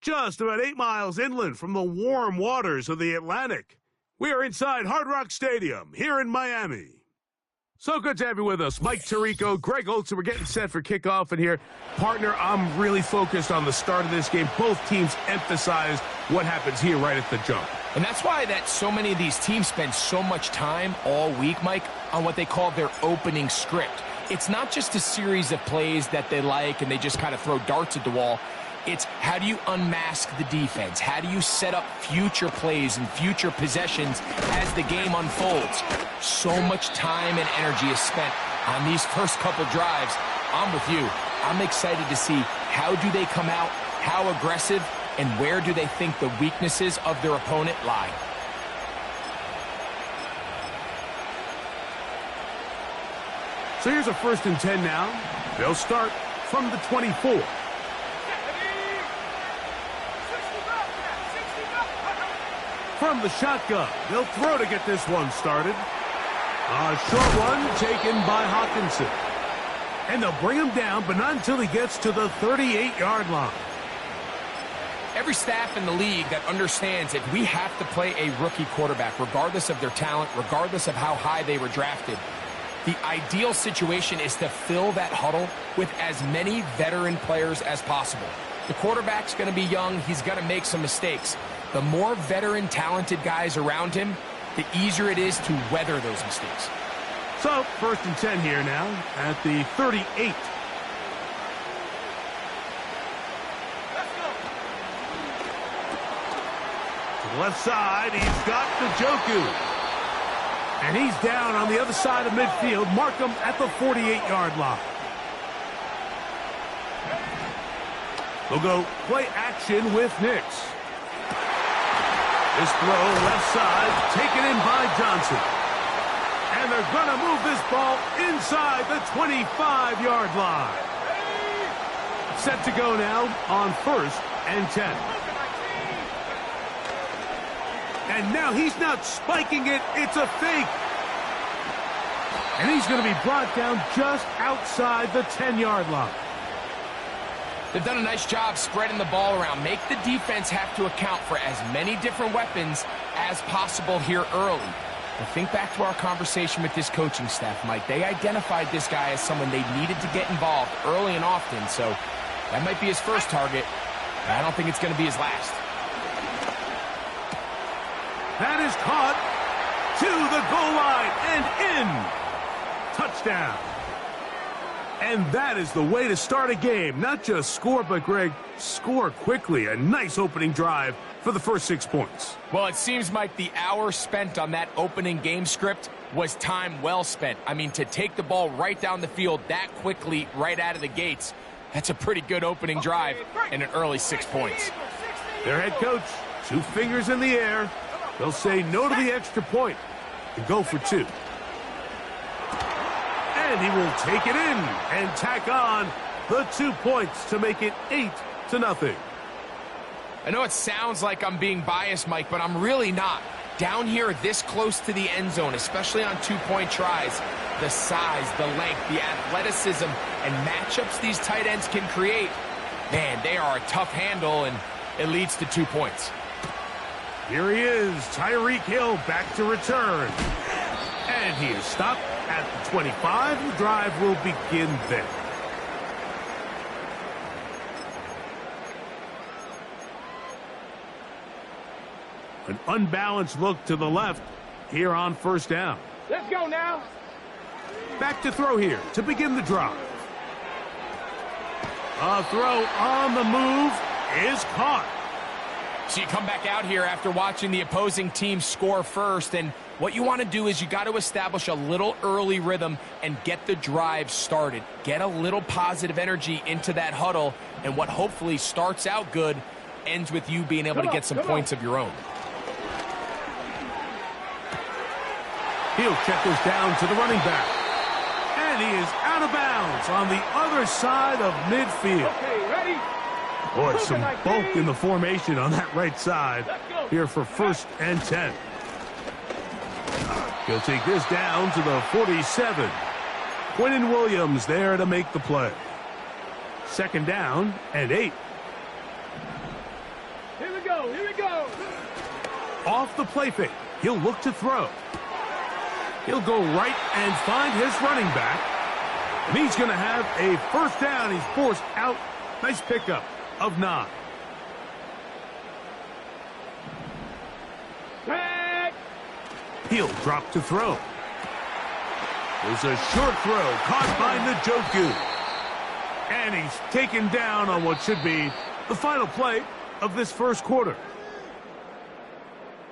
just about 8 miles inland from the warm waters of the Atlantic. We are inside Hard Rock Stadium here in Miami. So good to have you with us. Mike Tirico, Greg Olson. We're getting set for kickoff in here. Partner, I'm really focused on the start of this game. Both teams emphasized what happens here right at the jump. And that's why so many of these teams spend so much time all week, Mike, on what they call their opening script. It's not just a series of plays that they like and they just kind of throw darts at the wall. It's how do you unmask the defense? How do you set up future plays and future possessions as the game unfolds? So much time and energy is spent on these first couple drives. I'm with you. I'm excited to see how do they come out, how aggressive, and where do they think the weaknesses of their opponent lie. So here's a 1st and 10 now. They'll start from the 24. From the shotgun, they'll throw to get this one started. A short one taken by Hawkinson. And they'll bring him down, but not until he gets to the 38-yard line. Every staff in the league that understands if we have to play a rookie quarterback, regardless of their talent, regardless of how high they were drafted, the ideal situation is to fill that huddle with as many veteran players as possible. The quarterback's going to be young. He's going to make some mistakes. The more veteran, talented guys around him, the easier it is to weather those mistakes. So, 1st and 10 here now at the 38. To the left side, he's got Njoku. And he's down on the other side of midfield. Mark him at the 48-yard line. They'll go play action with Nix. This throw left side, taken in by Johnson. And they're going to move this ball inside the 25-yard line. Set to go now on 1st and 10. And now he's not spiking it, it's a fake. And he's going to be brought down just outside the 10-yard line. They've done a nice job spreading the ball around. Make the defense have to account for as many different weapons as possible here early. But think back to our conversation with this coaching staff, Mike. They identified this guy as someone they needed to get involved early and often. So that might be his first target, but I don't think it's going to be his last. That is caught to the goal line and in. Touchdown. And that is the way to start a game. Not just score, but, Greg, score quickly. A nice opening drive for the first 6 points. Well, it seems like the hour spent on that opening game script was time well spent. I mean, to take the ball right down the field that quickly right out of the gates, that's a pretty good opening drive and an early 6 points. Their head coach, 2 fingers in the air. They'll say no to the extra point and go for 2. And he will take it in and tack on the 2 points to make it 8-0. I know it sounds like I'm being biased, Mike, but I'm really not. Down here this close to the end zone, especially on 2-point tries, the size, the length, the athleticism, and matchups these tight ends can create, man, they are a tough handle, and it leads to 2 points. Here he is, Tyreek Hill back to return. And he is stopped at the 25. The drive will begin there. An unbalanced look to the left here on 1st down. Let's go now. Back to throw here to begin the drive. A throw on the move is caught. So you come back out here after watching the opposing team score first, and what you want to do is you got to establish a little early rhythm and get the drive started. Get a little positive energy into that huddle, and what hopefully starts out good ends with you being able to get some points of your own. He'll check this down to the running back. And he is out of bounds on the other side of midfield. Okay, ready? Boy, some bulk in the formation on that right side here for 1st and 10. He'll take this down to the 47. Quinnen Williams there to make the play. 2nd down and 8. Off the play fake, he'll look to throw. He'll go right and find his running back. And he's going to have a first down. He's forced out. Nice pickup of 9. He'll drop to throw. There's a short throw caught by Njoku. And he's taken down on what should be the final play of this first quarter.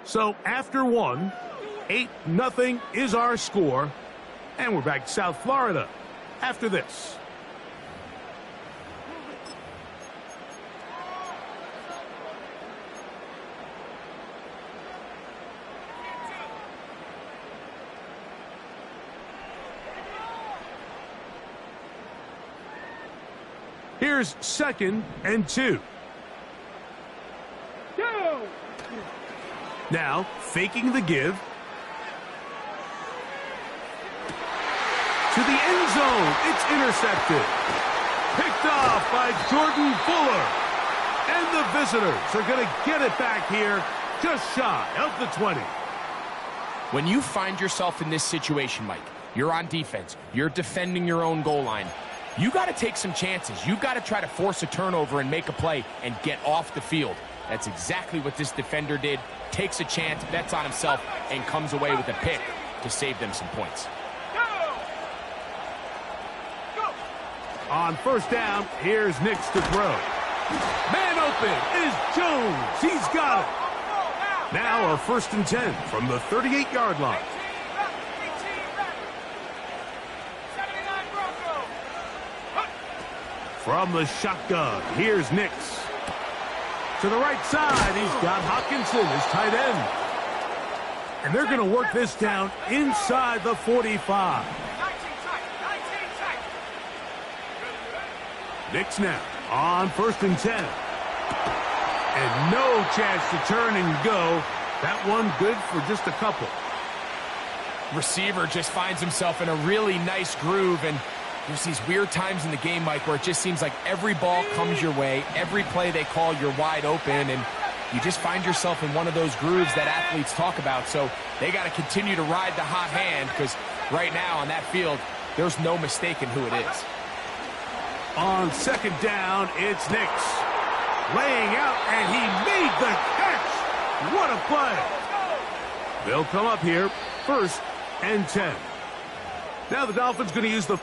So after 1, 8-0 is our score. And we're back to South Florida after this. Here's 2nd and 2. Now, faking the give. To the end zone. It's intercepted. Picked off by Jordan Fuller. And the visitors are going to get it back here just shy of the 20. When you find yourself in this situation, Mike, you're on defense. You're defending your own goal line. You got to take some chances. You got to try to force a turnover and make a play and get off the field. That's exactly what this defender did. Takes a chance, bets on himself, and comes away with a pick to save them some points. On first down, here's Nix to throw. Man open is Jones. He's got it. Now a 1st and 10 from the 38-yard line. From the shotgun, here's Nix. To the right side, he's got Hockenson, his tight end. And they're going to work this down inside the 45. Nix now on 1st and 10. And no chance to turn and go. That one good for just a couple. Receiver just finds himself in a really nice groove, and there's these weird times in the game, Mike, where it just seems like every ball comes your way, every play they call, you're wide open, and you just find yourself in one of those grooves that athletes talk about. So they got to continue to ride the hot hand, because right now on that field, there's no mistaking who it is. On 2nd down, it's Nix. Laying out, and he made the catch. What a play. They'll come up here, 1st and 10. Now the Dolphins going to use the...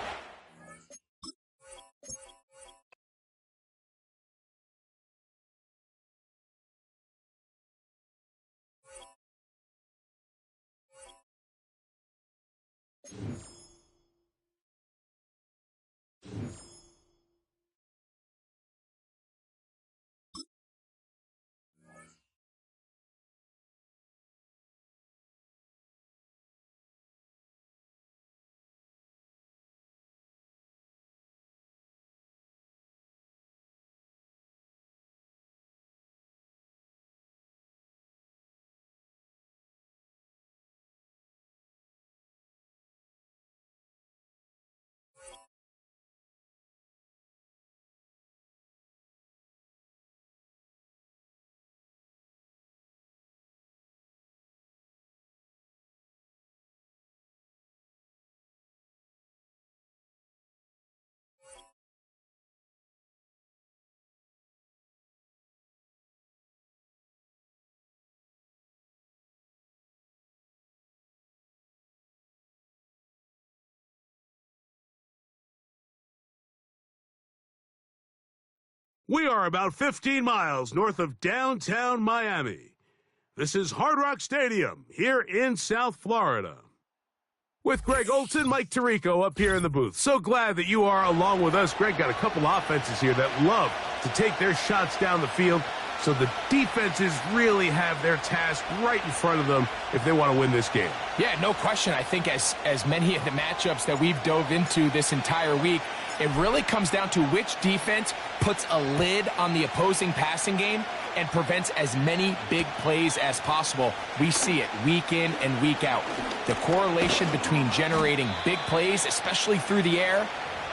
We are about 15 miles north of downtown Miami. This is Hard Rock Stadium here in South Florida. With Greg Olson, Mike Tirico up here in the booth. So glad that you are along with us. Greg got a couple offenses here that love to take their shots down the field, so the defenses really have their task right in front of them if they want to win this game. Yeah, no question. I think as many of the matchups that we've dove into this entire week, it really comes down to which defense puts a lid on the opposing passing game and prevents as many big plays as possible. We see it week in and week out. The correlation between generating big plays, especially through the air,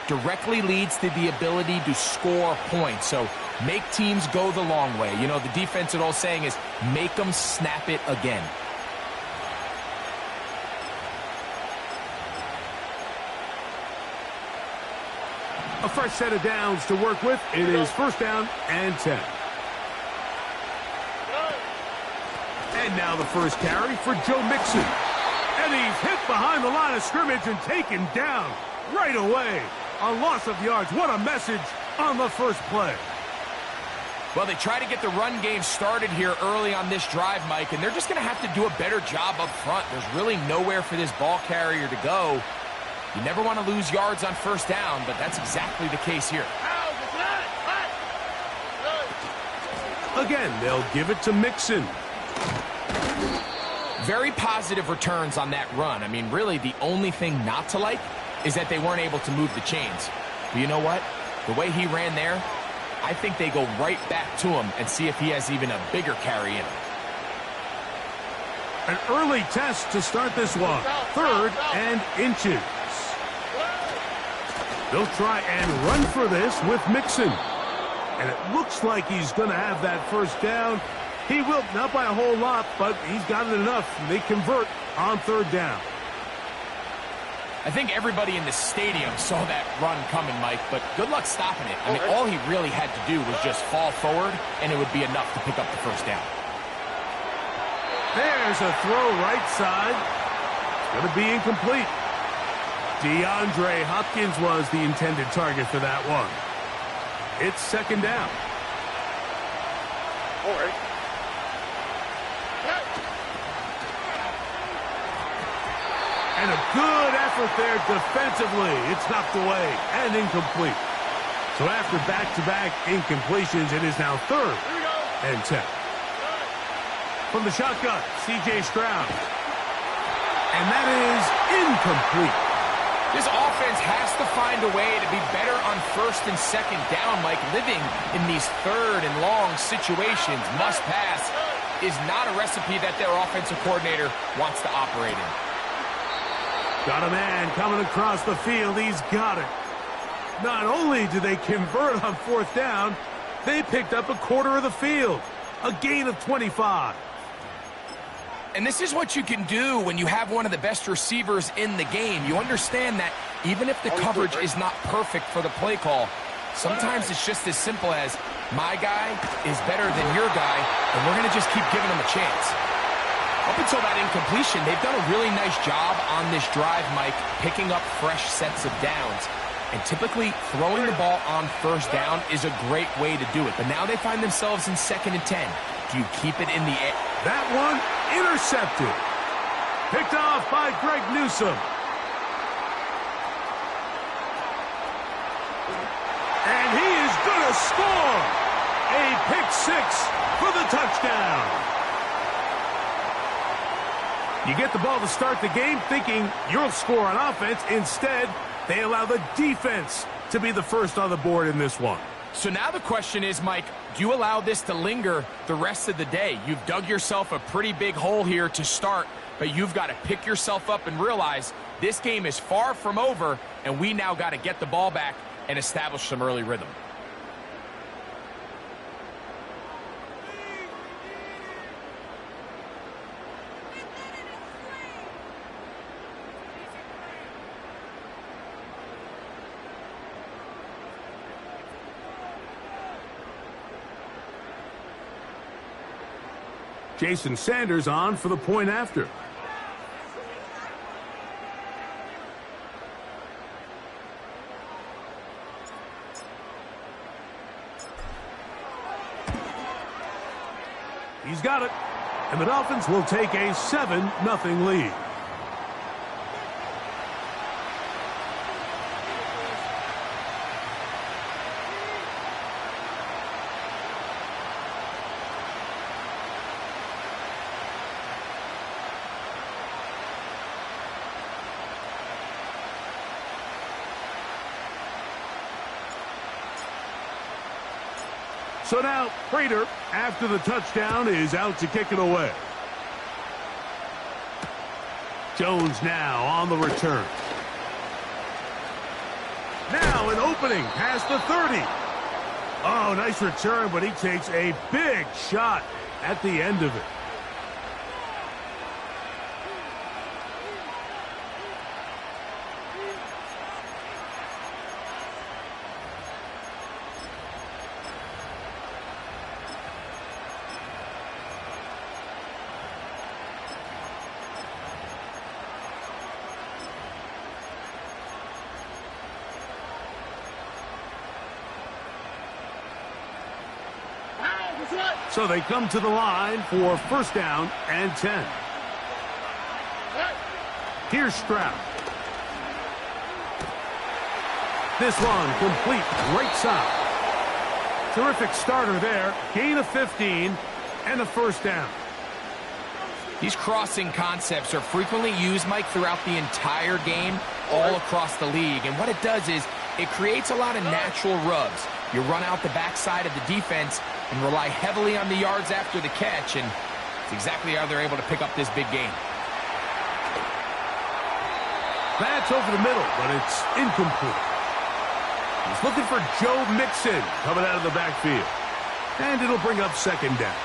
directly leads to the ability to score points. So Make teams go the long way. You know, the defense, an old saying is, make them snap it again. A fresh set of downs to work with. It is first down and 10. And now the first carry for Joe Mixon. And he's hit behind the line of scrimmage and taken down right away. A loss of yards. What a message on the first play. Well, they try to get the run game started here early on this drive, Mike, and they're just going to have to do a better job up front. There's really nowhere for this ball carrier to go. You never want to lose yards on first down, but that's exactly the case here. Again, they'll give it to Mixon. Very positive returns on that run. I mean, really, the only thing not to like is that they weren't able to move the chains. But you know what? The way he ran there, I think they go right back to him and see if he has even a bigger carry in him. An early test to start this one. 3rd and inches. They'll try and run for this with Mixon. And it looks like he's going to have that first down. He will, not by a whole lot, but he's got it enough. They convert on 3rd down. I think everybody in the stadium saw that run coming, Mike, but good luck stopping it. I mean, all he really had to do was just fall forward, and it would be enough to pick up the first down. There's a throw right side. It's going to be incomplete. DeAndre Hopkins was the intended target for that one. It's 2nd down. All right. And a good effort there defensively. It's knocked away and incomplete. So after back-to-back incompletions, it is now 3rd and 10. From the shotgun, C.J. Stroud. And that is incomplete. This offense has to find a way to be better on 1st and 2nd down, Mike. Living in these 3rd and long situations, must pass, is not a recipe that their offensive coordinator wants to operate in. Got a man coming across the field. He's got it. Not only do they convert on 4th down, they picked up a quarter of the field. A gain of 25. And this is what you can do when you have one of the best receivers in the game. You understand that even if the coverage is not perfect for the play call, sometimes it's just as simple as, my guy is better than your guy, and we're going to just keep giving him a chance. Up until that incompletion, they've done a really nice job on this drive, Mike, picking up fresh sets of downs. And typically, throwing the ball on 1st down is a great way to do it. But now they find themselves in 2nd and 10. Do you keep it in the air? That one intercepted. Picked off by Greg Newsome. And he is going to score. A pick 6 for the touchdown. You get the ball to start the game thinking you'll score on offense. Instead, they allow the defense to be the first on the board in this one. So now the question is, Mike, do you allow this to linger the rest of the day? You've dug yourself a pretty big hole here to start, but you've got to pick yourself up and realize this game is far from over, and we now got to get the ball back and establish some early rhythm. Jason Sanders on for the point after. He's got it. And the Dolphins will take a 7-0 lead. So now, Prater, after the touchdown, is out to kick it away. Jones now on the return. Now an opening past the 30. Oh, nice return, but he takes a big shot at the end of it. So they come to the line for first down and 10. Here's Stroud. This one complete right side. Terrific starter there. Gain of 15 and a first down. These crossing concepts are frequently used, Mike, throughout the entire game, all across the league. And what it does is it creates a lot of natural rubs. You run out the backside of the defense and rely heavily on the yards after the catch, and it's exactly how they're able to pick up this big game. That's over the middle, but it's incomplete. He's looking for Joe Mixon coming out of the backfield. And it'll bring up second down.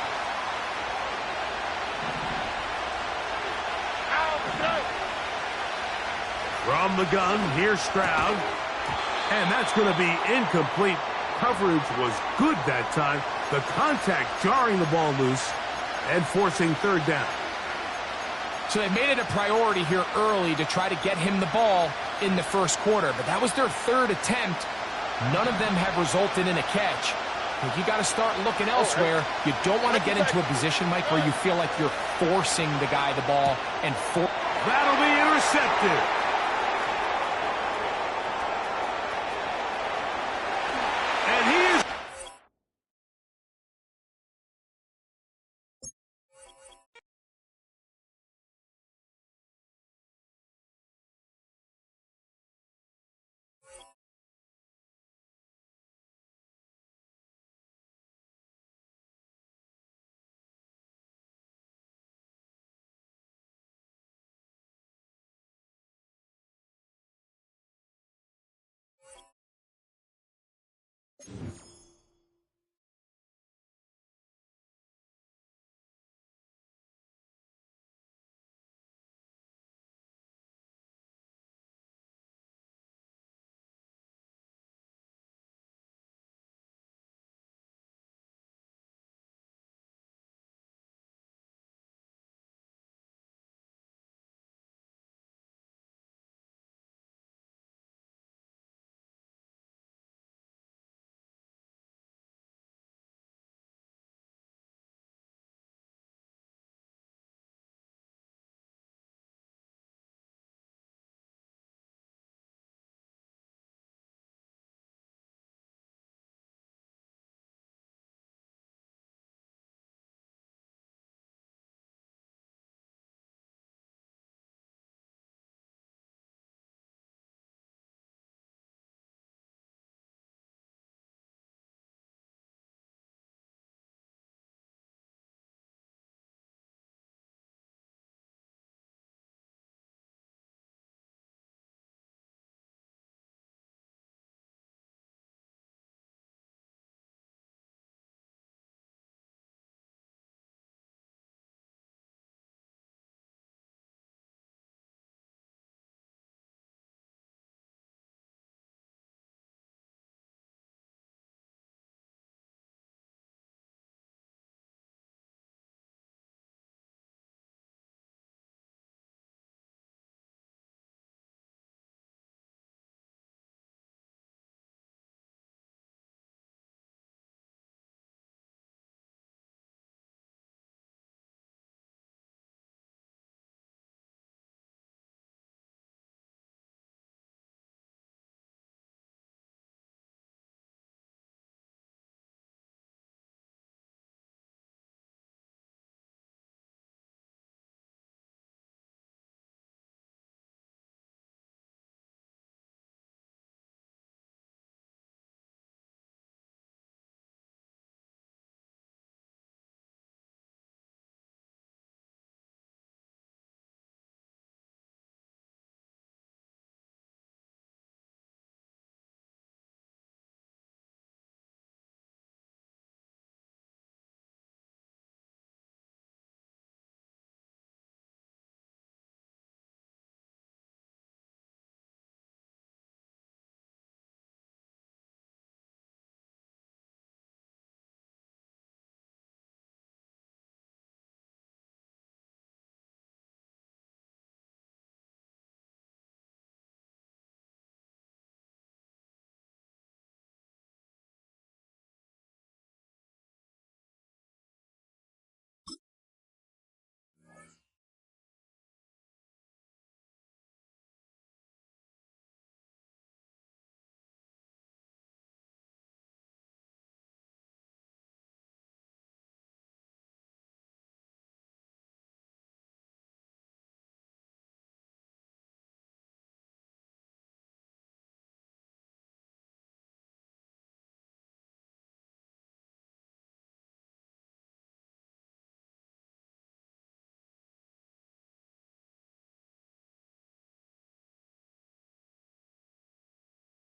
From the gun, here's Stroud. And that's going to be incomplete. Coverage was good that time. The contact jarring the ball loose and forcing third down. So they made it a priority here early to try to get him the ball in the first quarter, but that was their third attempt. None of them have resulted in a catch. You got to start looking elsewhere. You don't want to get into a position, Mike, where you feel like you're forcing the guy the ball. That'll be intercepted.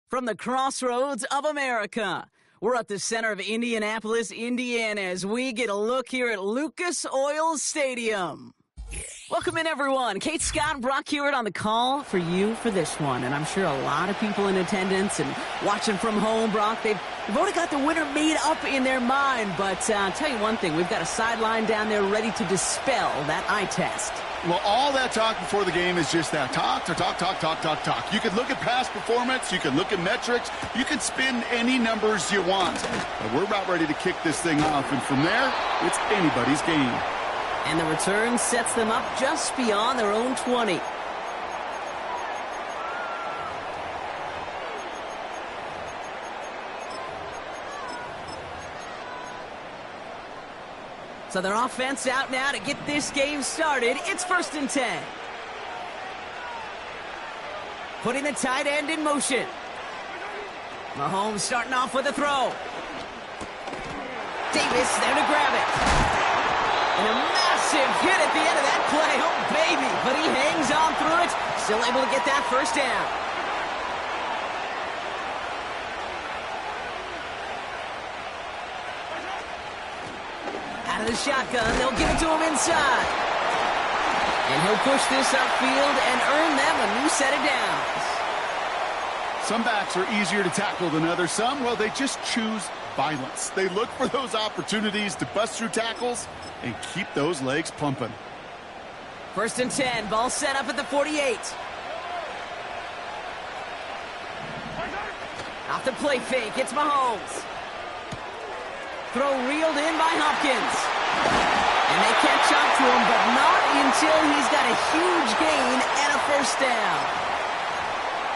From the crossroads of America, we're at the center of Indianapolis, Indiana, as we get a look here at Lucas Oil Stadium. Welcome in, everyone. Kate Scott and Brock Hewitt on the call for you for this one. And I'm sure a lot of people in attendance and watching from home, Brock, they've already got the winner made up in their mind. But I'll tell you one thing, we've got a sideline down there ready to dispel that eye test. Well, all that talk before the game is just that. Talk. You can look at past performance. You can look at metrics. You can spin any numbers you want. But we're about ready to kick this thing off. And from there, it's anybody's game. And the return sets them up just beyond their own 20. So their offense out now to get this game started. It's 1st and 10. Putting the tight end in motion. Mahomes starting off with a throw. Davis there to grab it. And a massive hit at the end of that play. Oh, baby. But he hangs on through it. Still able to get that first down. Out of the shotgun, they'll give it to him inside. And he'll push this upfield and earn them a new set of downs. Some backs are easier to tackle than others. Some, well, they just choose violence. They look for those opportunities to bust through tackles and keep those legs pumping. 1st and 10, ball set up at the 48. Off the play fake, it's Mahomes. Throw reeled in by Hopkins. And they catch up to him, but not until he's got a huge gain and a first down.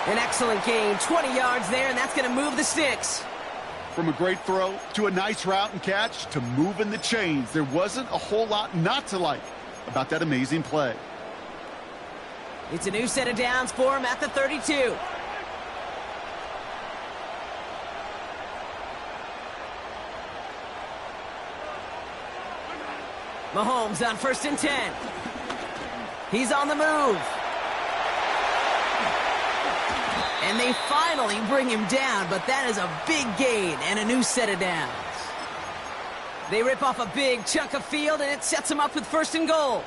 An excellent gain, 20 yards there, and that's going to move the sticks. From a great throw to a nice route and catch to moving the chains, there wasn't a whole lot not to like about that amazing play. It's a new set of downs for him at the 32. Mahomes on 1st and 10. He's on the move. And they finally bring him down, but that is a big gain and a new set of downs. They rip off a big chunk of field, and it sets them up with 1st and goal.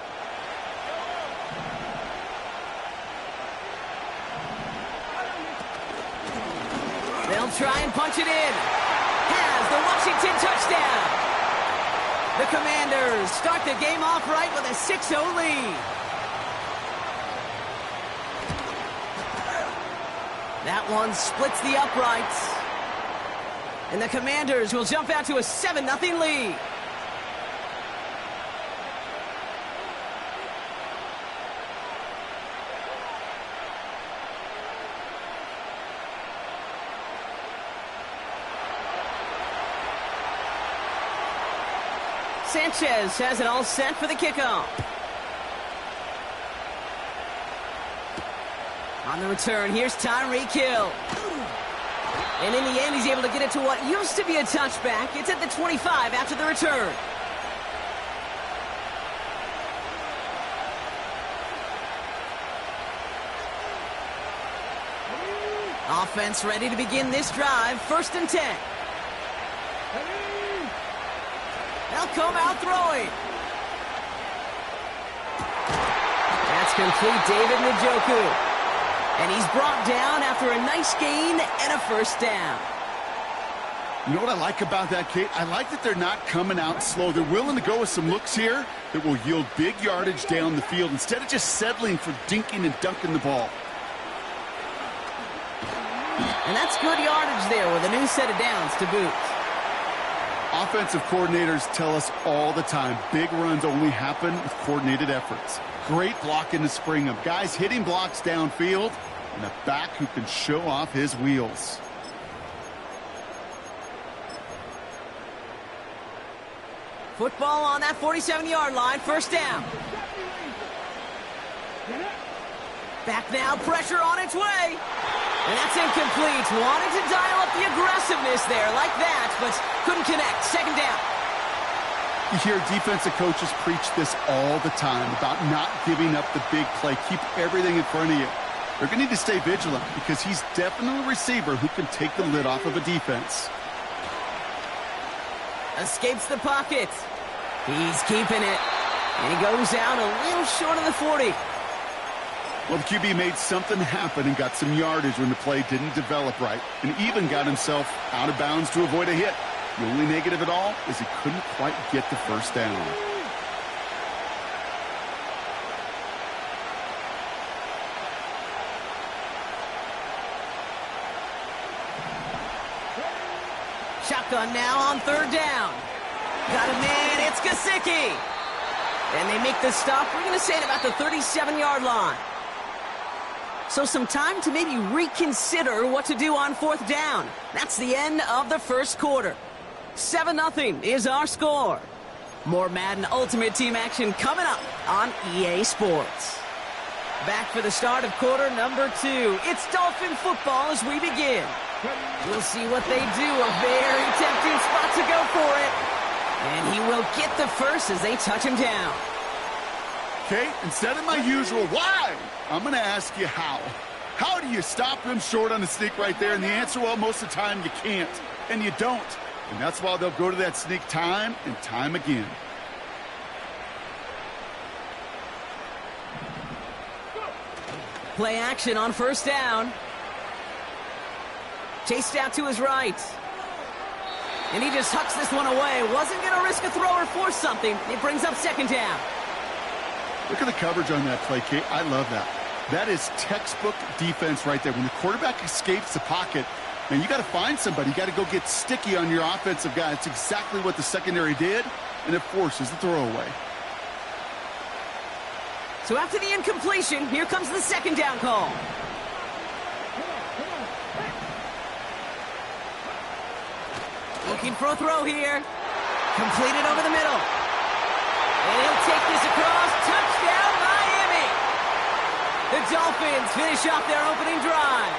They'll try and punch it in. Has the Washington touchdown. The Commanders start the game off right with a 6-0 lead. That one splits the uprights. And the Commanders will jump out to a 7-0 lead. Sanchez has it all set for the kickoff. On the return, here's Tyreek Hill. And in the end, he's able to get it to what used to be a touchback. It's at the 25 after the return. Offense ready to begin this drive. 1st and 10. They'll come out throwing. That's complete, David Njoku. And he's brought down after a nice gain and a first down. You know what I like about that, Kate? I like that they're not coming out slow. They're willing to go with some looks here that will yield big yardage down the field instead of just settling for dinking and dunking the ball. And that's good yardage there with a new set of downs to boot. Offensive coordinators tell us all the time, big runs only happen with coordinated efforts. Great blocking to spring them. Guys hitting blocks downfield, and a back who can show off his wheels. Football on that 47-yard line, 1st down. Back now, pressure on its way. And that's incomplete. Wanted to dial up the aggressiveness there like that, but couldn't connect. 2nd down. You hear defensive coaches preach this all the time about not giving up the big play. Keep everything in front of you. They're going to need to stay vigilant because he's definitely a receiver who can take the lid off of a defense. Escapes the pocket. He's keeping it. And he goes out a little short of the 40. Well, the QB made something happen and got some yardage when the play didn't develop right, and even got himself out of bounds to avoid a hit. The only negative at all is he couldn't quite get the first down. Shotgun now on third down. Got a man, it's Gesicki. And they make the stop, we're going to say, at about the 37-yard line. So some time to maybe reconsider what to do on fourth down. That's the end of the first quarter. 7-0 is our score. More Madden Ultimate Team action coming up on EA Sports. Back for the start of quarter number 2. It's Dolphin football as we begin. We'll see what they do. A very tempting spot to go for it. And he will get the first as they touch him down. Okay, instead of my usual why, I'm going to ask you how. How do you stop him short on the sneak right there? And the answer, well, most of the time you can't, and you don't. And that's why they'll go to that sneak time and time again. Play action on first down. Chased out to his right. And he just hucks this one away. Wasn't going to risk a throw or force something. It brings up second down. Look at the coverage on that play, Kate. I love that. That is textbook defense right there. When the quarterback escapes the pocket, man, you got to find somebody. You got to go get sticky on your offensive guy. It's exactly what the secondary did, and it forces the throwaway. So after the incompletion, here comes the second down call. Looking for a throw here. Completed over the middle. And he'll take this across. Touchdown, Miami! The Dolphins finish off their opening drive.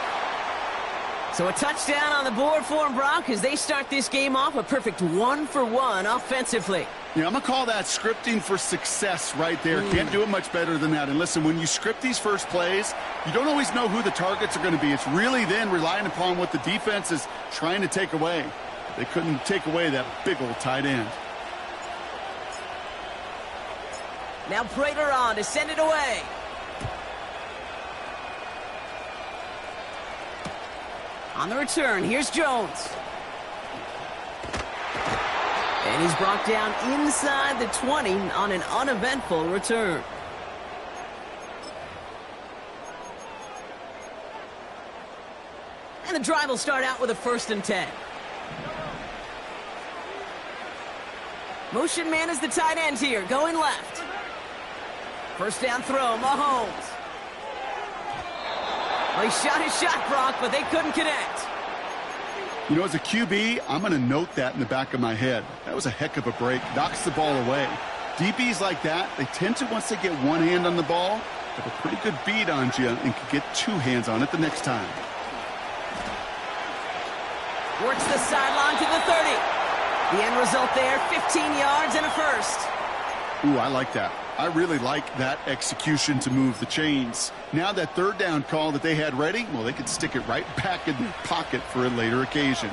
So a touchdown on the board for them, Brock, as they start this game off a perfect 1-for-1 offensively. Yeah, I'm going to call that scripting for success right there. Can't do it much better than that. And listen, when you script these first plays, you don't always know who the targets are going to be. It's really then relying upon what the defense is trying to take away. They couldn't take away that big old tight end. Now Prater on to send it away. On the return, here's Jones. And he's brought down inside the 20 on an uneventful return. And the drive will start out with a 1st and 10. Motion man is the tight end here, going left. First down throw, Mahomes. Well, he shot his shot, Brock, but they couldn't connect. You know, as a QB, I'm going to note that in the back of my head. That was a heck of a break. Knocks the ball away. DBs like that, they tend to, once they get one hand on the ball, have a pretty good beat on you and can get 2 hands on it the next time. Works the sideline to the 30. The end result there, 15 yards and a first. Ooh, I like that. I really like that execution to move the chains. Now that 3rd down call that they had ready, well, they could stick it right back in their pocket for a later occasion.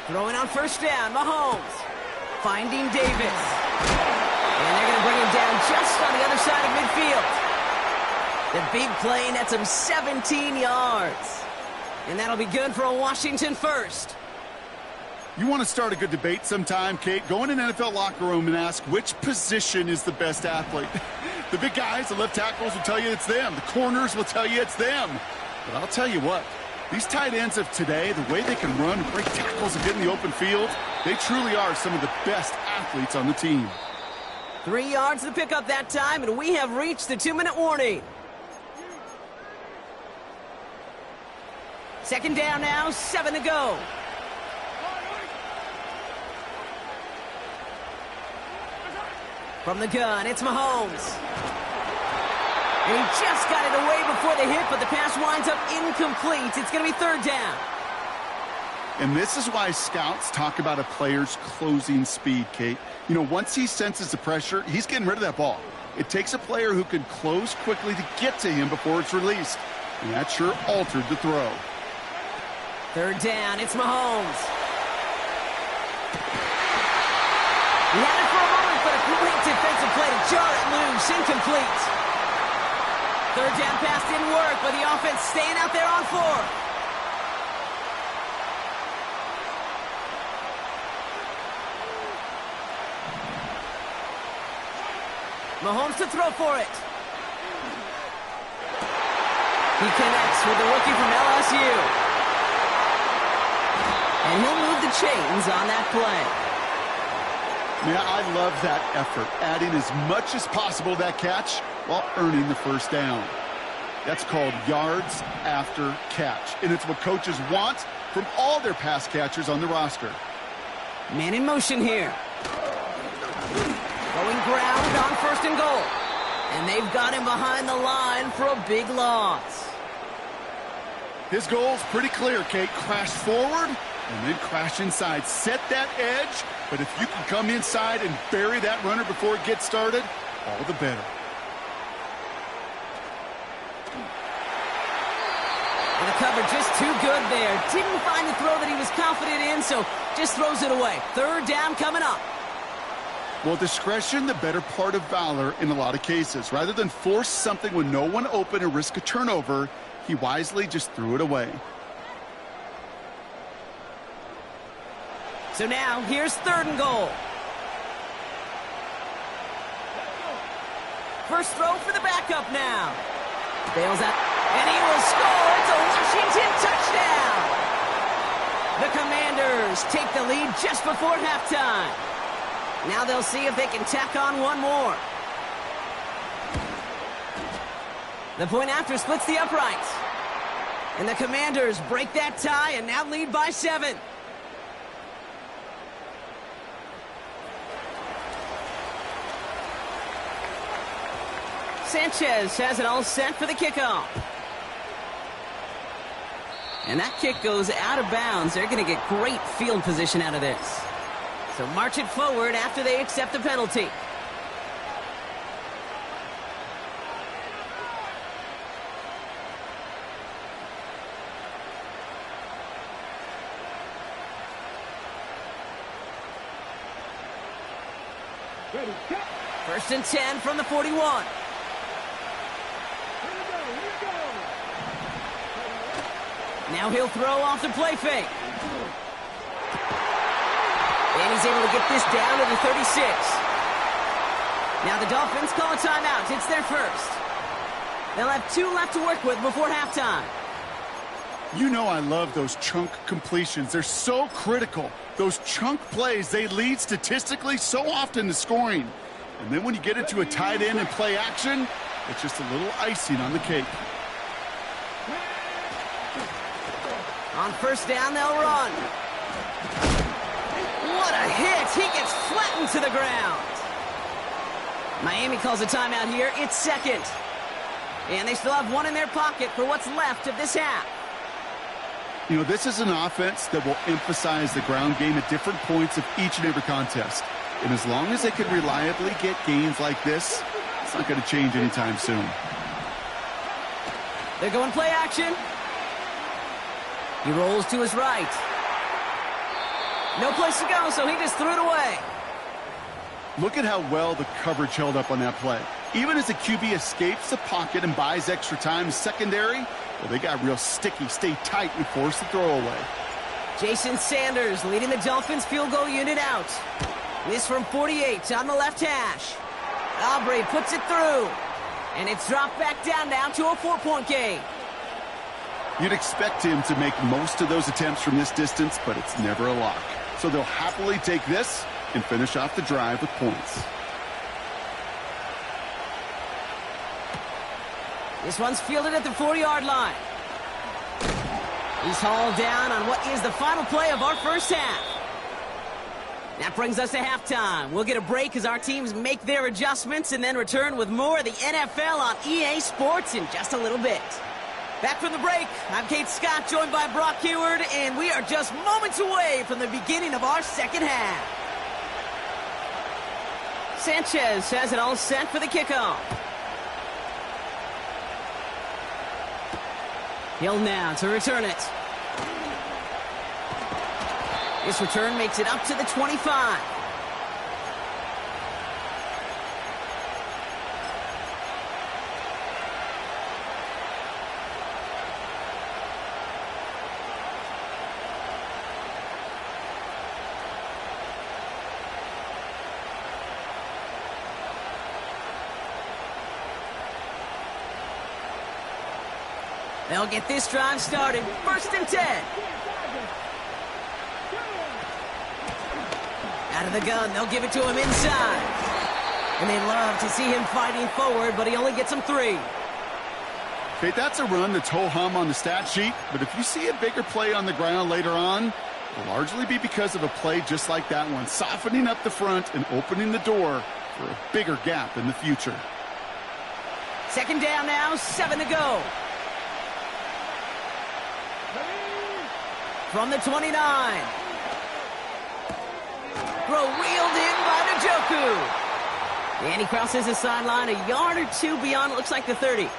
Throwing on first down, Mahomes. Finding Davis. And they're going to bring him down just on the other side of midfield. The big play nets him 17 yards. And that'll be good for a Washington first. You want to start a good debate sometime, Kate? Go in an NFL locker room and ask which position is the best athlete. The big guys, the left tackles will tell you it's them. The corners will tell you it's them. But I'll tell you what, these tight ends of today, the way they can run, break tackles, and get in the open field, they truly are some of the best athletes on the team. 3 yards to pick up that time, and we have reached the 2-minute warning. Second down now, 7 to go. From the gun, it's Mahomes. And he just got it away before the hit, but the pass winds up incomplete. It's going to be 3rd down. And this is why scouts talk about a player's closing speed, Kate. You know, once he senses the pressure, he's getting rid of that ball. It takes a player who can close quickly to get to him before it's released. And that sure altered the throw. Third down, it's Mahomes. He had it for a moment, but a great defensive play to jar it loose. Incomplete. Third down pass didn't work, but the offense staying out there on fourth. Mahomes to throw for it. He connects with the rookie from LSU. And he'll move the chains on that play. Man, I love that effort, adding as much as possible to that catch while earning the first down. That's called yards after catch, and it's what coaches want from all their pass catchers on the roster. Man in motion here. Going ground on first and goal. And they've got him behind the line for a big loss. His goal's pretty clear, Kate. Crash forward and then crash inside. Set that edge, but if you can come inside and bury that runner before it gets started, all the better. And the cover just too good there. Didn't find the throw that he was confident in, so just throws it away. Third down coming up. Well, discretion, the better part of valor in a lot of cases. Rather than force something with no one open and risk a turnover, he wisely just threw it away. So now, here's third and goal. First throw for the backup now. Bails out, and he will score. It's a Washington touchdown. The Commanders take the lead just before halftime. Now they'll see if they can tack on one more. The point after splits the uprights. And the Commanders break that tie and now lead by 7. Sanchez has it all set for the kickoff. And that kick goes out of bounds. They're going to get great field position out of this. So march it forward after they accept the penalty. First and 10 from the 41. Now he'll throw off the play fake. And he's able to get this down to the 36. Now the Dolphins call a timeout. It's their first. They'll have 2 left to work with before halftime. You know I love those chunk completions. They're so critical. Those chunk plays, they lead statistically so often to scoring. And then when you get into a tight end and play action, it's just a little icing on the cake. On first down, they'll run. What a hit! He gets flattened to the ground. Miami calls a timeout here. It's second. And they still have 1 in their pocket for what's left of this half. You know, this is an offense that will emphasize the ground game at different points of each and every contest. And as long as they can reliably get gains like this, it's not going to change anytime soon. They're going play action. He rolls to his right. No place to go, so he just threw it away. Look at how well the coverage held up on that play. Even as the QB escapes the pocket and buys extra time secondary, well, they got real sticky, stay tight, and force the throw away. Jason Sanders leading the Dolphins field goal unit out. This from 48 on the left hash. Aubrey puts it through. And it's dropped back down now to a 4-point game. You'd expect him to make most of those attempts from this distance, but it's never a lock. So they'll happily take this and finish off the drive with points. This one's fielded at the 40-yard line. He's hauled down on what is the final play of our first half. That brings us to halftime. We'll get a break as our teams make their adjustments and then return with more of the NFL on EA Sports in just a little bit. Back from the break, I'm Kate Scott, joined by Brock Heward, and we are just moments away from the beginning of our second half. Sanchez has it all set for the kickoff. Hill now to return it. This return makes it up to the 25. They'll get this drive started. 1st and 10. Out of the gun, they'll give it to him inside. And they love to see him fighting forward, but he only gets him 3. Okay, that's a run that's ho-hum on the stat sheet, but if you see a bigger play on the ground later on, it'll largely be because of a play just like that one, softening up the front and opening the door for a bigger gap in the future. 2nd down now, 7 to go. From the 29. Throw wheeled in by Njoku. And he crosses the sideline a yard or 2 beyond, it looks like the 30.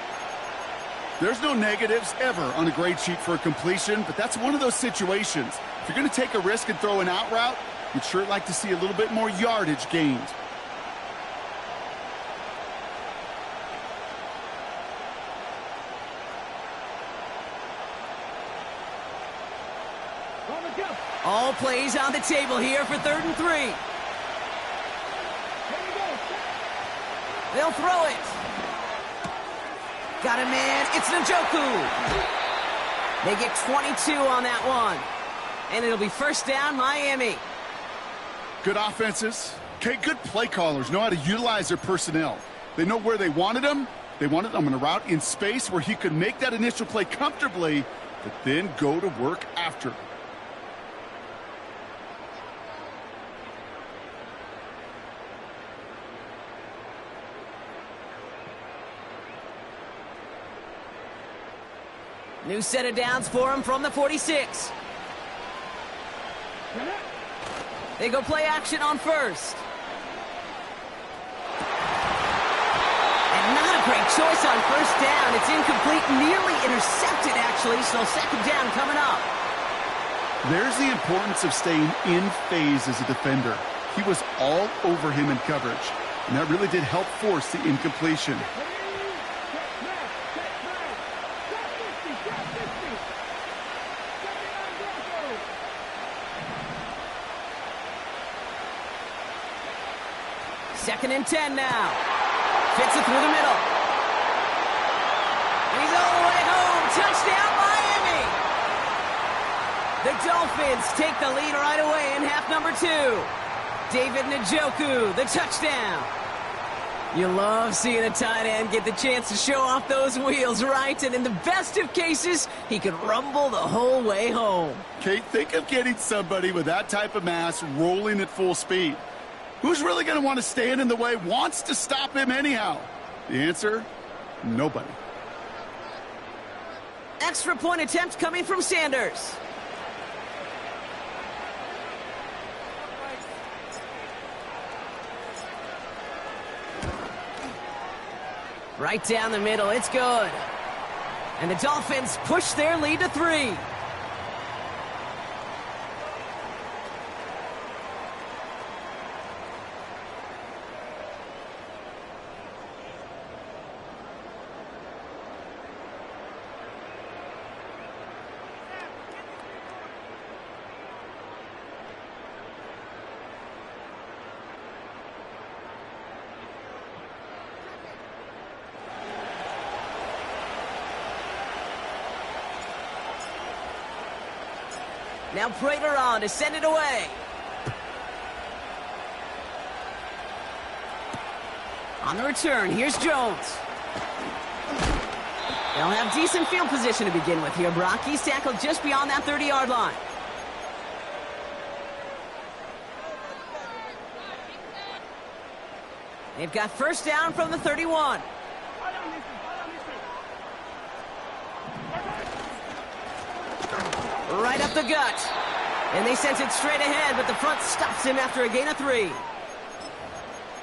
There's no negatives ever on a grade sheet for a completion, but that's one of those situations. If you're going to take a risk and throw an out route, you'd sure like to see a little bit more yardage gained. All plays on the table here for 3rd and 3. They'll throw it. Got a man. It's Njoku. They get 22 on that one. And it'll be 1st down, Miami. Good offenses. Okay, good play callers know how to utilize their personnel. They know where they wanted them. They wanted them on a route in space where he could make that initial play comfortably, but then go to work after. New set of downs for him from the 46. They go play action on 1st. And not a great choice on 1st down. It's incomplete, nearly intercepted actually, so 2nd down coming up. There's the importance of staying in phase as a defender. He was all over him in coverage, and that really did help force the incompletion. Second and 10 now. Fits it through the middle. And he's all the way home. Touchdown, Miami. The Dolphins take the lead right away in half number 2. David Njoku, the touchdown. You love seeing a tight end get the chance to show off those wheels, right? And in the best of cases, he could rumble the whole way home. Kate, think of getting somebody with that type of mass rolling at full speed. Who's really going to want to stand in the way, wants to stop him anyhow? The answer, nobody. Extra point attempt coming from Sanders. Right down the middle, it's good. And the Dolphins push their lead to 3. Now Prater on to send it away. On the return, here's Jones. They'll have decent field position to begin with here, Brock. He's tackled just beyond that 30-yard line. They've got 1st down from the 31. Right up the gut. And they sent it straight ahead, but the front stops him after a gain of 3.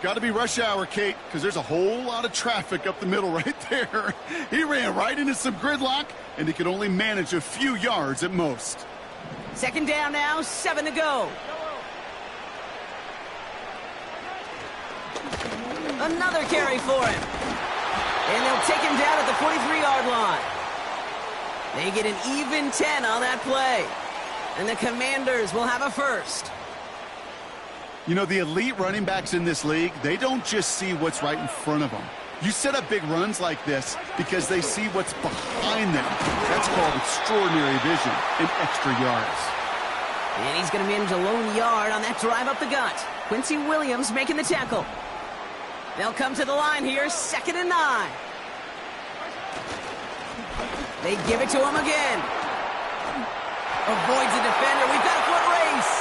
Got to be rush hour, Kate, because there's a whole lot of traffic up the middle right there. He ran right into some gridlock, and he could only manage a few yards at most. 2nd down now, 7 to go. Another carry for him. And they'll take him down at the 43-yard line. They get an even 10 on that play. And the Commanders will have a first. You know, the elite running backs in this league, they don't just see what's right in front of them. You set up big runs like this because they see what's behind them. That's called extraordinary vision and extra yards. And he's going to manage a lone yard on that drive up the gut. Quincy Williams making the tackle. They'll come to the line here, 2nd and 9. They give it to him again. Avoids a defender. We've got a foot race.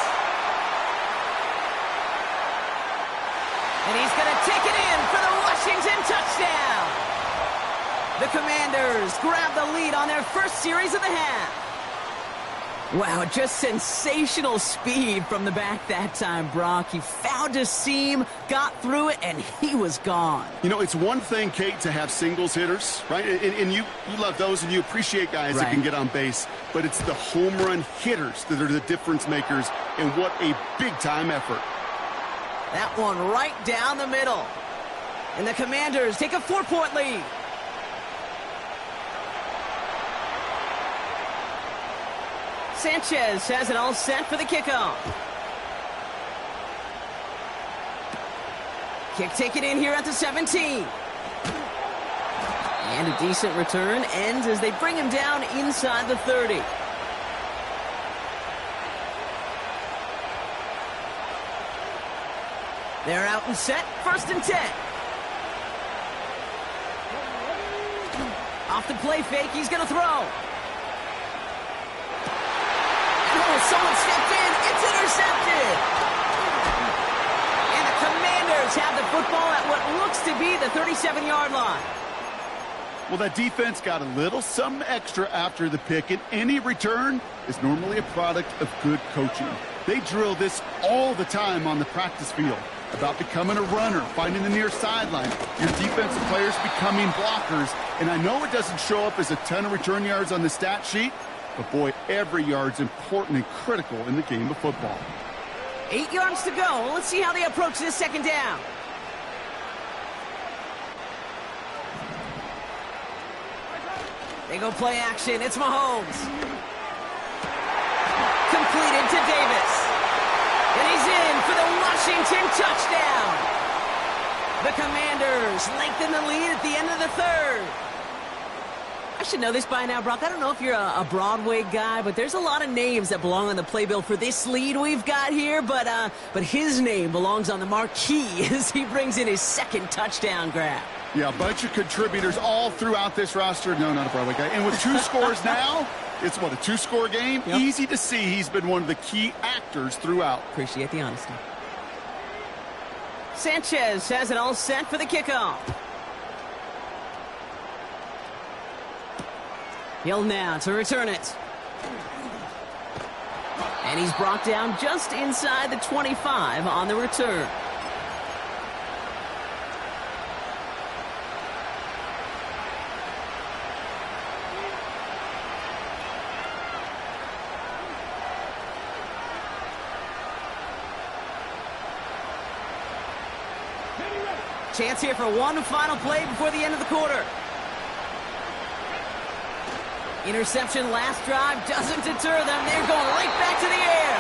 And he's going to take it in for the Washington touchdown. The Commanders grab the lead on their first series of the half. Wow, just sensational speed from the back that time, Brock. He found a seam, got through it, and he was gone. You know, it's one thing, Kate, to have singles hitters, right? And you love those, and you appreciate guys that can get on base. But it's the home run hitters that are the difference makers, and what a big-time effort. That one right down the middle. And the Commanders take a 4-point lead. Sanchez has it all set for the kickoff. Kick taken in here at the 17. And a decent return ends as they bring him down inside the 30. They're out and set, 1st and 10. Off the play fake, he's going to throw. Someone stepped in. It's intercepted. And the Commanders have the football at what looks to be the 37-yard line. Well, that defense got a little something extra after the pick, and any return is normally a product of good coaching. They drill this all the time on the practice field about becoming a runner, finding the near sideline, your defensive players becoming blockers. And I know it doesn't show up as a ton of return yards on the stat sheet, but, boy, every yard's important and critical in the game of football. 8 yards to go. Let's see how they approach this 2nd down. They go play action. It's Mahomes. Completed to Davis. And he's in for the Washington touchdown. The Commanders lengthen the lead at the end of the 3rd. I should know this by now, Brock. I don't know if you're a Broadway guy, but there's a lot of names that belong on the playbill for this lead we've got here. But his name belongs on the marquee as he brings in his 2nd touchdown grab. Yeah, a bunch of contributors all throughout this roster. No, not a Broadway guy. And with 2 scores now, it's what, a 2-score game? Yep. Easy to see he's been one of the key actors throughout. Appreciate the honesty. Sanchez has it all set for the kickoff. He'll now to return it. And he's brought down just inside the 25 on the return. Chance here for one final play before the end of the quarter. Interception last drive doesn't deter them. They're going right back to the air.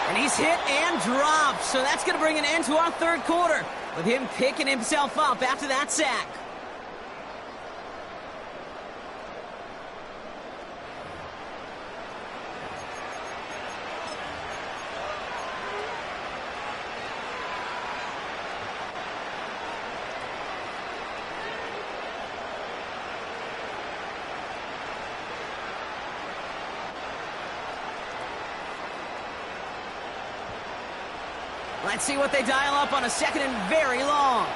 And he's hit and dropped. So that's going to bring an end to our 3rd quarter with him picking himself up after that sack. Let's see what they dial up on a 2nd and very long.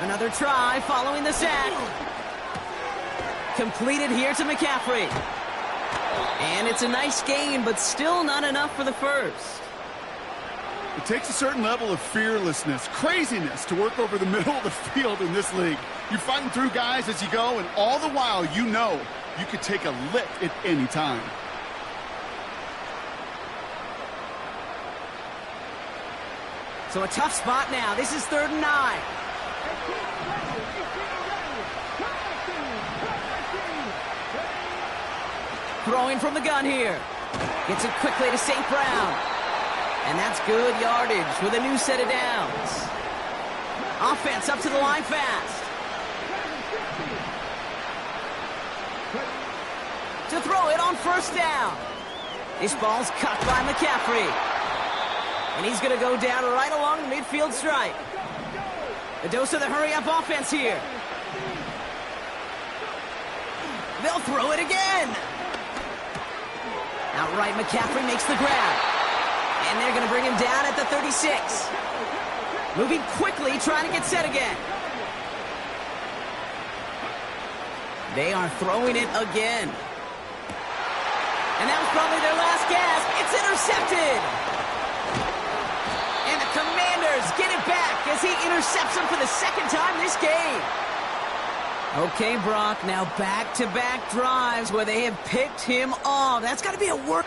Another try following the sack. Completed here to McCaffrey. And it's a nice gain, but still not enough for the first. It takes a certain level of fearlessness, craziness to work over the middle of the field in this league. You're fighting through guys as you go, and all the while you know you could take a lick at any time. So a tough spot now. This is 3rd and 9. Throwing from the gun here. Gets it quickly to St. Brown. And that's good yardage with a new set of downs. Offense up to the line fast. To throw it on 1st down. This ball's cut by McCaffrey. And he's going to go down right along the midfield stripe. A dose of the hurry-up offense here. They'll throw it again. Outright, McCaffrey makes the grab. And they're going to bring him down at the 36. Moving quickly, trying to get set again. They are throwing it again. And that was probably their last gasp. It's intercepted. And the Commanders get it back as he intercepts him for the 2nd time this game. Okay, Brock, now back-to-back drives where they have picked him off. That's got to be a work.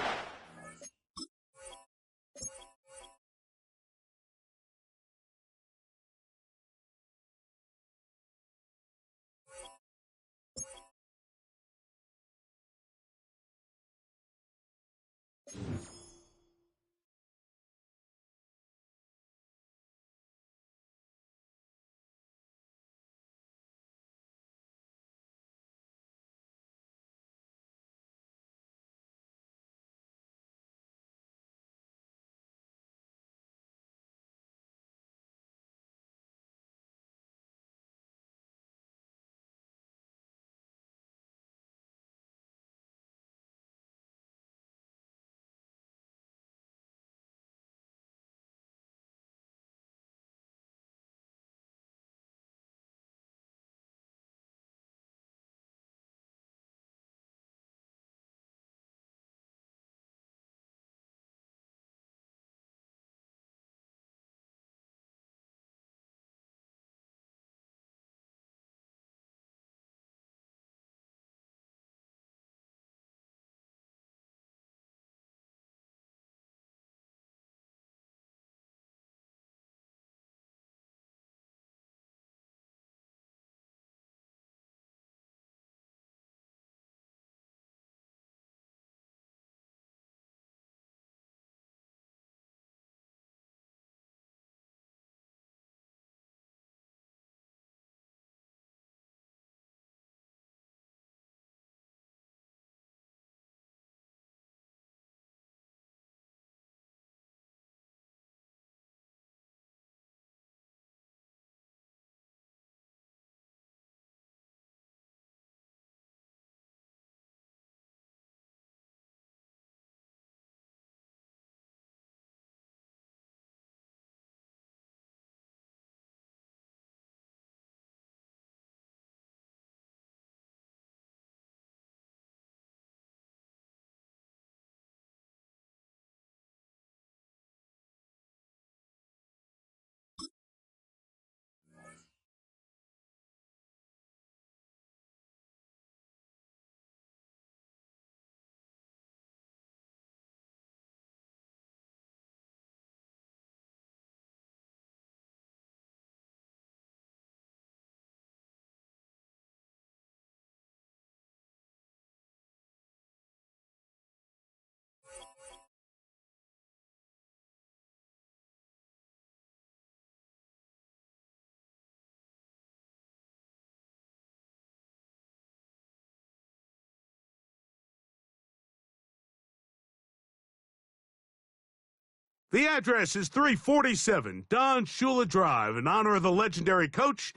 The address is 347 Don Shula Drive. In honor of the legendary coach,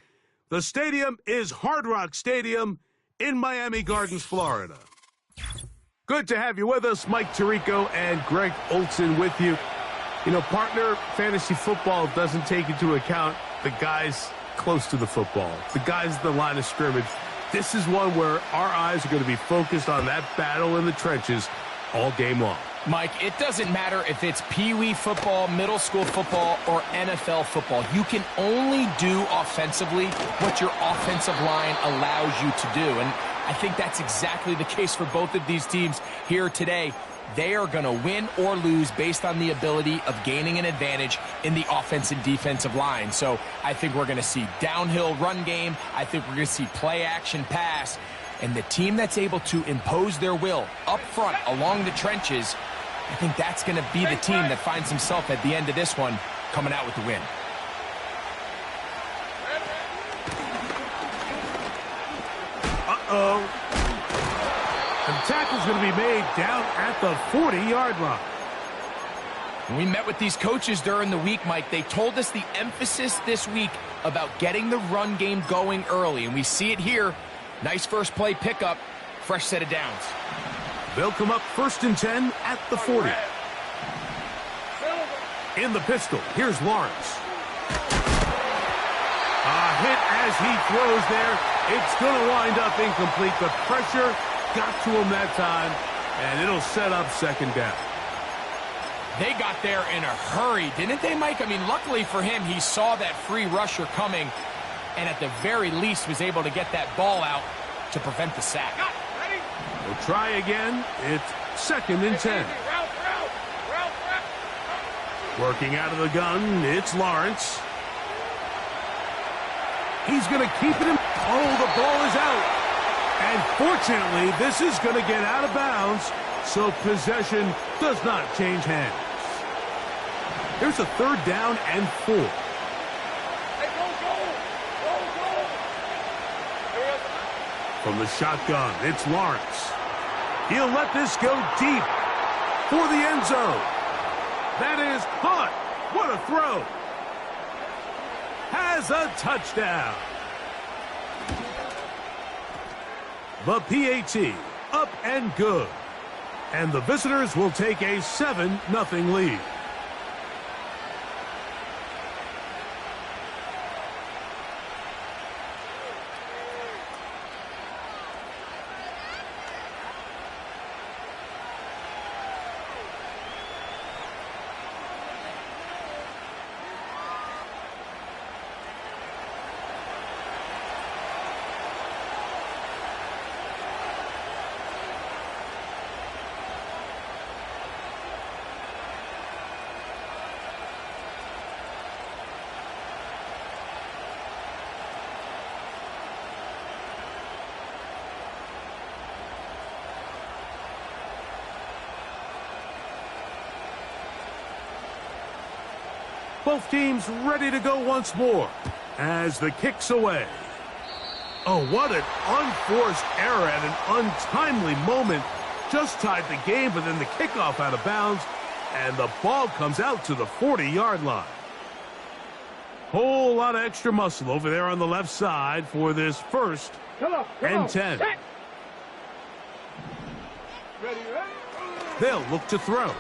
the stadium is Hard Rock Stadium in Miami Gardens, Florida. Good to have you with us. Mike Tirico and Greg Olson with you. You know, partner fantasy football doesn't take into account the guys close to the football. The guys at the line of scrimmage. This is one where our eyes are going to be focused on that battle in the trenches all game long. Mike, it doesn't matter if it's Pee-wee football, middle school football, or NFL football. You can only do offensively what your offensive line allows you to do. And I think that's exactly the case for both of these teams here today. They are going to win or lose based on the ability of gaining an advantage in the offense and defensive line. So I think we're going to see downhill run game. I think we're going to see play action pass. And the team that's able to impose their will up front along the trenches, I think that's going to be the team that finds himself at the end of this one coming out with the win. Uh-oh. The tackle's going to be made down at the 40-yard line. When we met with these coaches during the week, Mike, they told us the emphasis this week about getting the run game going early, and we see it here. Nice first play pickup, fresh set of downs. They'll come up 1st and 10 at the 40. In the pistol, here's Lawrence. A hit as he throws there. It's going to wind up incomplete, but pressure got to him that time, and it'll set up 2nd down. They got there in a hurry, didn't they, Mike? I mean, luckily for him, he saw that free rusher coming, and at the very least was able to get that ball out to prevent the sack. We'll try again. It's 2nd and 10. Working out of the gun, it's Lawrence. He's going to keep it in. Oh, the ball is out. And fortunately, this is going to get out of bounds, so possession does not change hands. Here's a 3rd down and 4. From the shotgun, it's Lawrence. He'll let this go deep for the end zone. That is Hunt. What a throw. Has a touchdown. The PAT up and good. And the visitors will take a 7-0 lead. Both teams ready to go once more as the kick's away. Oh, what an unforced error at an untimely moment. Just tied the game, but then the kickoff out of bounds, and the ball comes out to the 40-yard line. Whole lot of extra muscle over there on the left side for this 1st and 10. They'll look to throw.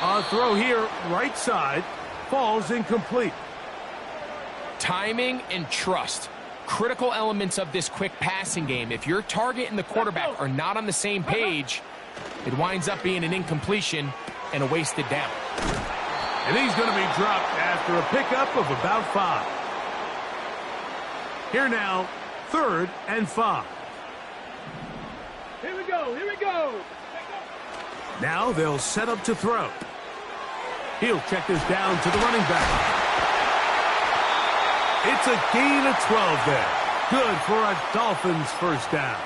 A throw here, right side, falls incomplete. Timing and trust, critical elements of this quick passing game. If your target and the quarterback are not on the same page, it winds up being an incompletion and a wasted down. And he's going to be dropped after a pickup of about 5. Here now, 3rd and 5. Here we go, here we go. Now they'll set up to throw. He'll check this down to the running back. It's a gain of 12 there. Good for a Dolphins 1st down.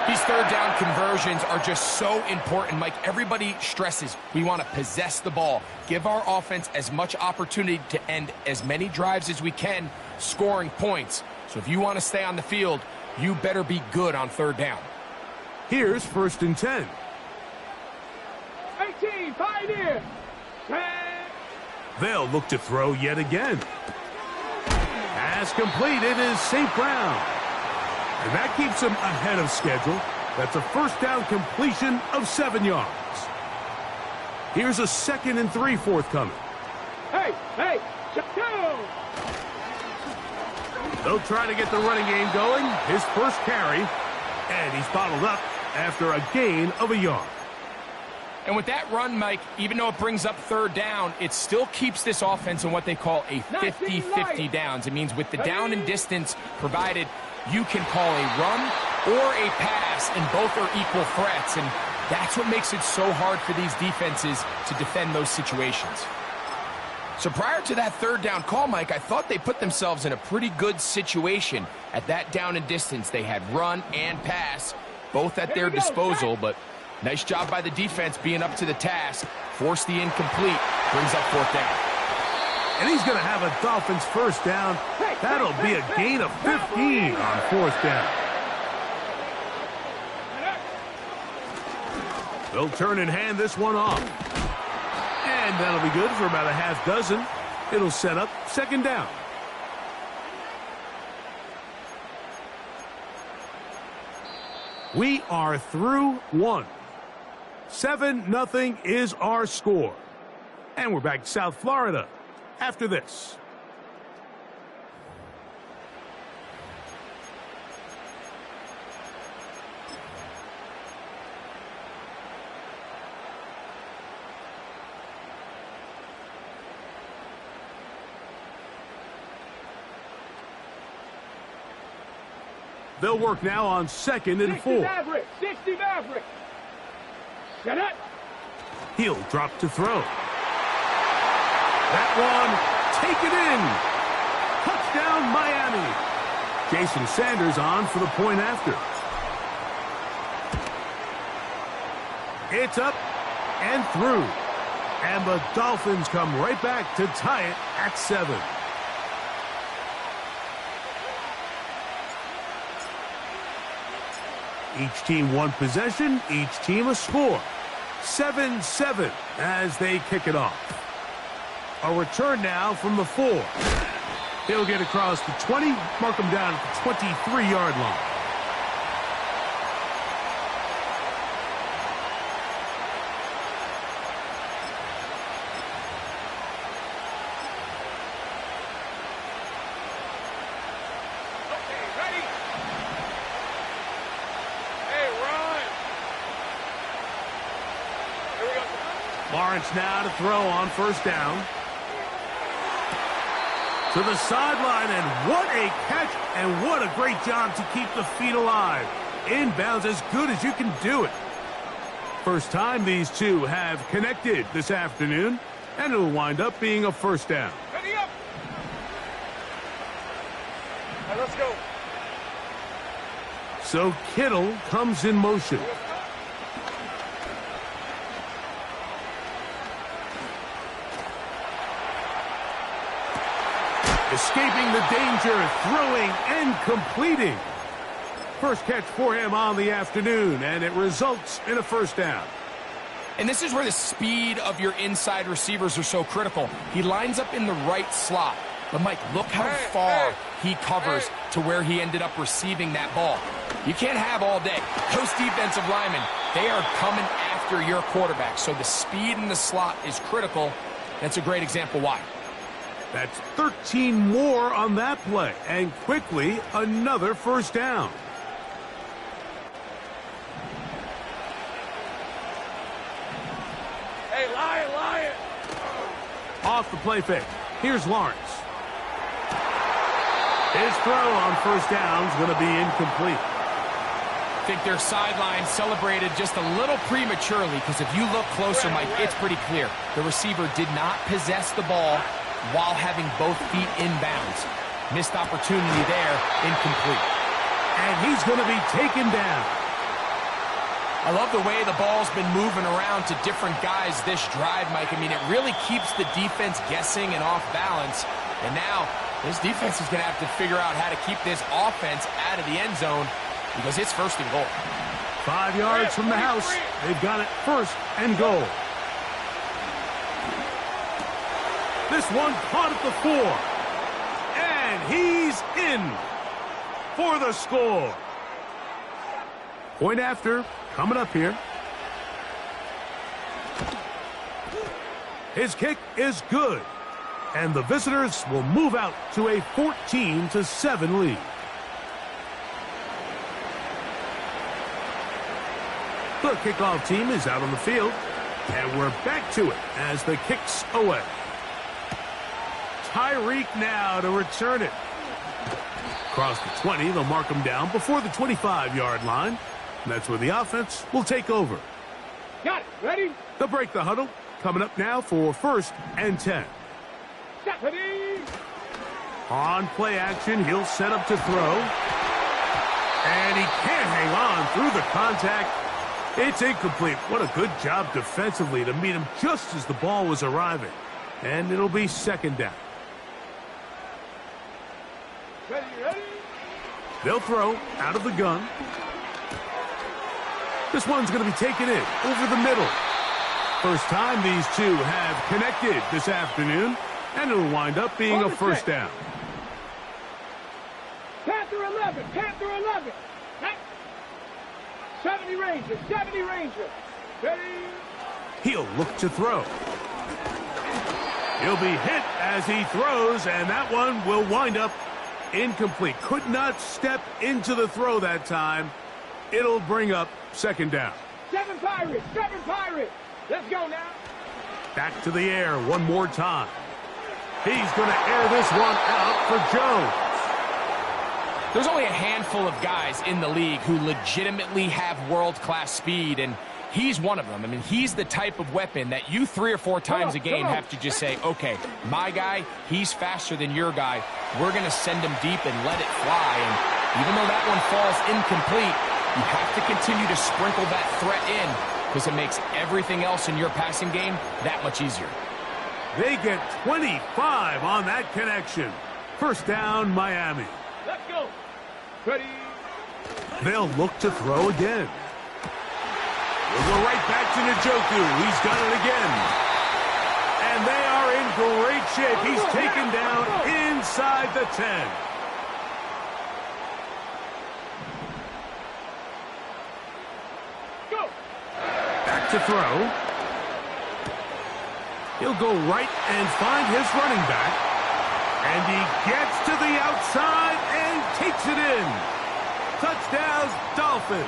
These 3rd down conversions are just so important, Mike. Everybody stresses we want to possess the ball, give our offense as much opportunity to end as many drives as we can, scoring points. So if you want to stay on the field, you better be good on 3rd down. Here's 1st and 10. 18, pioneer. 10. They'll look to throw yet again. Pass complete. It is St. Brown. And that keeps him ahead of schedule. That's a 1st down completion of 7 yards. Here's a 2nd and 3 forthcoming. Hey, hey, 2. They'll try to get the running game going. His first carry, and he's bottled up after a gain of a yard. And with that run, Mike, even though it brings up third down, it still keeps this offense in what they call a 50-50 downs. It means with the down and distance provided, you can call a run or a pass, and both are equal threats. And that's what makes it so hard for these defenses to defend those situations. So prior to that third down call, Mike, I thought they put themselves in a pretty good situation at that down and distance. They had run and pass, both at their disposal, but nice job by the defense being up to the task. Forced the incomplete, brings up fourth down. And he's going to have a Dolphins first down. That'll be a gain of 15 on fourth down. They'll turn and hand this one off. And that'll be good for about a half dozen. It'll set up second down. We are through one. 7-0 is our score. And we're back to South Florida after this. They'll work now on 2nd and 4. 60 Maverick. Get it. He'll drop to throw. That one, taken in. Touchdown, Miami. Jason Sanders on for the point after. It's up and through. And the Dolphins come right back to tie it at 7. Each team one possession, each team a score. 7-7 as they kick it off. A return now from the 4. He'll get across the 20, mark him down at the 23-yard line. Lawrence now to throw on first down. To the sideline, and what a catch, and what a great job to keep the feet alive. Inbounds as good as you can do it. First time these two have connected this afternoon, and it'll wind up being a first down. Ready up. All right, let's go. So Kittle comes in motion. Escaping the danger, throwing and completing. First catch for him on the afternoon, and it results in a first down. And this is where the speed of your inside receivers are so critical. He lines up in the right slot. But, Mike, look how far he covers to where he ended up receiving that ball. You can't have all day. Those defensive linemen, they are coming after your quarterback. So the speed in the slot is critical. That's a great example why. That's 13 more on that play, and quickly another first down. Hey, Lion. Off the play fake. Here's Lawrence. His throw on first down is going to be incomplete. I think their sideline celebrated just a little prematurely, because if you look closer, Mike, it's pretty clear. The receiver did not possess the ball while having both feet inbounds. Missed opportunity there, incomplete. And he's going to be taken down. I love the way the ball's been moving around to different guys this drive, Mike. I mean, it really keeps the defense guessing and off balance. And now, this defense is going to have to figure out how to keep this offense out of the end zone, because it's first and goal. 5 yards from the house. They've got it first and goal. This one caught at the 4. And he's in for the score. Point after, coming up here. His kick is good. and the visitors will move out to a 14-7 lead. The kickoff team is out on the field, and we're back to it as the kick's away. Tyreek now to return it. Across the 20, they'll mark him down before the 25-yard line. And that's where the offense will take over. Got it. Ready? They'll break the huddle. Coming up now for 1st and 10. Ready? On play action, he'll set up to throw. And he can't hang on through the contact. It's incomplete. What a good job defensively to meet him just as the ball was arriving. And it'll be 2nd down. Ready, ready? They'll throw out of the gun. This one's going to be taken in over the middle. First time these two have connected this afternoon, and it'll wind up being a 1st down. Panther 11, Panther 11. 70 Ranger, 70 Ranger. Ready? He'll look to throw. He'll be hit as he throws, and that one will wind up incomplete. Could not step into the throw that time. It'll bring up 2nd down. 7 Pirates, 7 Pirates. Let's go now. Back to the air one more time. He's going to air this one out for Jones. There's only a handful of guys in the league who legitimately have world-class speed, and he's one of them. I mean, he's the type of weapon that you 3 or 4 times a game have to just say, okay, my guy, he's faster than your guy. We're going to send him deep and let it fly. And even though that one falls incomplete, you have to continue to sprinkle that threat in because it makes everything else in your passing game that much easier. They get 25 on that connection. 1st down, Miami. Let's go. Ready? They'll look to throw again. We'll go right back to Njoku. He's got it again. And they are in great shape. He's taken down inside the 10. Go. Back to throw. He'll go right and find his running back. And he gets to the outside and takes it in. Touchdowns, Dolphins.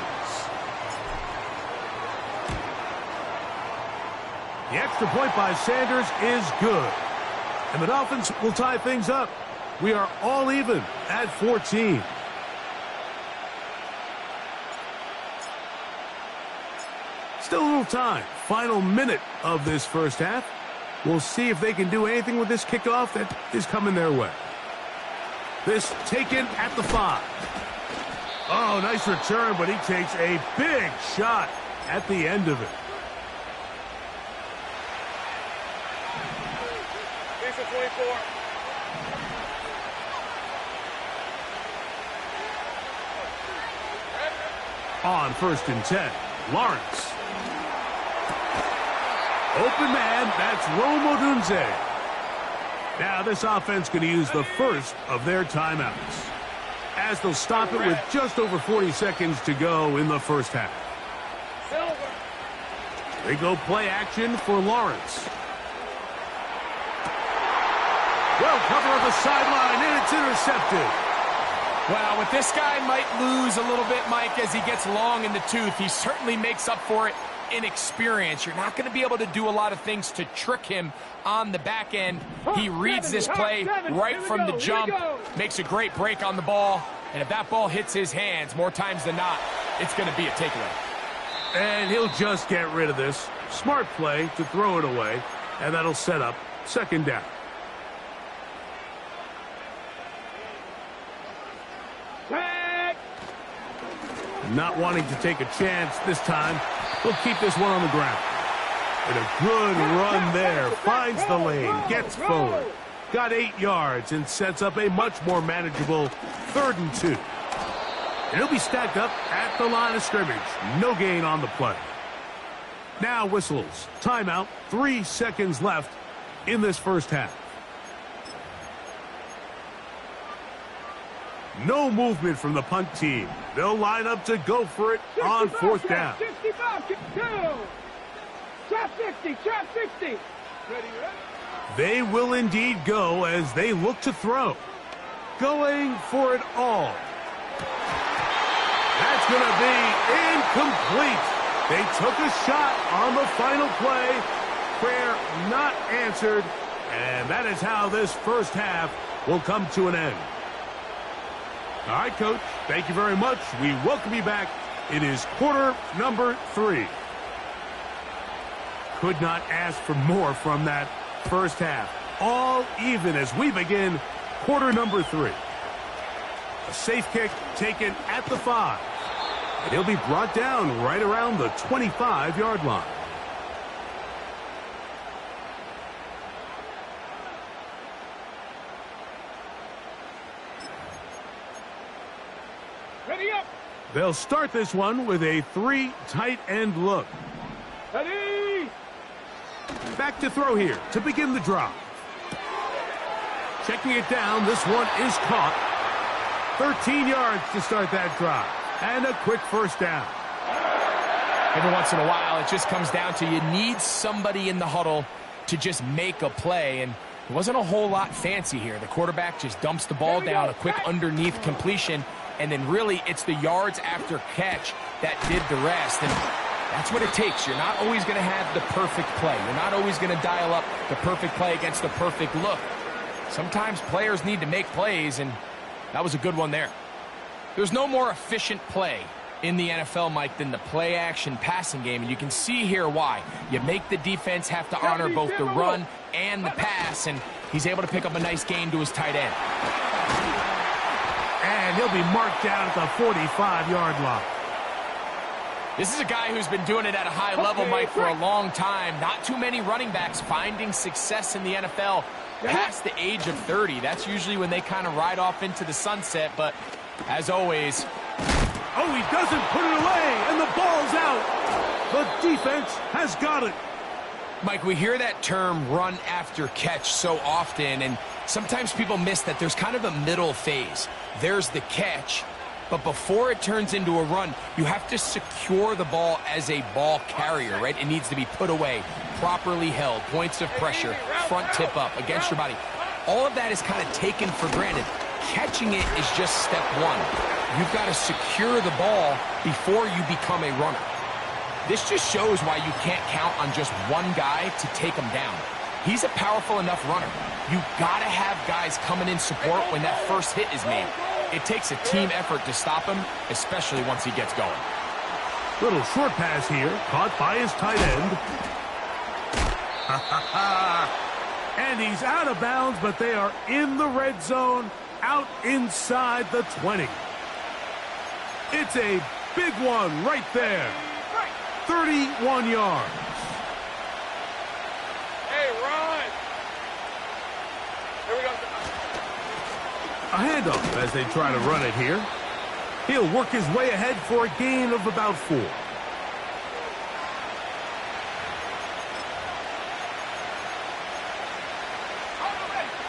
The extra point by Sanders is good. And the Dolphins will tie things up. We are all even at 14. Still a little time. Final minute of this 1st half. We'll see if they can do anything with this kickoff that is coming their way. This taken at the 5. Oh, nice return, but he takes a big shot at the end of it. Piece of 24. On 1st and 10, Lawrence. Open man, that's Rome Odunze. Now this offense going to use the 1st of their timeouts, as they'll stop it with just over 40 seconds to go in the 1st half. They go play action for Lawrence. Well, cover on the sideline, and it's intercepted. Well, what this guy might lose a little bit, Mike, as he gets long in the tooth, he certainly makes up for it in experience. You're not going to be able to do a lot of things to trick him on the back end. He reads this play right from the jump, makes a great break on the ball, and if that ball hits his hands more times than not, it's going to be a takeaway. And he'll just get rid of this. Smart play to throw it away, and that'll set up 2nd down. Not wanting to take a chance this time, he'll keep this one on the ground. And a good run there. Finds the lane, gets forward. Got 8 yards and sets up a much more manageable 3rd and 2. And he'll be stacked up at the line of scrimmage. No gain on the play. Now whistles. Timeout. 3 seconds left in this 1st half. No movement from the punt team. They'll line up to go for it on 4th down. 65, 2. Trap 60, trap 60. Ready, ready? They will indeed go as they look to throw. Going for it all. That's going to be incomplete. They took a shot on the final play. Prayer not answered. And that is how this first half will come to an end. All right, Coach, thank you very much. We welcome you back. It is quarter number 3. Could not ask for more from that first half. All even as we begin quarter number 3. A safe kick taken at the 5. And he'll be brought down right around the 25-yard line. Ready up. They'll start this one with a 3 tight end look. Ready. Back to throw here to begin the drive. Checking it down, this one is caught. 13 yards to start that drive. And a quick first down. Every once in a while, it just comes down to you need somebody in the huddle to just make a play. And it wasn't a whole lot fancy here. The quarterback just dumps the ball down, a quick underneath completion. And then really, it's the yards after catch that did the rest. And that's what it takes. You're not always going to have the perfect play. You're not always going to dial up the perfect play against the perfect look. Sometimes players need to make plays, and that was a good one there. There's no more efficient play in the NFL, Mike, than the play-action passing game, and you can see here why. You make the defense have to honor both the run and the pass, and he's able to pick up a nice gain to his tight end. And he'll be marked down at the 45-yard line. This is a guy who's been doing it at a high level, Mike, for a long time. Not too many running backs finding success in the NFL past the age of 30. That's usually when they kind of ride off into the sunset, but as always... Oh, he doesn't put it away, and the ball's out. The defense has got it. Mike, we hear that term run after catch so often, and sometimes people miss that there's kind of a middle phase. There's the catch, but before it turns into a run, you have to secure the ball as a ball carrier, right? It needs to be put away, properly held, points of pressure, front tip up against your body. All of that is kind of taken for granted. Catching it is just step one. You've got to secure the ball before you become a runner. This just shows why you can't count on just one guy to take him down. He's a powerful enough runner. You've got to have guys coming in support when that first hit is made. It takes a team effort to stop him, especially once he gets going. Little short pass here, caught by his tight end. And he's out of bounds, but they are in the red zone, out inside the 20. It's a big one right there. 31 yards. Hey, run. Here we go. A handoff as they try to run it here. He'll work his way ahead for a gain of about 4.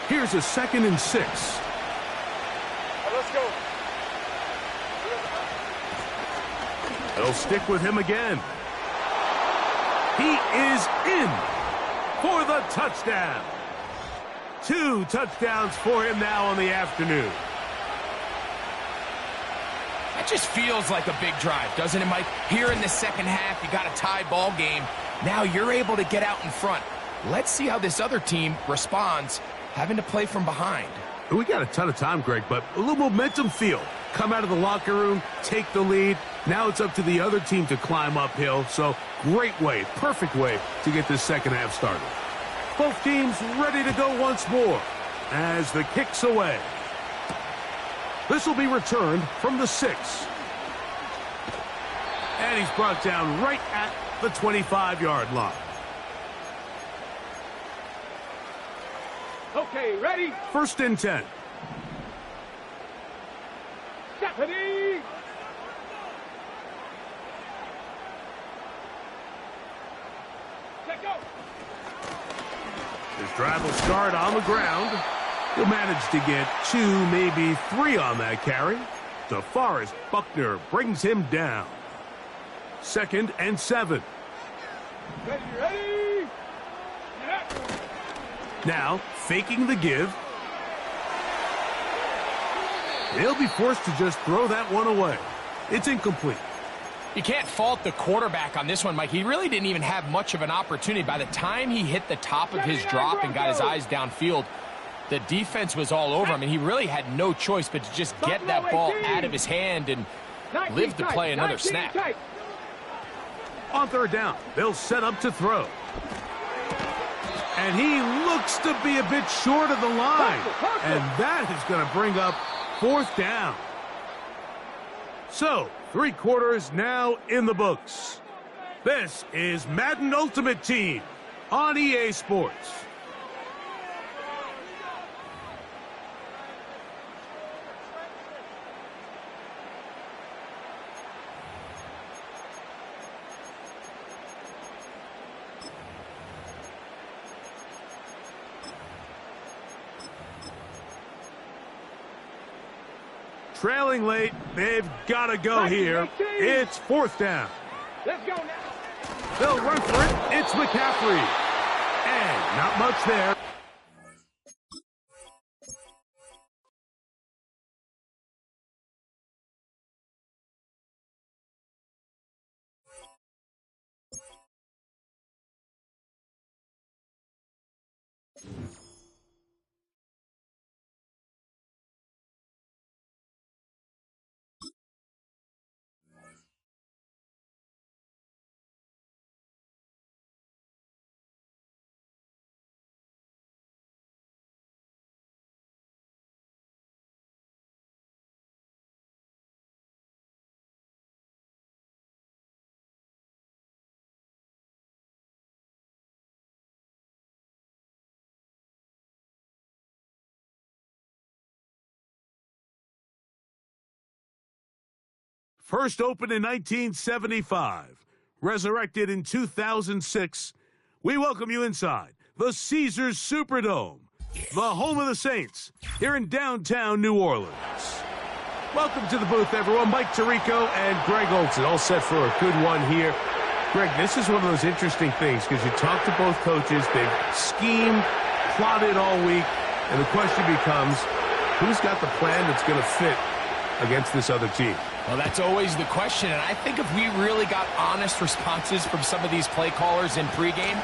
Here's a 2nd and 6. Let's go. They'll stick with him again. He is in for the touchdown. 2 touchdowns for him now on the afternoon. That just feels like a big drive, doesn't it, Mike? Here in the second half, you got a tie ball game. Now you're able to get out in front. Let's see how this other team responds, having to play from behind. We got a ton of time, Greg, but a little momentum feel. Come out of the locker room, take the lead. Now it's up to the other team to climb uphill. So great way, perfect way to get this second half started. Both teams ready to go once more as the kick's away. This will be returned from the 6. And he's brought down right at the 25-yard line. Okay, ready? 1st and 10. Ready? Let go. His drive will start on the ground. He'll manage to get 2, maybe 3 on that carry. DeForest Buckner brings him down. 2nd and 7. Ready? Now, faking the give. He'll be forced to just throw that one away. It's incomplete. You can't fault the quarterback on this one, Mike. He really didn't even have much of an opportunity. By the time he hit the top of his drop and got his eyes downfield, the defense was all over him, and he really had no choice but to just get that ball out of his hand and live to play another snap. On third down, they'll set up to throw. And he looks to be a bit short of the line. And that is going to bring up fourth down. So, 3 quarters now in the books. This is Madden Ultimate Team on EA Sports. Trailing late, they've got to go here. It's fourth down. Let's go now. They'll run for it. It's McCaffrey. And not much there. First opened in 1975, resurrected in 2006, we welcome you inside the Caesars Superdome, the home of the Saints, here in downtown New Orleans. Welcome to the booth, everyone. Mike Tirico and Greg Olson, all set for a good one here. Greg, this is one of those interesting things because you talk to both coaches. They've schemed, plotted all week, and the question becomes, who's got the plan that's going to fit against this other team? Well, that's always the question, and I think if we really got honest responses from some of these play callers in pregame,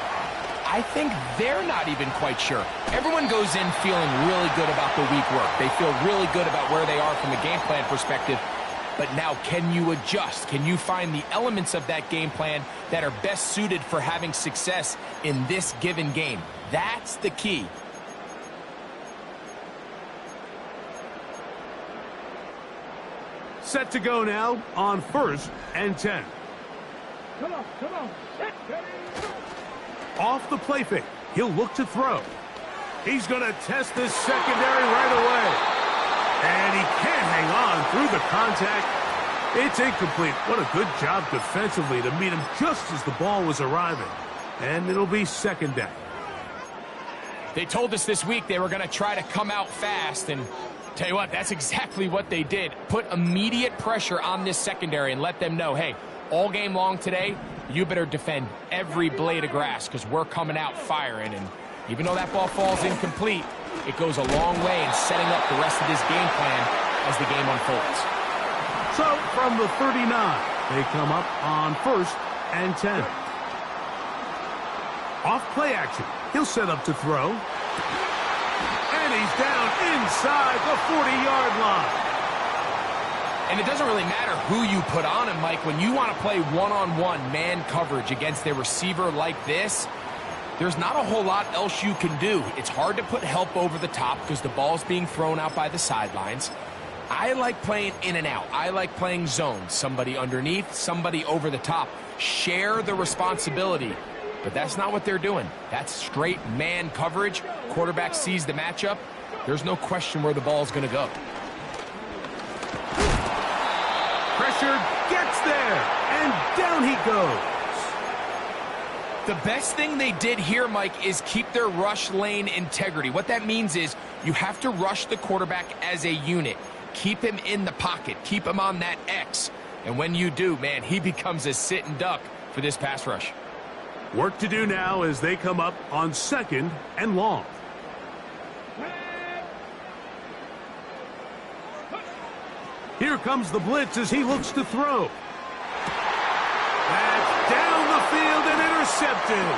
I think they're not even quite sure. Everyone goes in feeling really good about the week work. They feel really good about where they are from a game plan perspective. But now, can you adjust? Can you find the elements of that game plan that are best suited for having success in this given game? That's the key. Set to go now on 1st and 10. Come on, come on. Off the play fake, he'll look to throw. He's going to test this secondary right away. And he can't hang on through the contact. It's incomplete. What a good job defensively to meet him just as the ball was arriving. And it'll be second down. They told us this week they were going to try to come out fast, and tell you what, that's exactly what they did. Put immediate pressure on this secondary and let them know, hey, all game long today, you better defend every blade of grass because we're coming out firing. And even though that ball falls incomplete, it goes a long way in setting up the rest of this game plan as the game unfolds. So from the 39, they come up on 1st and 10. Off play action, he'll set up to throw. And he's down inside the 40-yard line. And it doesn't really matter who you put on him, Mike. When you want to play one-on-one man coverage against a receiver like this, there's not a whole lot else you can do. It's hard to put help over the top because the ball's being thrown out by the sidelines. I like playing in and out. I like playing zones. Somebody underneath, somebody over the top. Share the responsibility. But that's not what they're doing. That's straight man coverage. Quarterback sees the matchup. There's no question where the ball's going to go. Pressure gets there, and down he goes. The best thing they did here, Mike, is keep their rush lane integrity. What that means is you have to rush the quarterback as a unit. Keep him in the pocket. Keep him on that X. And when you do, man, he becomes a sitting duck for this pass rush. Work to do now as they come up on 2nd and long. Here comes the blitz as he looks to throw. That's down the field and intercepted.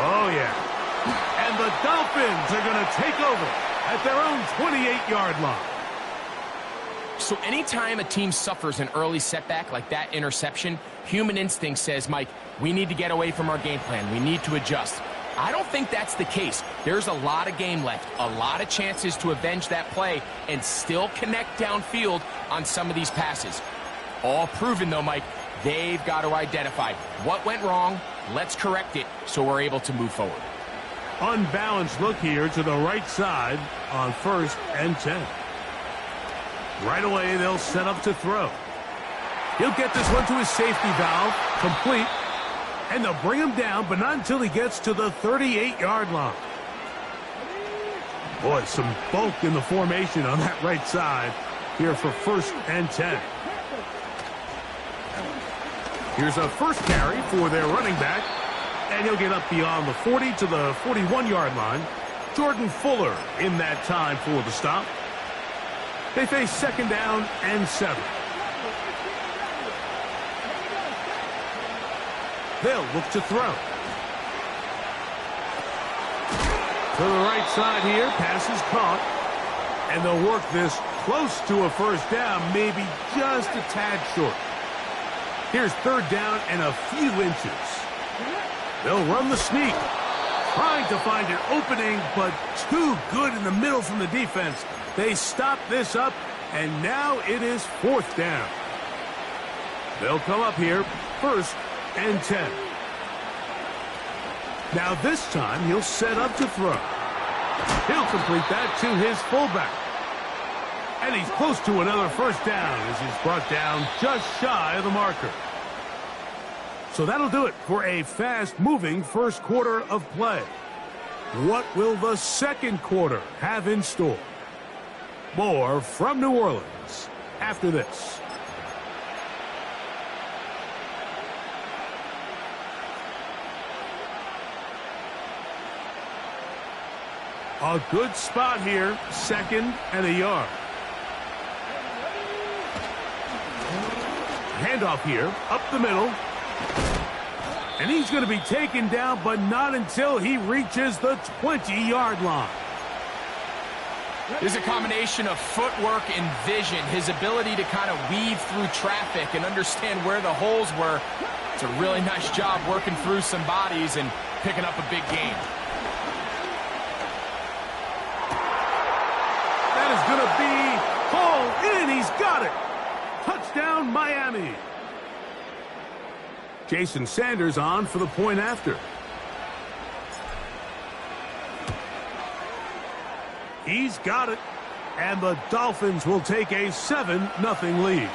Oh, yeah. And the Dolphins are going to take over at their own 28-yard line. So anytime a team suffers an early setback like that interception, human instinct says, Mike, we need to get away from our game plan. We need to adjust. I don't think that's the case. There's a lot of game left, a lot of chances to avenge that play and still connect downfield on some of these passes. All proven, though, Mike, they've got to identify what went wrong, let's correct it so we're able to move forward. Unbalanced look here to the right side on 1st and 10. Right away, they'll set up to throw. He'll get this one to his safety valve, complete. And they'll bring him down, but not until he gets to the 38-yard line. Boy, some bulk in the formation on that right side here for 1st and 10. Here's a first carry for their running back, and he'll get up beyond the 40 to the 41-yard line. Jordan Fuller in that time for the stop. They face 2nd down and 7. They'll look to throw. To the right side here, pass is caught. And they'll work this close to a 1st down, maybe just a tad short. Here's 3rd down and a few inches. They'll run the sneak. Trying to find an opening, but too good in the middle from the defense. They stop this up, and now it is 4th down. They'll come up here, 1st and 10. Now this time he'll set up to throw. He'll complete that to his fullback. And he's close to another 1st down as he's brought down just shy of the marker. So that'll do it for a fast-moving first quarter of play. What will the second quarter have in store? More from New Orleans after this. A good spot here, 2nd and a yard. Handoff here, up the middle. And he's going to be taken down, but not until he reaches the 20-yard line. There's a combination of footwork and vision, his ability to kind of weave through traffic and understand where the holes were. It's a really nice job working through some bodies and picking up a big gain. That is going to be hauled in. He's got it. Touchdown, Miami. Jason Sanders on for the point after. He's got it. And the Dolphins will take a 7-0 lead.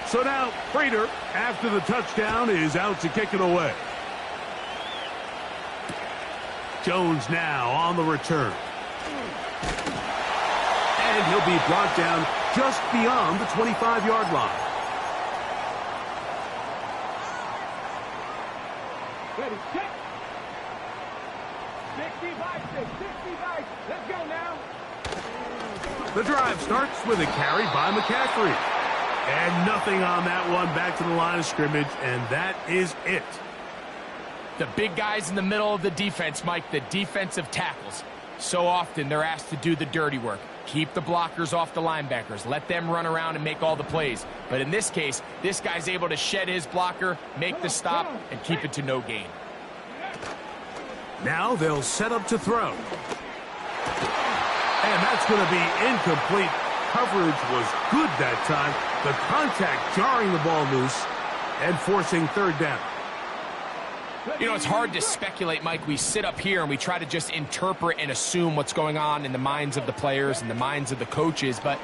So now Prater, after the touchdown, is out to kick it away. Jones now on the return. And he'll be brought down just beyond the 25-yard line. Ready, check. 65, 65. Let's go now. The drive starts with a carry by McCaffrey. And nothing on that one, back to the line of scrimmage, and that is it. The big guys in the middle of the defense, Mike, the defensive tackles. So often they're asked to do the dirty work. Keep the blockers off the linebackers. Let them run around and make all the plays. But in this case, this guy's able to shed his blocker, make the stop, and keep it to no gain. Now they'll set up to throw. And that's going to be incomplete. Coverage was good that time. The contact jarring the ball loose and forcing 3rd down. You know, it's hard to speculate, Mike. We sit up here and we try to just interpret and assume what's going on in the minds of the players and the minds of the coaches, but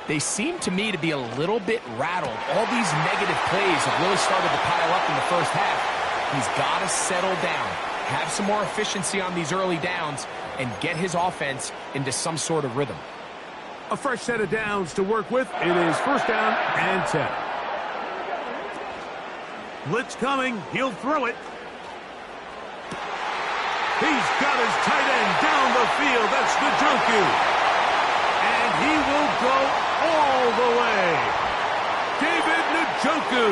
they seem to me to be a little bit rattled. All these negative plays have really started to pile up in the first half. He's got to settle down, have some more efficiency on these early downs, and get his offense into some sort of rhythm. A fresh set of downs to work with. It is 1st down and 10. Blitz coming. He'll throw it. He's got his tight end down the field. That's Njoku. And he will go all the way. David Njoku.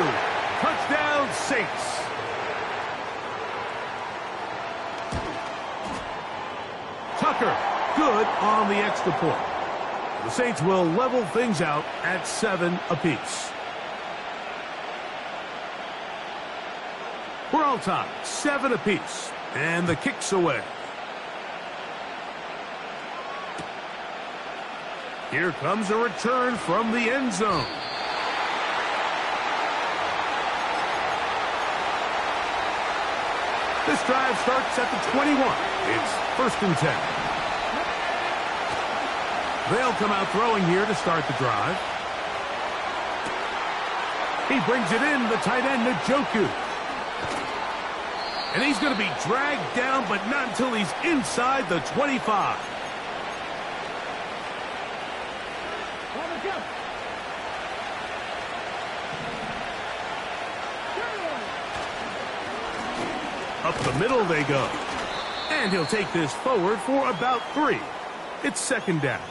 Touchdown, Saints. Tucker, good on the extra point. The Saints will level things out at 7 apiece. We're all tied, 7 apiece, and the kick's away. Here comes a return from the end zone. This drive starts at the 21. It's 1st and 10. They'll come out throwing here to start the drive. He brings it in, the tight end, Njoku. And he's going to be dragged down, but not until he's inside the 25. Up the middle they go. And he'll take this forward for about 3. It's 2nd down.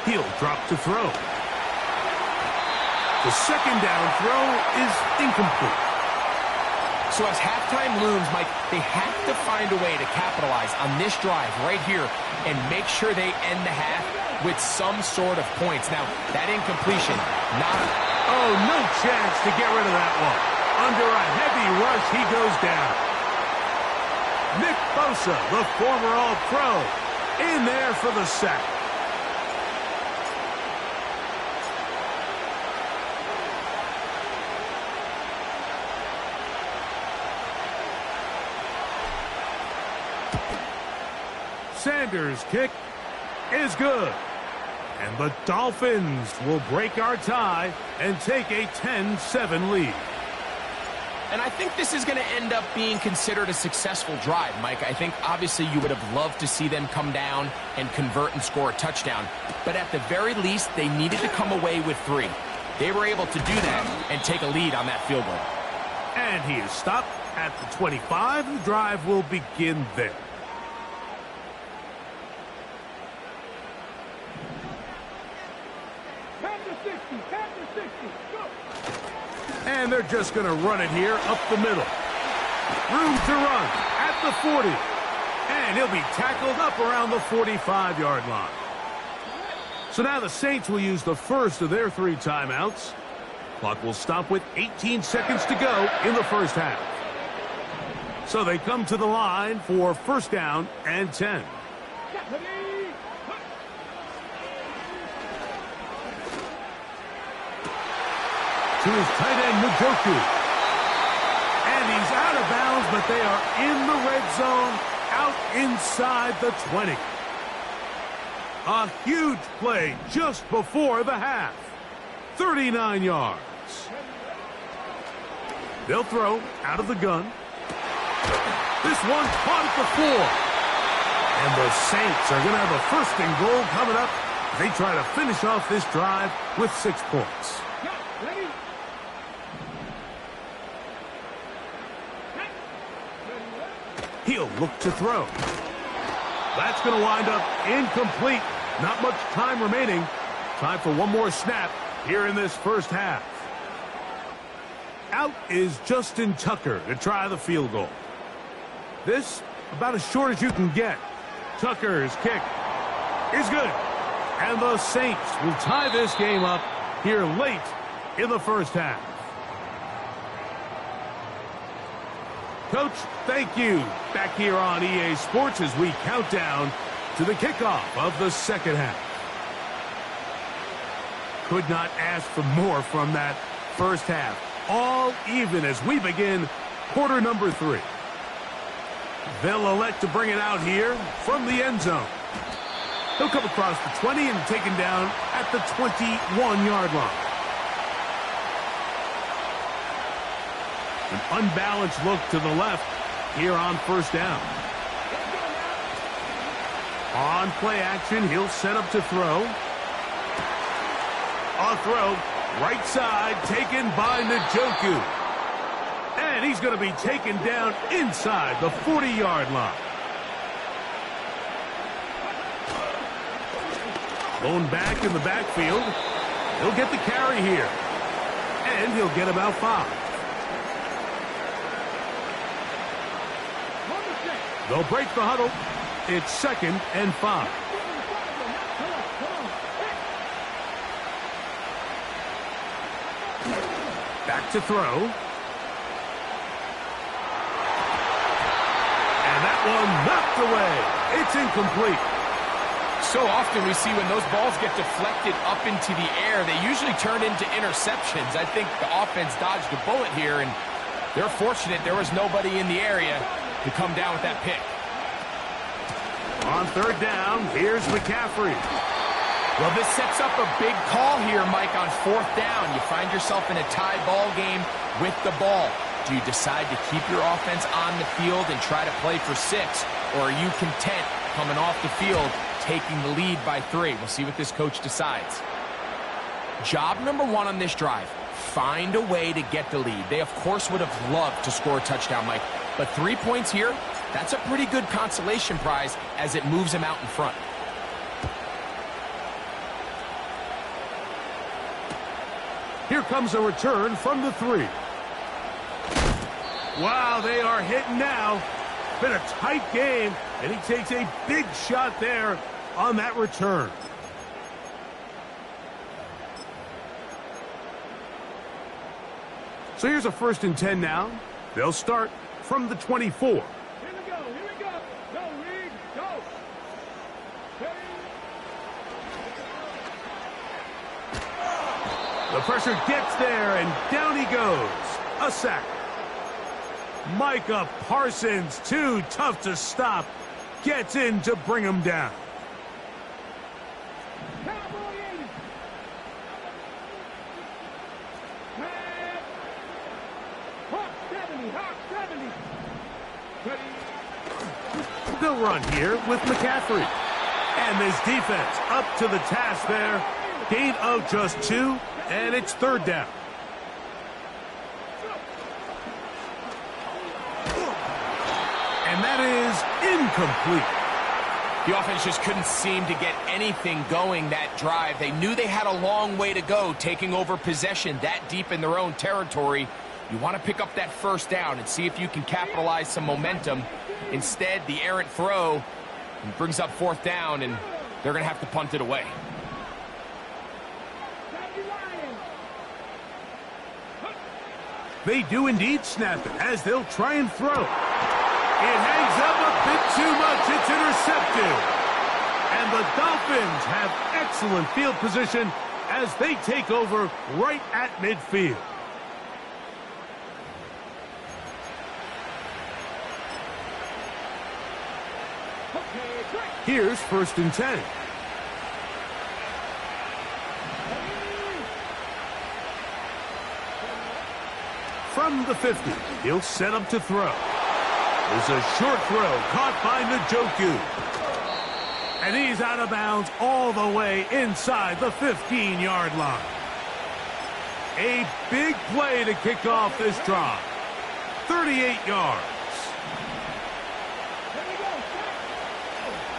He'll drop to throw. The 2nd down throw is incomplete. So as halftime looms, Mike, they have to find a way to capitalize on this drive right here and make sure they end the half with some sort of points. Now, that incompletion, not... Oh, no chance to get rid of that one. Under a heavy rush, he goes down. Nick Bosa, the former All-Pro, in there for the sack. Sanders' kick is good. And the Dolphins will break our tie and take a 10-7 lead. And I think this is going to end up being considered a successful drive, Mike. I think obviously you would have loved to see them come down and convert and score a touchdown. But at the very least, they needed to come away with 3. They were able to do that and take a lead on that field goal. And he is stopped at the 25. The drive will begin there. And they're just going to run it here up the middle. Room to run at the 40. And he'll be tackled up around the 45-yard line. So now the Saints will use the first of their 3 timeouts. Clock will stop with 18 seconds to go in the first half. So they come to the line for 1st down and 10. To his tight end, Njoku. And he's out of bounds, but they are in the red zone, out inside the 20. A huge play just before the half. 39 yards. They'll throw out of the gun. This one caught at the 4. And the Saints are going to have a 1st and goal coming up. They try to finish off this drive with 6 points. He'll look to throw. That's going to wind up incomplete. Not much time remaining. Time for one more snap here in this first half. Out is Justin Tucker to try the field goal. This about as short as you can get. Tucker's kick is good. And the Saints will tie this game up here late in the first half. Coach, thank you. Back here on EA Sports as we count down to the kickoff of the second half. Could not ask for more from that first half. All even as we begin quarter number 3. They'll elect to bring it out here from the end zone. He'll come across the 20 and taken down at the 21-yard line. An unbalanced look to the left here on 1st down. On play action, he'll set up to throw. On throw, right side, taken by Njoku. And he's going to be taken down inside the 40-yard line. Going back in the backfield. He'll get the carry here. And he'll get about 5. They'll break the huddle. It's 2nd and 5. Back to throw. And that one knocked away. It's incomplete. So often we see when those balls get deflected up into the air, they usually turn into interceptions. I think the offense dodged a bullet here, and they're fortunate there was nobody in the area to come down with that pick. On 3rd down, here's McCaffrey. Well, this sets up a big call here, Mike, on 4th down. You find yourself in a tie ball game with the ball. Do you decide to keep your offense on the field and try to play for 6, or are you content coming off the field, taking the lead by 3? We'll see what this coach decides. Job number 1 on this drive, find a way to get the lead. They, of course, would have loved to score a touchdown, Mike, but 3 points here, that's a pretty good consolation prize as it moves them out in front. Here comes a return from the 3. Wow, they are hitting now. Been a tight game, and he takes a big shot there on that return. So here's a 1st and 10 now. They'll start from the 24. Here we go. Go, Reed, go. The pressure gets there, and down he goes. A sack. Micah Parsons, too tough to stop, gets in to bring him down. Cowboy 80. Hawk 70, Hawk 70. Ready. They'll run here with McCaffrey. And this defense up to the task there. Gain of just 2, and it's 3rd down. And that is incomplete. The offense just couldn't seem to get anything going that drive. They knew they had a long way to go, taking over possession that deep in their own territory. You want to pick up that 1st down and see if you can capitalize some momentum. Instead, the errant throw brings up 4th down, and they're going to have to punt it away. They do indeed snap it as they'll try and throw. It hangs up a bit too much. It's intercepted. And the Dolphins have excellent field position as they take over right at midfield. Here's 1st and 10. From the 50, he'll set up to throw. There's a short throw caught by Njoku. And he's out of bounds all the way inside the 15-yard line. A big play to kick off this drive. 38 yards.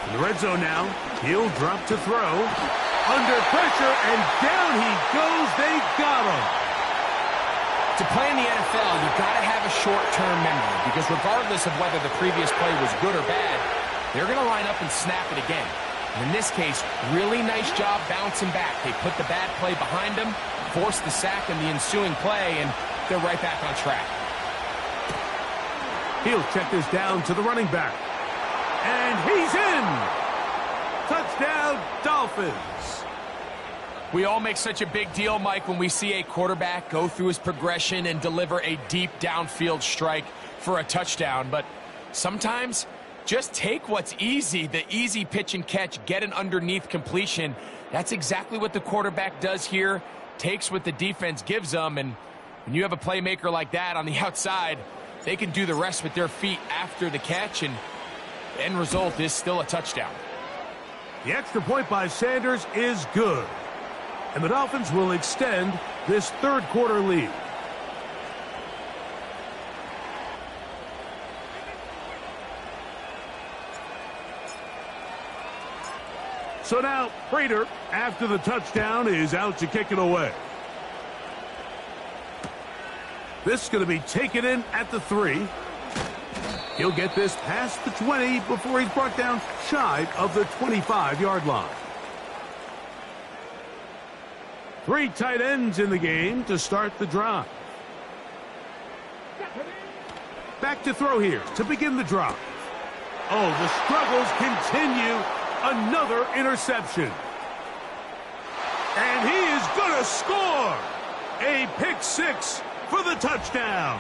In the red zone now, he'll drop to throw. Under pressure, and down he goes. They got him. To play in the NFL, you've got to have a short-term memory, because regardless of whether the previous play was good or bad, they're going to line up and snap it again. And in this case, really nice job bouncing back. They put the bad play behind them, forced the sack in the ensuing play, and they're right back on track. He'll check this down to the running back. And he's in! Touchdown, Dolphins! We all make such a big deal, Mike, when we see a quarterback go through his progression and deliver a deep downfield strike for a touchdown. But sometimes, just take what's easy, the easy pitch and catch, get an underneath completion. That's exactly what the quarterback does here, takes what the defense gives them, and when you have a playmaker like that on the outside, they can do the rest with their feet after the catch, and the end result is still a touchdown. The extra point by Sanders is good. And the Dolphins will extend this third quarter lead. So now, Prater, after the touchdown, is out to kick it away. This is going to be taken in at the 3. He'll get this past the 20 before he's brought down shy of the 25-yard line. 3 tight ends in the game to start the drive. Back to throw here to begin the drive. Oh, the struggles continue. Another interception. And he is going to score. A pick 6 for the touchdown.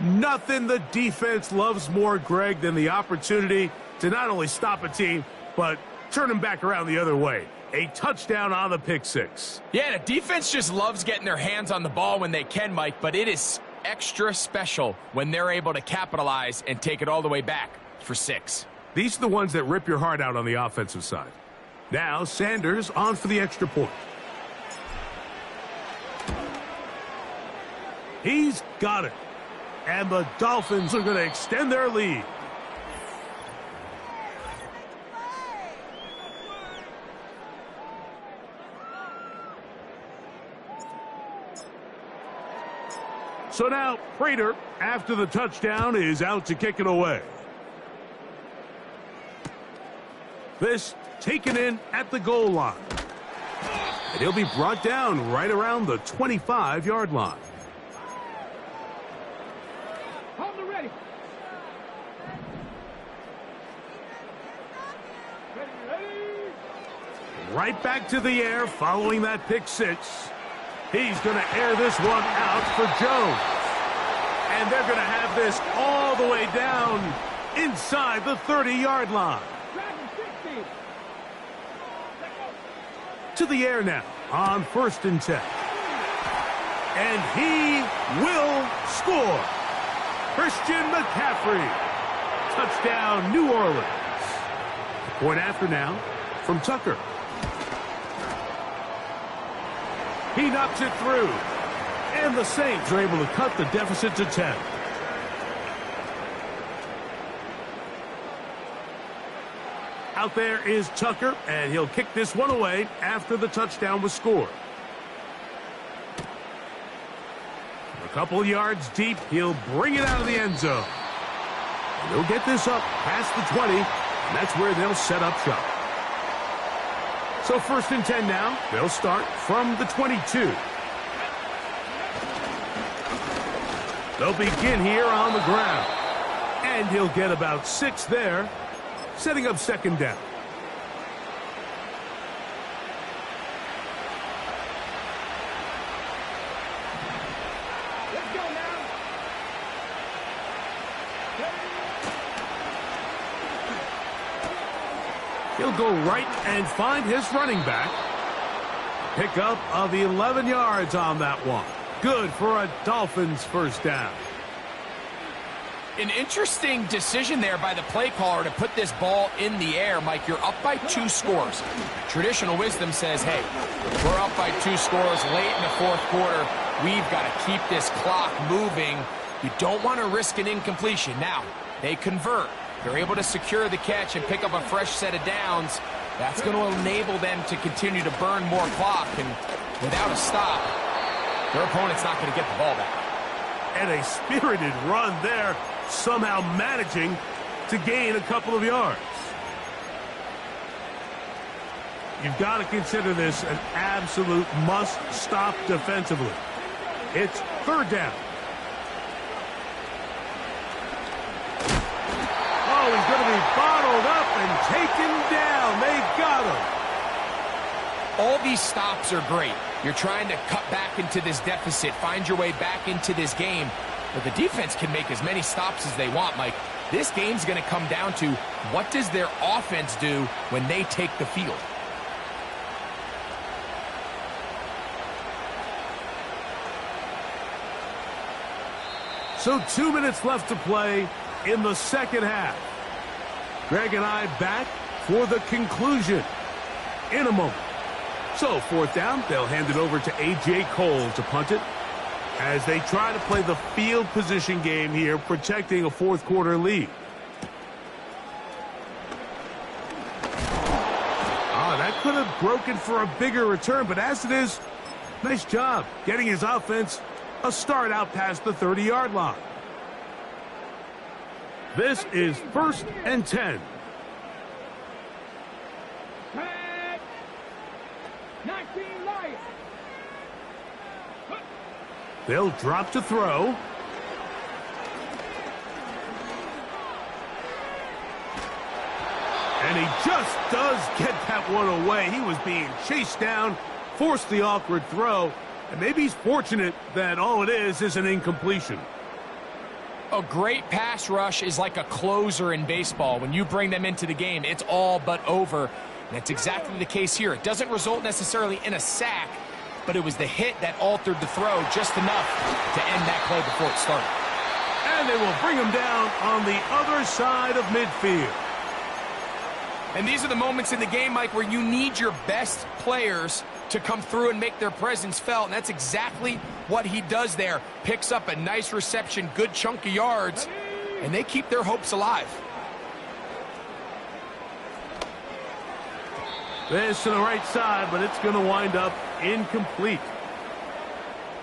Nothing the defense loves more, Greg, than the opportunity to not only stop a team, but turn them back around the other way. A touchdown on the pick 6. Yeah, the defense just loves getting their hands on the ball when they can, Mike, but it is extra special when they're able to capitalize and take it all the way back for 6. These are the ones that rip your heart out on the offensive side. Now, Sanders on for the extra point. He's got it. And the Dolphins are going to extend their lead. So now, Prater, after the touchdown, is out to kick it away. This taken in at the goal line. And he'll be brought down right around the 25-yard line. Hold the ready. Ready. Right back to the air following that pick 6. He's going to air this one out for Jones. And they're going to have this all the way down inside the 30-yard line. To the air now on 1st and 10. And he will score. Christian McCaffrey. Touchdown, New Orleans. The point after now from Tucker. He knocks it through. And the Saints are able to cut the deficit to 10. Out there is Tucker, and he'll kick this one away after the touchdown was scored. A couple yards deep, he'll bring it out of the end zone. And he'll get this up past the 20, and that's where they'll set up shop. So 1st and 10 now. They'll start from the 22. They'll begin here on the ground. And he'll get about 6 there, setting up 2nd down. Let's go now. He'll go right and find his running back. Pickup of 11 yards on that one. Good for a Dolphins 1st down. An interesting decision there by the play caller to put this ball in the air. Mike, you're up by 2 scores. Traditional wisdom says, hey, we're up by 2 scores late in the 4th quarter. We've got to keep this clock moving. You don't want to risk an incompletion. Now, they convert. They're able to secure the catch and pick up a fresh set of downs. That's going to enable them to continue to burn more clock. And without a stop, their opponent's not going to get the ball back. And a spirited run there, somehow managing to gain a couple of yards. You've got to consider this an absolute must-stop defensively. It's 3rd down. Oh, he's going to be bottled up and taken down. They've got him. All these stops are great. You're trying to cut back into this deficit, find your way back into this game. But the defense can make as many stops as they want, Mike. This game's going to come down to what does their offense do when they take the field. So 2 minutes left to play in the 2nd half. Greg and I back for the conclusion in a moment. So, fourth down, they'll hand it over to A.J. Cole to punt it as they try to play the field position game here, protecting a fourth quarter lead. That could have broken for a bigger return, but as it is, nice job getting his offense a start out past the 30-yard line. This is 1st and 10. Tag. 19 Lions. They'll drop to throw. And he just does get that one away. He was being chased down, forced the awkward throw, and maybe he's fortunate that all it is an incompletion. A great pass rush is like a closer in baseball. When you bring them into the game, it's all but over. And that's exactly the case here. It doesn't result necessarily in a sack, but it was the hit that altered the throw just enough to end that play before it started. And they will bring him down on the other side of midfield. And these are the moments in the game, Mike, where you need your best players to come through and make their presence felt. And that's exactly what he does there. Picks up a nice reception, good chunk of yards, and they keep their hopes alive. This to the right side, but it's going to wind up incomplete.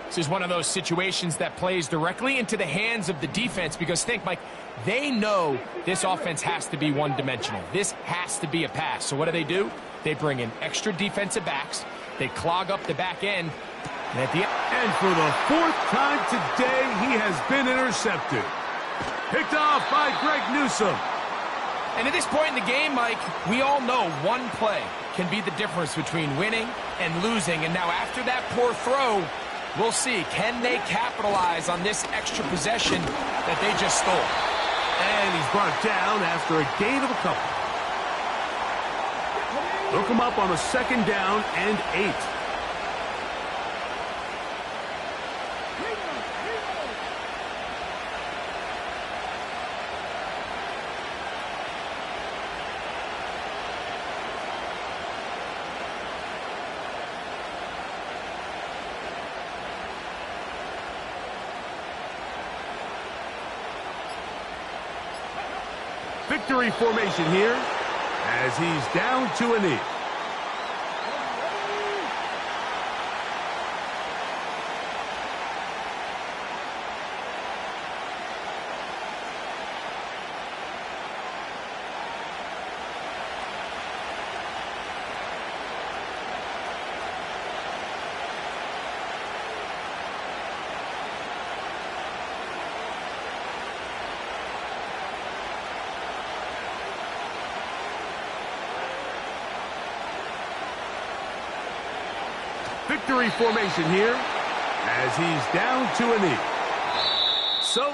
This is one of those situations that plays directly into the hands of the defense because think, Mike, they know this offense has to be one-dimensional. This has to be a pass. So what do? They bring in extra defensive backs. They clog up the back end. And for the fourth time today, he has been intercepted. Picked off by Greg Newsome. And at this point in the game, Mike, we all know one play can be the difference between winning and losing. And now after that poor throw, we'll see, can they capitalize on this extra possession that they just stole? And he's brought down after a gain of a couple. They'll come up on a 2nd down and 8. Victory formation here as he's down to a knee. Victory formation here as he's down to a knee. So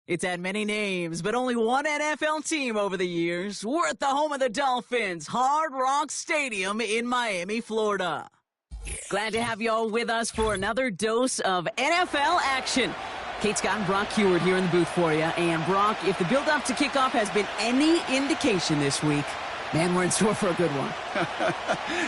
It's had many names, but only one NFL team over the years. We're at the home of the Dolphins, Hard Rock Stadium in Miami, Florida. Glad to have you all with us for another dose of NFL action. Kate Scott and Brock Heward here in the booth for you. And Brock, if the build-up to kickoff has been any indication this week, man, we're in store for a good one.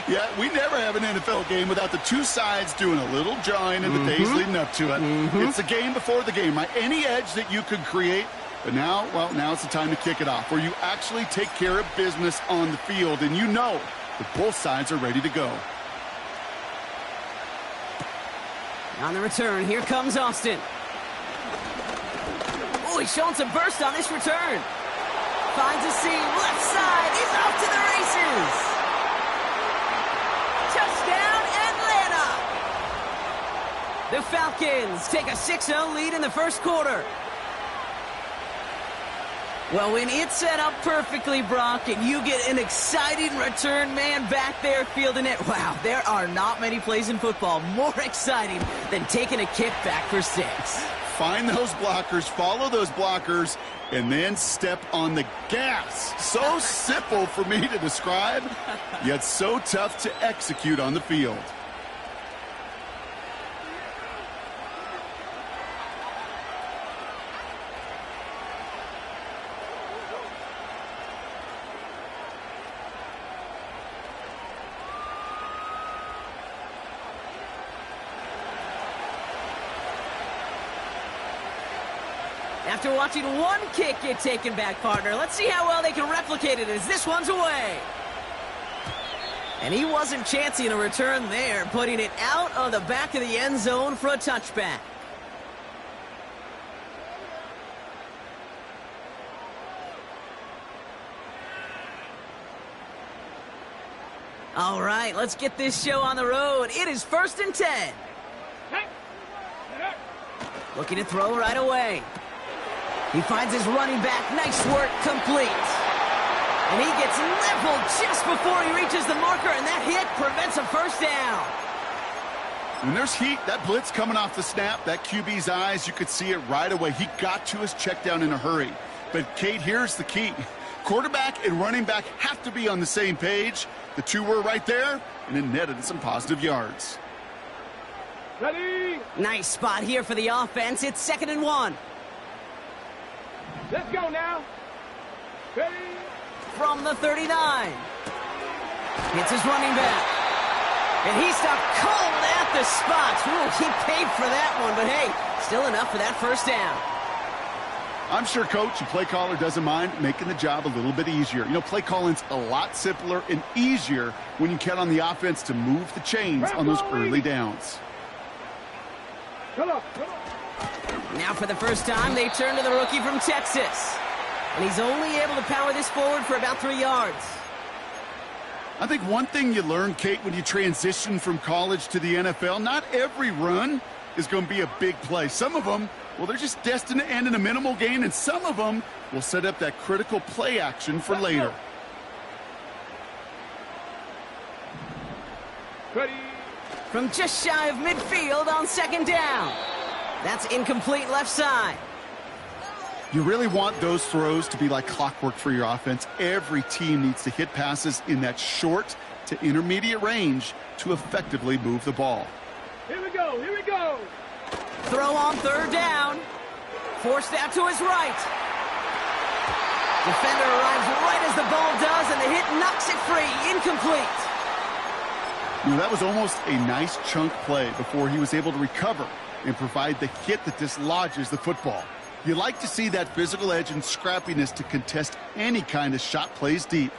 Yeah, we never have an NFL game without the two sides doing a little jawing in the days leading up to it. It's the game before the game, right? Any edge that you could create. But now, well, now it's the time to kick it off, where you actually take care of business on the field, and you know that both sides are ready to go. On the return, here comes Austin. Oh, he's showing some burst on this return. Finds a seam, left side, he's off to the races. Touchdown, Atlanta. The Falcons take a 6-0 lead in the first quarter. Well, when it's set up perfectly, Brock, and you get an exciting return man back there fielding it, wow, there are not many plays in football more exciting than taking a kick back for 6. Find those blockers, follow those blockers, and then step on the gas. So simple for me to describe, yet so tough to execute on the field. After watching one kick get taken back, partner, let's see how well they can replicate it as this one's away. And he wasn't chancing a return there, putting it out of the back of the end zone for a touchback. All right, let's get this show on the road. It is 1st and 10. Looking to throw right away. He finds his running back. Nice work, complete. And he gets leveled just before he reaches the marker, and that hit prevents a first down. When there's heat, that blitz coming off the snap, that QB's eyes, you could see it right away. He got to his check down in a hurry. But, Kate, here's the key. Quarterback and running back have to be on the same page. The two were right there, and it netted some positive yards. Ready? Nice spot here for the offense. It's 2nd and 1. Let's go now. Ready? From the 39. Hits his running back. And he stopped cold at the spots. Ooh, he paid for that one, but hey, still enough for that first down. I'm sure coach and play caller doesn't mind making the job a little bit easier. You know, play calling's a lot simpler and easier when you count on the offense to move the chains on those early downs. Come on. Now for the first time, they turn to the rookie from Texas. And he's only able to power this forward for about 3 yards. I think one thing you learn, Kate, when you transition from college to the NFL, not every run is going to be a big play. Some of them, well, they're just destined to end in a minimal gain, and some of them will set up that critical play action for later. Ready? From just shy of midfield on 2nd down. That's incomplete left side. You really want those throws to be like clockwork for your offense. Every team needs to hit passes in that short to intermediate range to effectively move the ball. Here we go. Here we go. Throw on 3rd down. Forced out to his right. Defender arrives right as the ball does, and the hit knocks it free. Incomplete. You know, that was almost a nice chunk play before he was able to recover and provide the hit that dislodges the football. You like to see that physical edge and scrappiness to contest any kind of shot plays deep.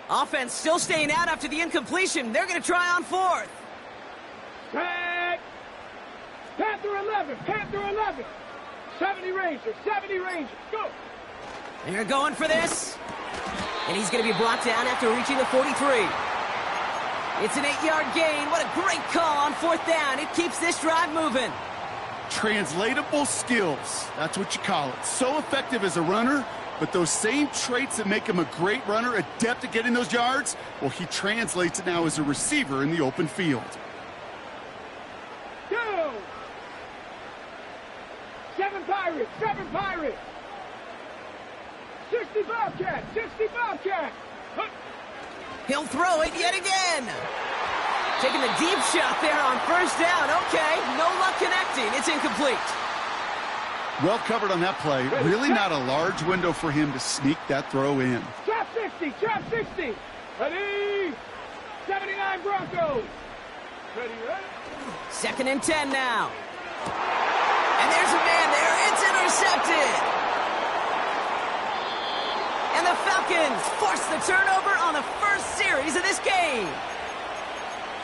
Offense still staying out after the incompletion. They're going to try on 4th. Tag. Panther 11. Panther 11. 70 Rangers. 70 Rangers. Go. They're going for this. And he's going to be brought down after reaching the 43. It's an 8-yard gain. What a great call on 4th down. It keeps this drive moving. Translatable skills, that's what you call it. So effective as a runner, but those same traits that make him a great runner, adept at getting those yards, well, he translates it now as a receiver in the open field. 2. 7 Pirates, 7 Pirates. 60 Bobcats, 60 Bobcats. He'll throw it yet again. Taking the deep shot there on first down. Okay, no luck connecting. It's incomplete. Well covered on that play. Really not a large window for him to sneak that throw in. Trap 60, trap 60. Ready? 79 Broncos. Ready, ready? 2nd and 10 now. And there's a man there. It's intercepted. And the Falcons force the turnover on the first series of this game.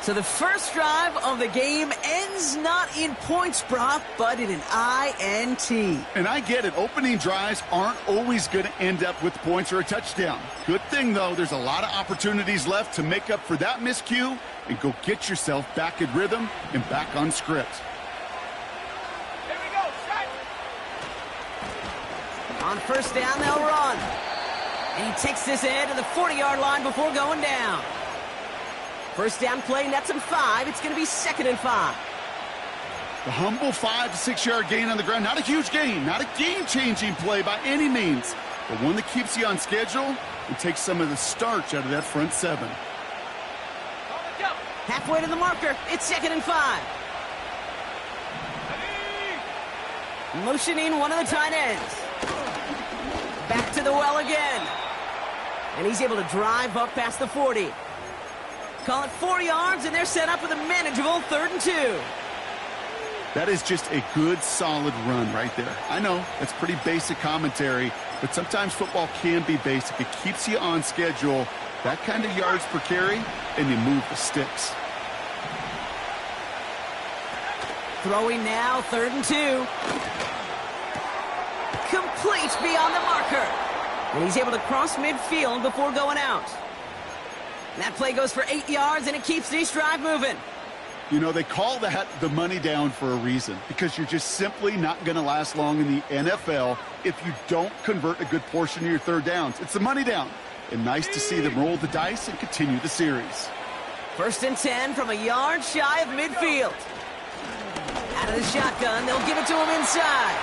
So the first drive of the game ends not in points, Brock, but in an INT. And I get it. Opening drives aren't always going to end up with points or a touchdown. Good thing, though, there's a lot of opportunities left to make up for that miscue and go get yourself back in rhythm and back on script. Here we go, set. On first down, they'll run. And he takes this ahead to the 40-yard line before going down. First down play, nets him 5. It's going to be 2nd and 5. The humble 5 to 6 yard gain on the ground. Not a huge gain, not a game-changing play by any means, but one that keeps you on schedule and takes some of the starch out of that front 7. Halfway to the marker. It's 2nd and 5. Motioning one of the tight ends. Back to the well again. And he's able to drive up past the 40. Call it 4 yards, and they're set up with a manageable 3rd and 2. That is just a good, solid run right there. I know, that's pretty basic commentary, but sometimes football can be basic. It keeps you on schedule, that kind of yards per carry, and you move the sticks. Throwing now, 3rd and 2. Complete beyond the marker. And he's able to cross midfield before going out. And that play goes for 8 yards, and it keeps this drive moving. You know, they call that the money down for a reason, because you're just simply not going to last long in the NFL if you don't convert a good portion of your 3rd downs. It's the money down. And nice to see them roll the dice and continue the series. 1st and 10 from a yard shy of midfield. Out of the shotgun, they'll give it to him inside.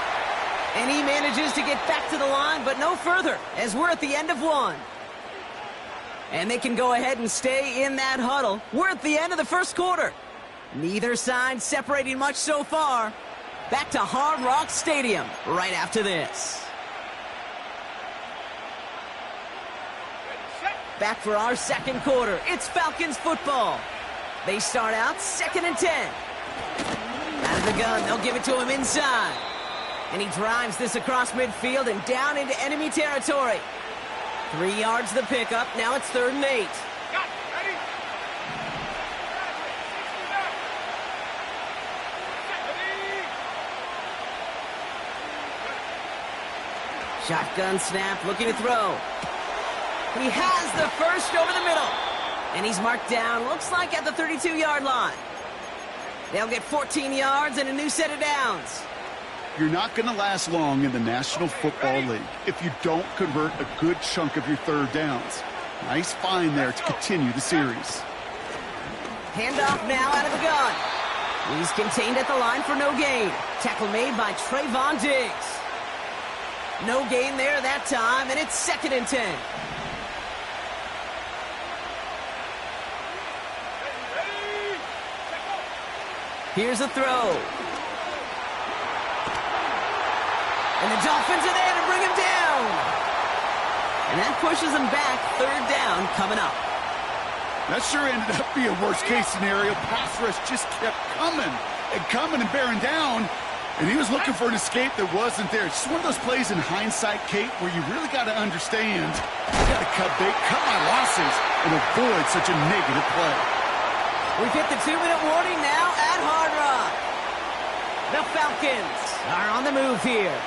And he manages to get back to the line, but no further, as we're at the end of 1. And they can go ahead and stay in that huddle. We're at the end of the first quarter. Neither side separating much so far. Back to Hard Rock Stadium right after this. Back for our second quarter. It's Falcons football. They start out 2nd and 10. Out of the gun, they'll give it to him inside. And he drives this across midfield and down into enemy territory. 3 yards the pickup. Now it's 3rd and 8. Shotgun snap, looking to throw. He has the first over the middle. And he's marked down, looks like at the 32-yard line. They'll get 14 yards and a new set of downs. You're not going to last long in the National Football League if you don't convert a good chunk of your 3rd downs. Nice find there to continue the series. Handoff now out of the gun. He's contained at the line for no gain. Tackle made by Trayvon Diggs. No gain there that time, and it's 2nd and 10. Here's a throw. And the Dolphins are there to bring him down. And that pushes him back. 3rd down coming up. That sure ended up being a worst-case scenario. Pass rush just kept coming and bearing down. And he was looking for an escape that wasn't there. It's just one of those plays in hindsight, Kate, where you really got to understand, you got to cut bait, cut my losses, and avoid such a negative play. We've hit the 2-minute warning now at Hard Rock. The Falcons are on the move here.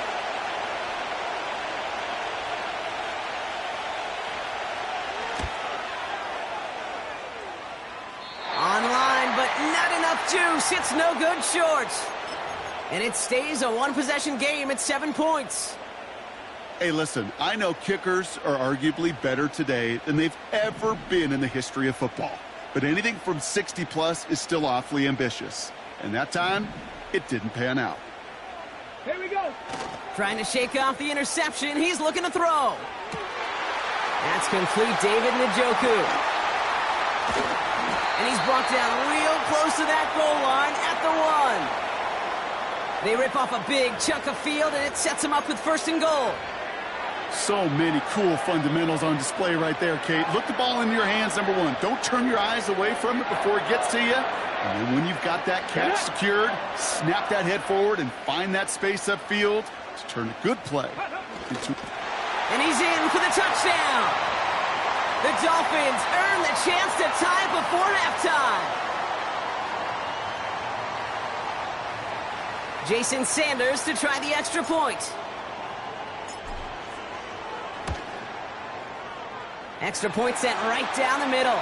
Online, but not enough juice. It's no good short. And it stays a one-possession game at 7 points. Hey, listen, I know kickers are arguably better today than they've ever been in the history of football. But anything from 60-plus is still awfully ambitious. And that time, it didn't pan out. Here we go. Trying to shake off the interception. He's looking to throw. That's complete, David Njoku. And he's brought down real close to that goal line at the 1. They rip off a big chunk of field, and it sets him up with 1st and goal. So many cool fundamentals on display right there, Kate. Look the ball in your hands, number 1. Don't turn your eyes away from it before it gets to you. And then when you've got that catch secured, snap that head forward and find that space upfield to turn a good play into... And he's in for the touchdown. The Dolphins earn the chance to tie before halftime. Jason Sanders to try the extra point. Extra point sent right down the middle.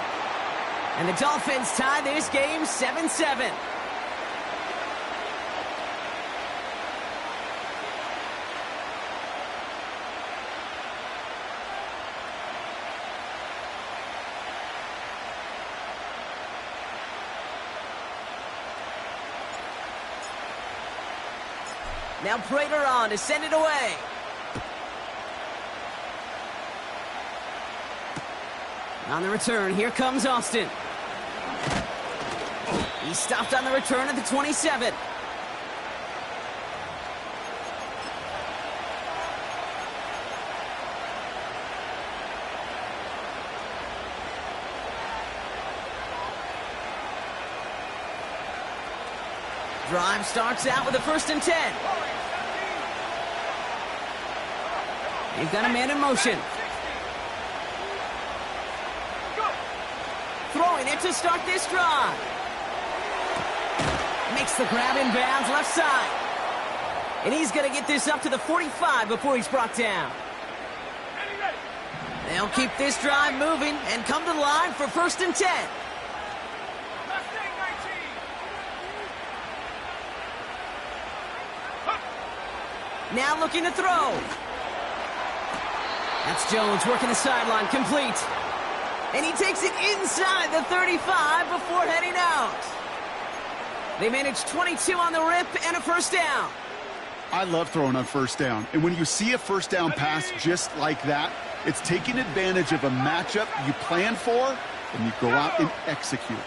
And the Dolphins tie this game 7-7. Now Prater on to send it away. On the return, here comes Austin. He stopped on the return at the 27. Drive starts out with a 1st and 10. They've got a man in motion. Throwing it to start this drive. Makes the grab in bounds left side. And he's going to get this up to the 45 before he's brought down. They'll keep this drive moving and come to the line for 1st and 10. Now looking to throw. That's Jones working the sideline, complete. And he takes it inside the 35 before heading out. They managed 22 on the rip and a 1st down. I love throwing on 1st down. And when you see a 1st down pass just like that, it's taking advantage of a matchup you plan for, and you go out and execute.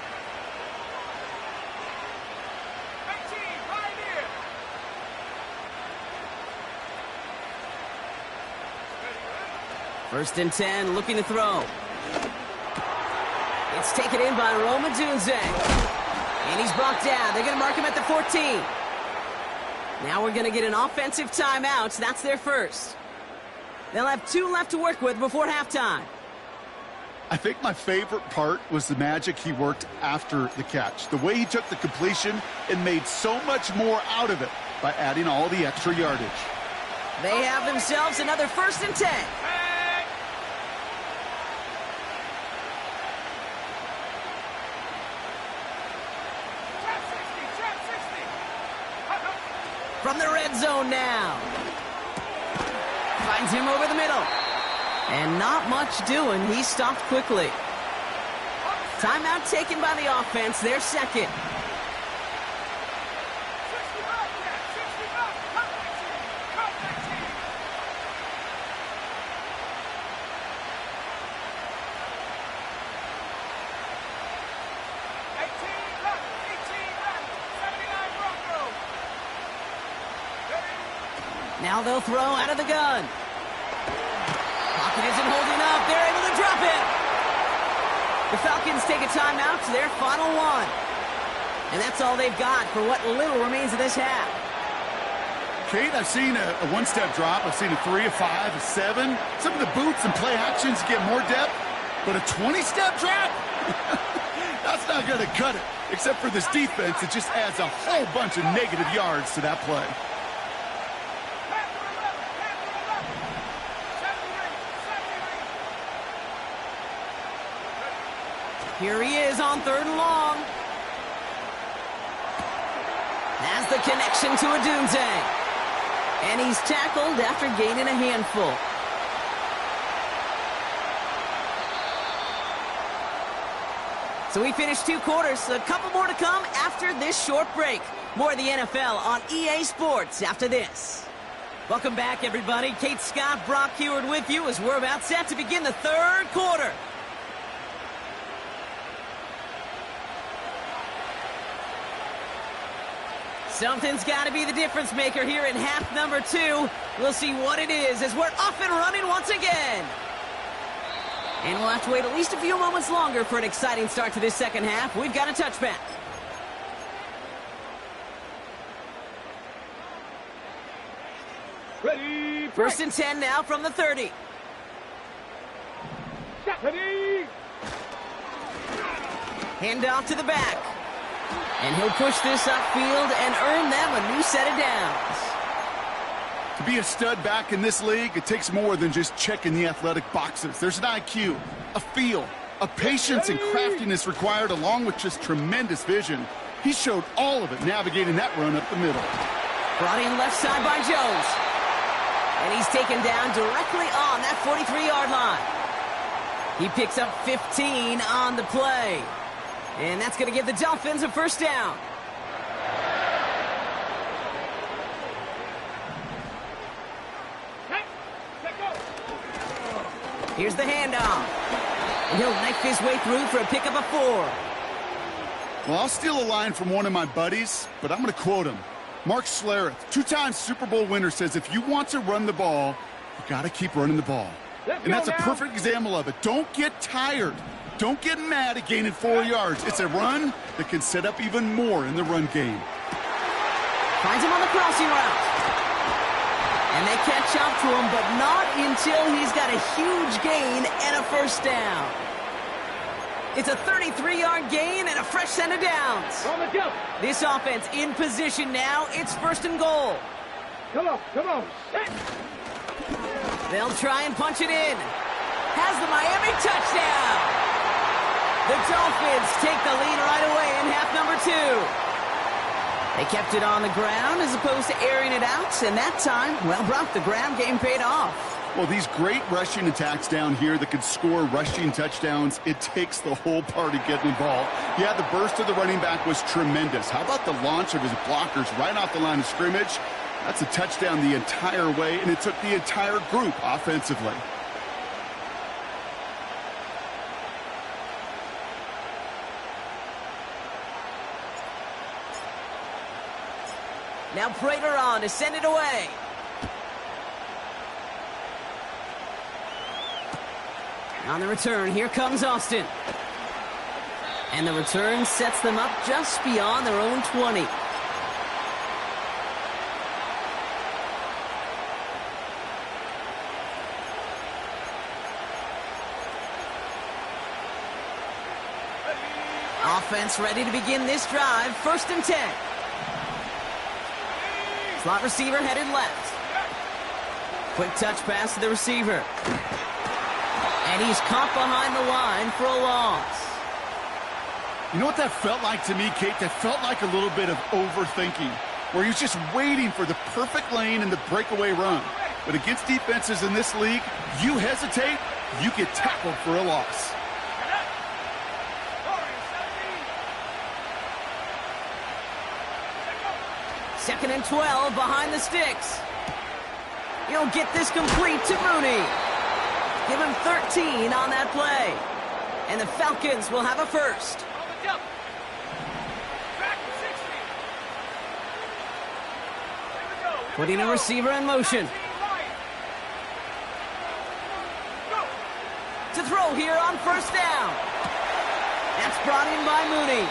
First and 10, looking to throw. It's taken in by Roma Dunze. And he's brought down. They're going to mark him at the 14. Now we're going to get an offensive timeout. That's their first. They'll have 2 left to work with before halftime. I think my favorite part was the magic he worked after the catch. The way he took the completion and made so much more out of it by adding all the extra yardage. They have themselves another 1st and 10. From the red zone now. Finds him over the middle. And not much doing. He stopped quickly. Timeout taken by the offense. Their second. Now they'll throw out of the gun. Pocket isn't holding up. They're able to drop it. The Falcons take a timeout to their final 1. And that's all they've got for what little remains of this half. Kate, I've seen a 1-step drop. I've seen a 3, a 5, a 7. Some of the boots and play actions get more depth. But a 20-step drop? That's not going to cut it. Except for this defense, it just adds a whole bunch of negative yards to that play. Here he is on 3rd and long. Has the connection to Adunze. And he's tackled after gaining a handful. So we finished 2 quarters, a couple more to come after this short break. More of the NFL on EA Sports after this. Welcome back, everybody. Kate Scott, Brock Heward with you as we're about set to begin the 3rd quarter. Something's got to be the difference maker here in half number 2. We'll see what it is as we're off and running once again. And we'll have to wait at least a few moments longer for an exciting start to this second half. We've got a touchback. Ready. 1st and 10 now from the 30. Ready. Hand off to the back. And he'll push this upfield and earn them a new set of downs. To be a stud back in this league, it takes more than just checking the athletic boxes. There's an IQ, a feel, a patience and craftiness required along with just tremendous vision. He showed all of it navigating that run up the middle. Brought in left side by Jones. And he's taken down directly on that 43-yard line. He picks up 15 on the play. And that's going to give the Dolphins a 1st down. Here's the handoff. And he'll knife his way through for a pickup of 4. Well, I'll steal a line from one of my buddies, but I'm going to quote him. Mark Schlereth, 2-time Super Bowl winner, says if you want to run the ball, you got to keep running the ball. And that's a perfect example of it. Don't get tired. Don't get mad at gaining 4 yards. It's a run that can set up even more in the run game. Finds him on the crossing route. And they catch up to him, but not until he's got a huge gain and a 1st down. It's a 33-yard gain and a fresh set of downs. On the jump. This offense in position now. It's 1st and goal. Come on, come on. Set. They'll try and punch it in. Has the Miami touchdown. The Dolphins take the lead right away in half number 2. They kept it on the ground as opposed to airing it out, and that time, well, Brock, the ground game paid off. Well, these great rushing attacks down here that could score rushing touchdowns, it takes the whole party getting involved. Yeah, the burst of the running back was tremendous. How about the launch of his blockers right off the line of scrimmage? That's a touchdown the entire way, and it took the entire group offensively. Now Prater on to send it away. On the return, here comes Austin. And the return sets them up just beyond their own 20. Offense ready to begin this drive. 1st and 10. Slot receiver headed left. Quick touch pass to the receiver. And he's caught behind the line for a loss. You know what that felt like to me, Kate? That felt like a little bit of overthinking, where he's just waiting for the perfect lane and the breakaway run. But against defenses in this league, you hesitate, you get tackled for a loss. 2nd and 12 behind the sticks. He'll get this complete to Mooney. Give him 13 on that play. And the Falcons will have a 1st. Putting a receiver in motion. To throw here on 1st down. That's brought in by Mooney.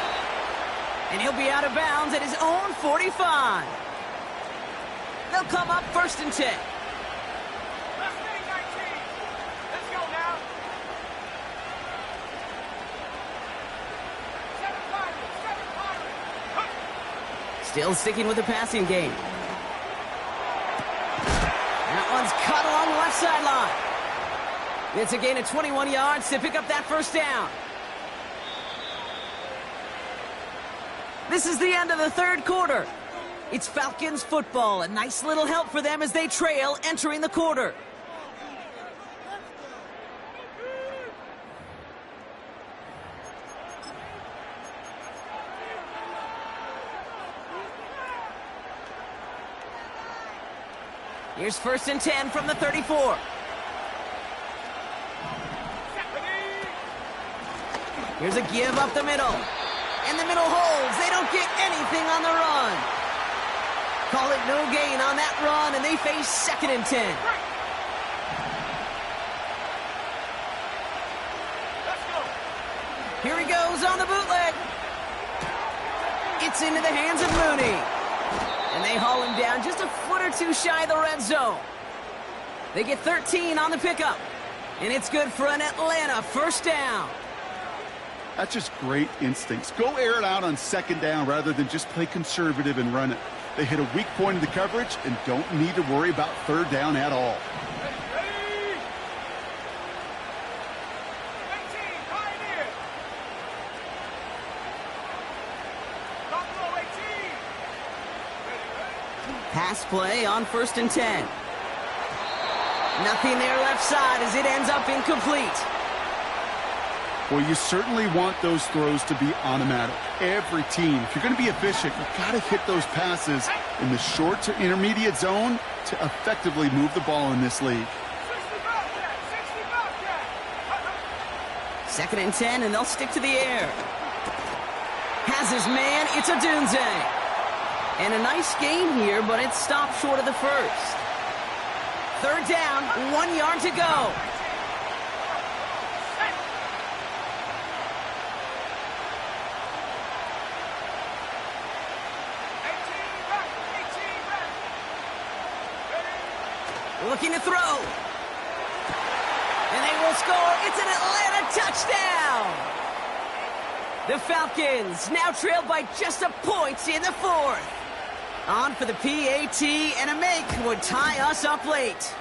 And he'll be out of bounds at his own 45. They'll come up 1st and 10. Let's go now. 7-5. Still sticking with the passing game. That one's cut along the left sideline. It's a gain of 21 yards to pick up that 1st down. This is the end of the 3rd quarter. It's Falcons football. A nice little help for them as they trail entering the quarter. Here's 1st and 10 from the 34. Here's a give up the middle. And the middle holds. They don't get anything on the run. Call it no gain on that run, and they face 2nd and 10. Here he goes on the bootleg. It's into the hands of Mooney. And they haul him down just a foot or two shy of the red zone. They get 13 on the pickup. And it's good for an Atlanta 1st down. That's just great instincts. Go air it out on 2nd down rather than just play conservative and run it. They hit a weak point in the coverage and don't need to worry about 3rd down at all. Ready. 18, pioneer. Buffalo 18. Pass play on 1st and 10. Nothing there left side as it ends up incomplete. Well, you certainly want those throws to be automatic. Every team, if you're going to be efficient, you've got to hit those passes in the short to intermediate zone to effectively move the ball in this league. 2nd and 10, and they'll stick to the air. Has his man, it's a Dunze. And a nice gain here, but it's stopped short of the 1st. 3rd down, 1 yard to go. Looking to throw. And they will score. It's an Atlanta touchdown. The Falcons now trailed by just a point in the 4th. On for the PAT, and a make would tie us up late.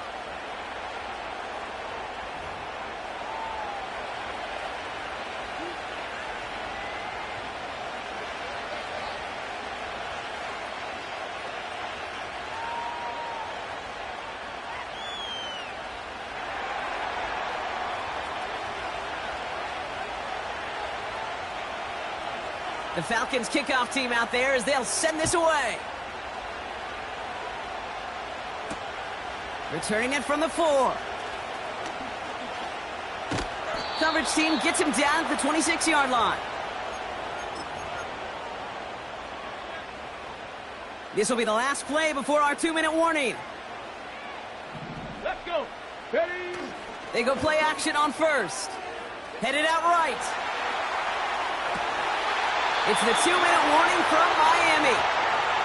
The Falcons kickoff team out there as they'll send this away. Returning it from the 4. Coverage team gets him down at the 26-yard line. This will be the last play before our 2-minute warning. Let's go. Ready. They go play action on 1st. Headed out right. It's the 2-minute warning from Miami.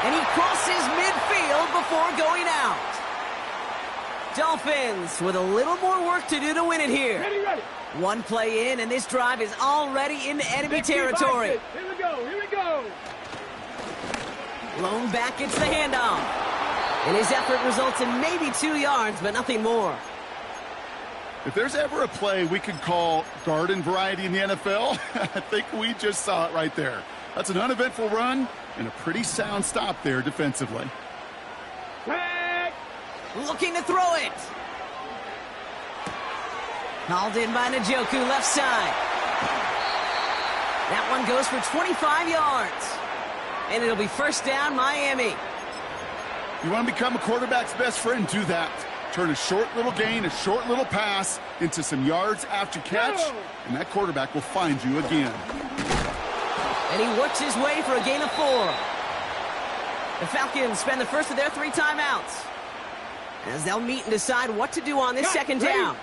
And he crosses midfield before going out. Dolphins with a little more work to do to win it here. Ready, ready. One play in, and this drive is already into enemy territory. Here we go. Here we go. Blown back, it's the handoff. And his effort results in maybe 2 yards, but nothing more. If there's ever a play we could call garden variety in the NFL, I think we just saw it right there. That's an uneventful run and a pretty sound stop there defensively. Tag. Looking to throw it. Called in by Njoku, left side. That one goes for 25 yards. And it'll be 1st down, Miami. You want to become a quarterback's best friend, do that. Turn a short little gain, a short little pass into some yards after catch, and that quarterback will find you again. And he works his way for a gain of 4. The Falcons spend the first of their 3 timeouts as they'll meet and decide what to do on this 2nd down.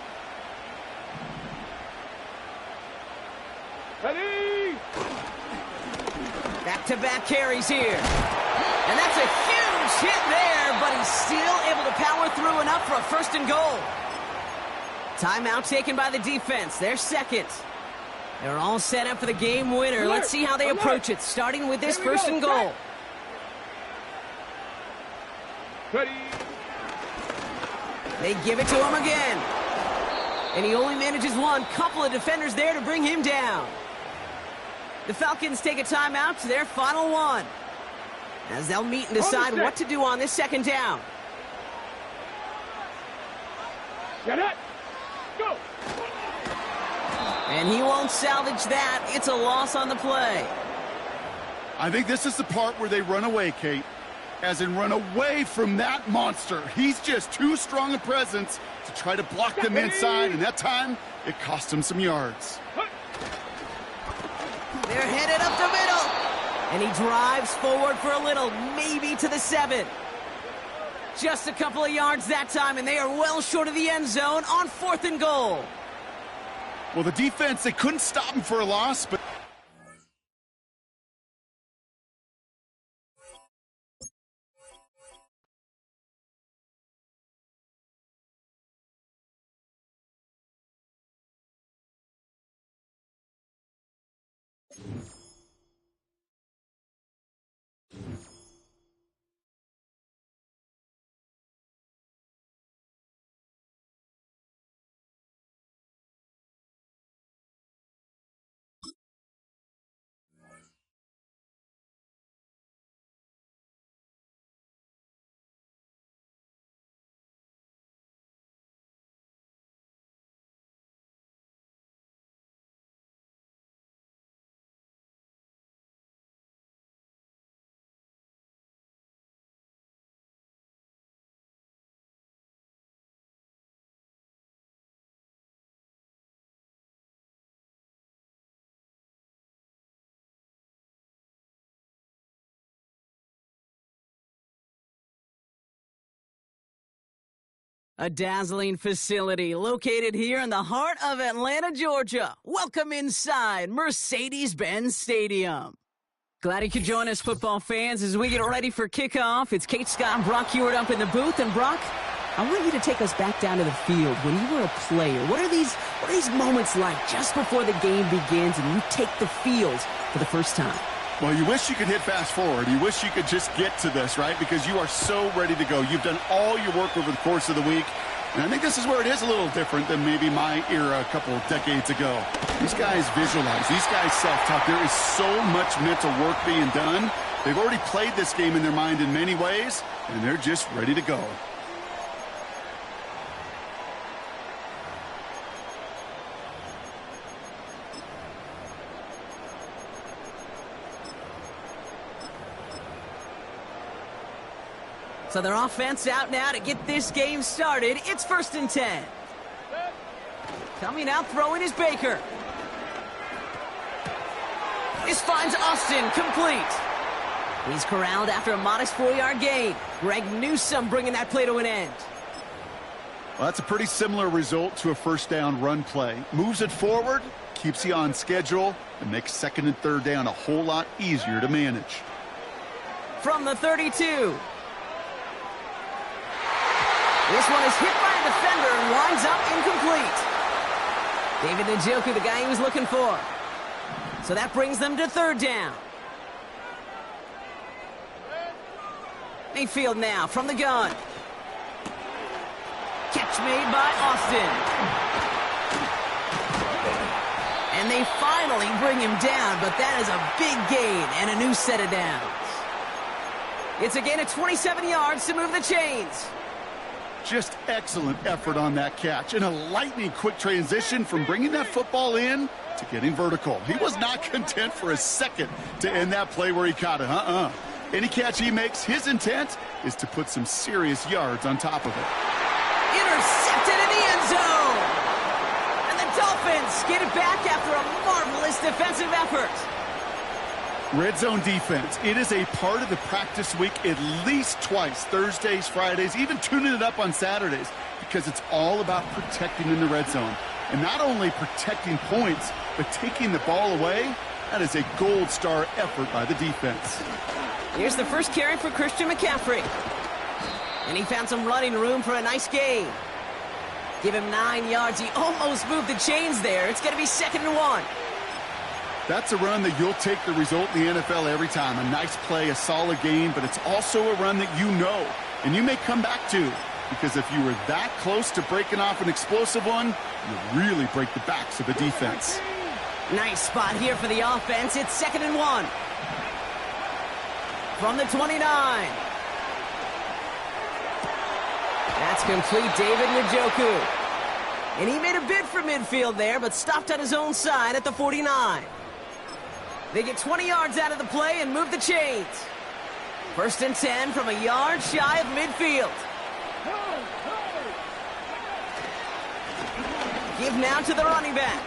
Ready. Back-to-back carries here. And that's a huge hit there, but he's still able to power through enough for a 1st and goal. Timeout taken by the defense. They're 2nd. They're all set up for the game winner. Let's see how they approach it, starting with this 1st and goal. Ready. They give it to him again. And he only manages one. Couple of defenders there to bring him down. The Falcons take a timeout to their final one. as they'll meet and decide what to do on this second down. Get it. Go. And he won't salvage that. It's a loss on the play. I think this is the part where they run away, Kate. As in run away from that monster. He's just too strong a presence to try to block them inside, and that time, it cost him some yards. They're headed up the middle. And he drives forward for a little, maybe to the 7. Just a couple of yards that time, and they are well short of the end zone on 4th and goal. Well, the defense, they couldn't stop him for a loss, but... A dazzling facility located here in the heart of Atlanta, Georgia. Welcome inside Mercedes-Benz Stadium. Glad you could join us, football fans, as we get ready for kickoff. It's Kate, Scott, and Brock Hewitt up in the booth. And Brock, I want you to take us back down to the field. When you were a player, what are these moments like just before the game begins and you take the field for the first time? Well, you wish you could hit fast forward. You wish you could just get to this, right? Because you are so ready to go. You've done all your work over the course of the week. And I think this is where it is a little different than maybe my era a couple of decades ago. These guys visualize. These guys self-talk. There is so much mental work being done. They've already played this game in their mind in many ways, and they're just ready to go. So their offense out now to get this game started. It's 1st and 10. Coming out throwing is Baker. This finds Austin complete. He's corralled after a modest 4-yard gain. Greg Newsome bringing that play to an end. Well, that's a pretty similar result to a first down run play. Moves it forward, keeps you on schedule, and makes 2nd and 3rd down a whole lot easier to manage. From the 32. This one is hit by a defender and winds up incomplete. David Njoku, the guy he was looking for. So that brings them to 3rd down. Mayfield now from the gun. Catch made by Austin. And they finally bring him down, but that is a big gain and a new set of downs. It's a gain of 27 yards to move the chains. Just excellent effort on that catch. And a lightning quick transition from bringing that football in to getting vertical. He was not content for a second to end that play where he caught it. Any catch he makes, his intent is to put some serious yards on top of it. Intercepted in the end zone. And the Dolphins get it back after a marvelous defensive effort. Red zone defense, it is a part of the practice week at least twice, Thursdays, Fridays, even tuning it up on Saturdays, because it's all about protecting in the red zone. And not only protecting points, but taking the ball away. That is a gold star effort by the defense. Here's the first carry for Christian McCaffrey. And he found some running room for a nice gain. Give him 9 yards. He almost moved the chains there. It's going to be 2nd and 1. That's a run that you'll take the result in the NFL every time. A nice play, a solid game, but it's also a run that you know and you may come back to, because if you were that close to breaking off an explosive one, you really break the backs of the defense. Nice spot here for the offense. It's 2nd and 1. from the 29. That's complete, David Njoku. And he made a bid for midfield there, but stopped on his own side at the 49. They get 20 yards out of the play and move the chains. 1st and 10 from a yard shy of midfield. Give now to the running back.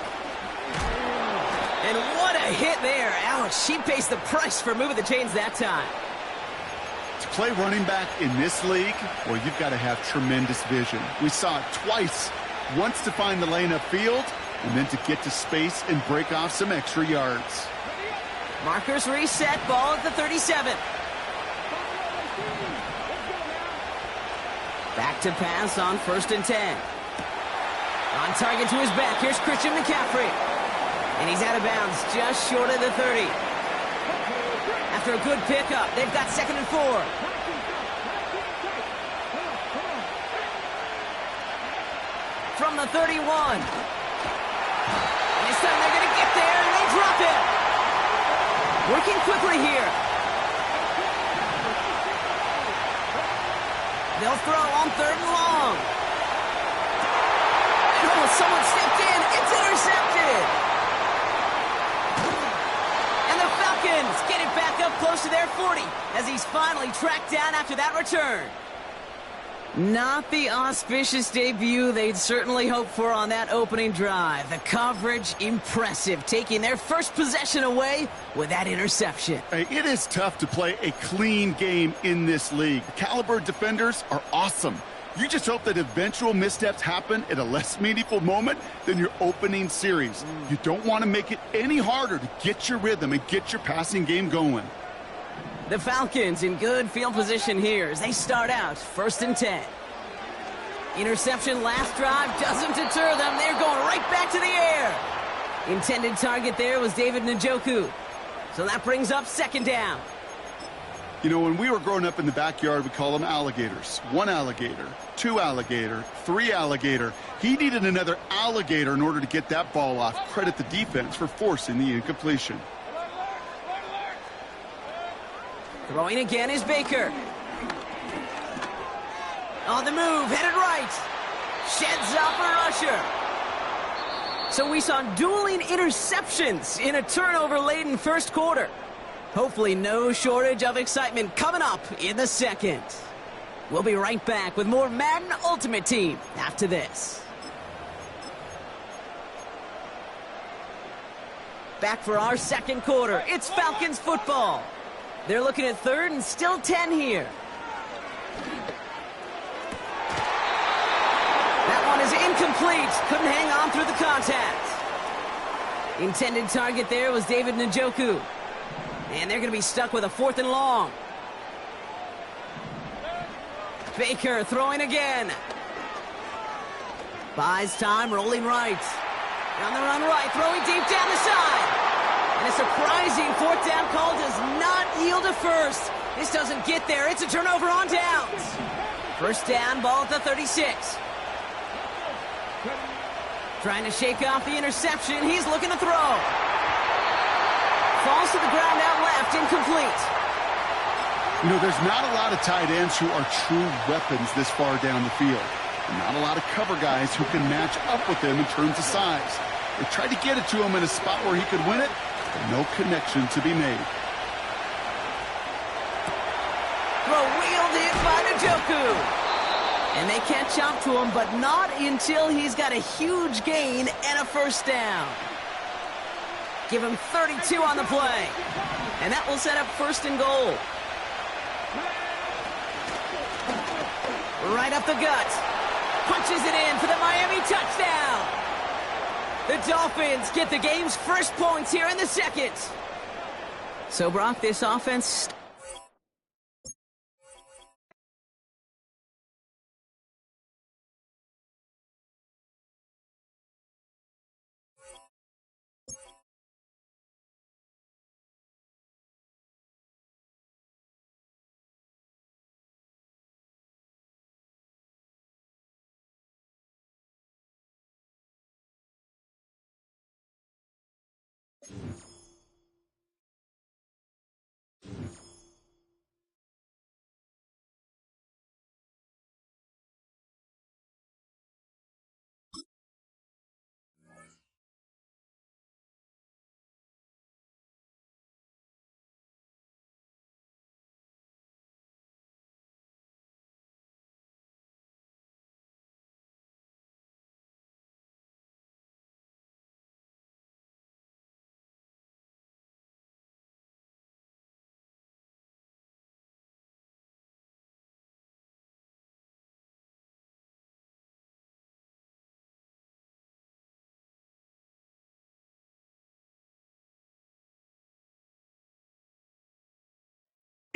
And what a hit there. Ouch, she pays the price for moving the chains that time. To play running back in this league, well, you've got to have tremendous vision. We saw it twice. Once to find the lane upfield, and then to get to space and break off some extra yards. Markers reset, ball at the 37. Back to pass on 1st and 10. On target to his back, here's Christian McCaffrey. And he's out of bounds, just short of the 30. After a good pickup, they've got 2nd and 4. From the 31. And this time they're going to get there, and they drop it. Working quickly here. They'll throw on 3rd and long. Oh, someone stepped in. It's intercepted. And the Falcons get it back up close to their 40 as he's finally tracked down after that return. Not the auspicious debut they'd certainly hoped for on that opening drive. The coverage, impressive, taking their first possession away with that interception. Hey, it is tough to play a clean game in this league. The caliber defenders are awesome. You just hope that eventual missteps happen at a less meaningful moment than your opening series. You don't want to make it any harder to get your rhythm and get your passing game going. The Falcons in good field position here as they start out 1st and 10. Interception last drive doesn't deter them. They're going right back to the air. Intended target there was David Njoku. So that brings up 2nd down. You know, when we were growing up in the backyard, we call them alligators. 1 alligator, 2 alligator, 3 alligator. He needed another alligator in order to get that ball off. Credit the defense for forcing the incompletion. Throwing again is Baker. On the move, headed right. Sheds off a rusher. So we saw dueling interceptions in a turnover-laden 1st quarter. Hopefully no shortage of excitement coming up in the 2nd. We'll be right back with more Madden Ultimate Team after this. Back for our 2nd quarter. It's Falcons football. They're looking at 3rd and still 10 here. That one is incomplete. Couldn't hang on through the contact. Intended target there was David Njoku. And they're going to be stuck with a 4th and long. Baker throwing again. Buys time, rolling right. On the run right, throwing deep down the side. And a surprising 4th down call does not yield a 1st. This doesn't get there. It's a turnover on downs. 1st down, ball at the 36. Trying to shake off the interception. He's looking to throw. Falls to the ground out left, incomplete. You know, there's not a lot of tight ends who are true weapons this far down the field. And not a lot of cover guys who can match up with them in terms of size. They tried to get it to him in a spot where he could win it, but no connection to be made. Throw wheeled in by Njoku. And they catch up to him, but not until he's got a huge gain and a 1st down. Give him 32 on the play. And that will set up 1st and goal. Right up the gut. Punches it in for the Miami touchdown. The Dolphins get the game's first points here in the 2nd. So, Brock, this offense...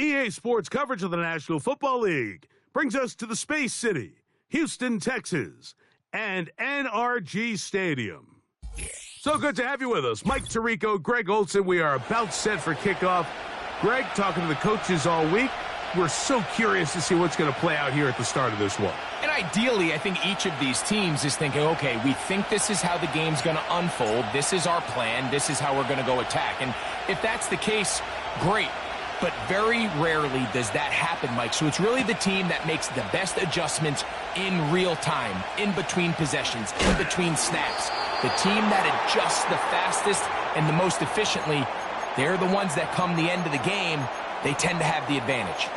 EA Sports coverage of the National Football League brings us to the Space City, Houston, Texas, and NRG Stadium. So good to have you with us. Mike Tirico, Greg Olson. We are about set for kickoff. Greg, talking to the coaches all week. We're so curious to see what's going to play out here at the start of this one. And ideally, I think each of these teams is thinking, okay, we think this is how the game's going to unfold. This is our plan. This is how we're going to go attack. And if that's the case, great. But very rarely does that happen, Mike. So it's really the team that makes the best adjustments in real time, in between possessions, in between snaps. The team that adjusts the fastest and the most efficiently, they're the ones that come the end of the game. They tend to have the advantage.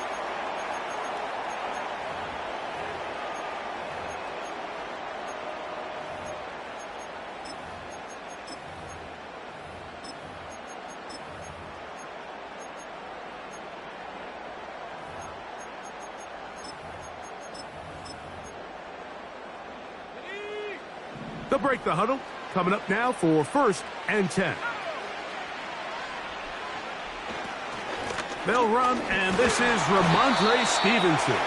They'll break the huddle. Coming up now for 1st and 10. They'll run, and this is Ramondre Stevenson.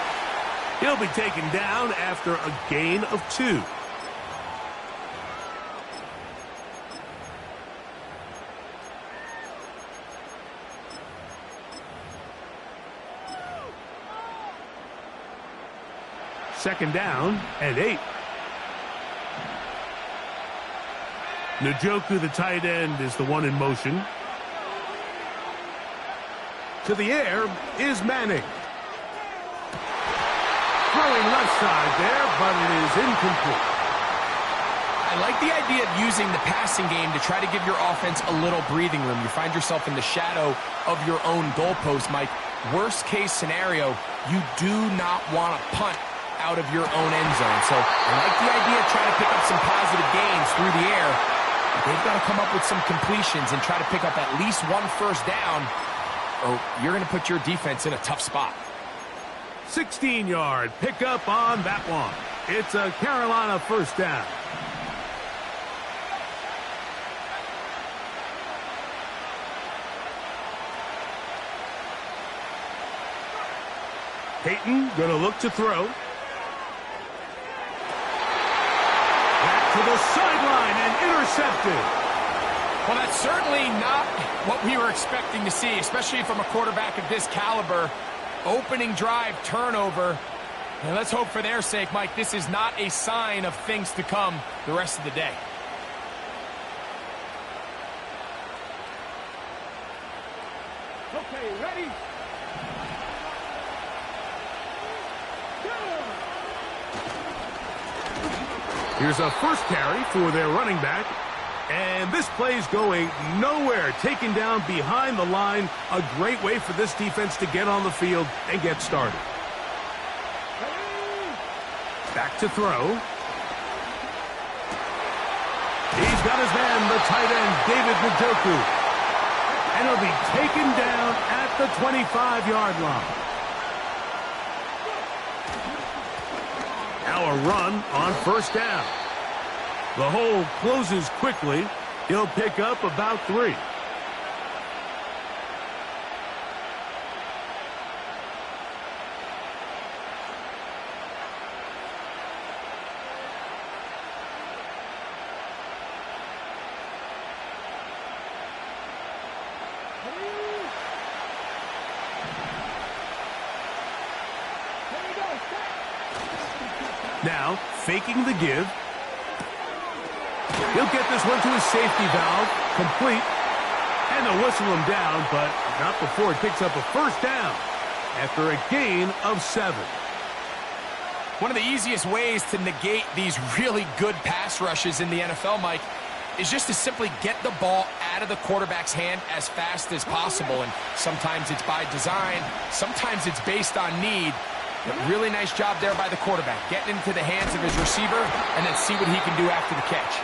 He'll be taken down after a gain of 2. Second down and 8. Njoku, the tight end, is the one in motion. To the air is Manning. Throwing left side there, but it is incomplete. I like the idea of using the passing game to try to give your offense a little breathing room. You find yourself in the shadow of your own goalpost, Mike. Worst case scenario, you do not want to punt out of your own end zone. So I like the idea of trying to pick up some positive gains through the air. But they've got to come up with some completions and try to pick up at least 1 first down, or you're going to put your defense in a tough spot. 16-yard pickup on that one. It's a Carolina first down. Peyton going to look to throw. Back to the sideline and intercepted. Well, that's certainly not what we were expecting to see, especially from a quarterback of this caliber. Opening drive, turnover. And let's hope for their sake, Mike, this is not a sign of things to come the rest of the day. Okay, ready? Here's a first carry for their running back. And this play's going nowhere. Taken down behind the line. A great way for this defense to get on the field and get started. Back to throw. He's got his man, the tight end, David Njoku. And he'll be taken down at the 25-yard line. Now a run on first down. The hole closes quickly. He'll pick up about 3. Now, faking the give. He'll get this one to his safety valve, complete, and they'll whistle him down, but not before it picks up a first down after a gain of 7. One of the easiest ways to negate these really good pass rushes in the NFL, Mike, is just to simply get the ball out of the quarterback's hand as fast as possible. And sometimes it's by design, sometimes it's based on need. But really nice job there by the quarterback, getting into the hands of his receiver and then see what he can do after the catch.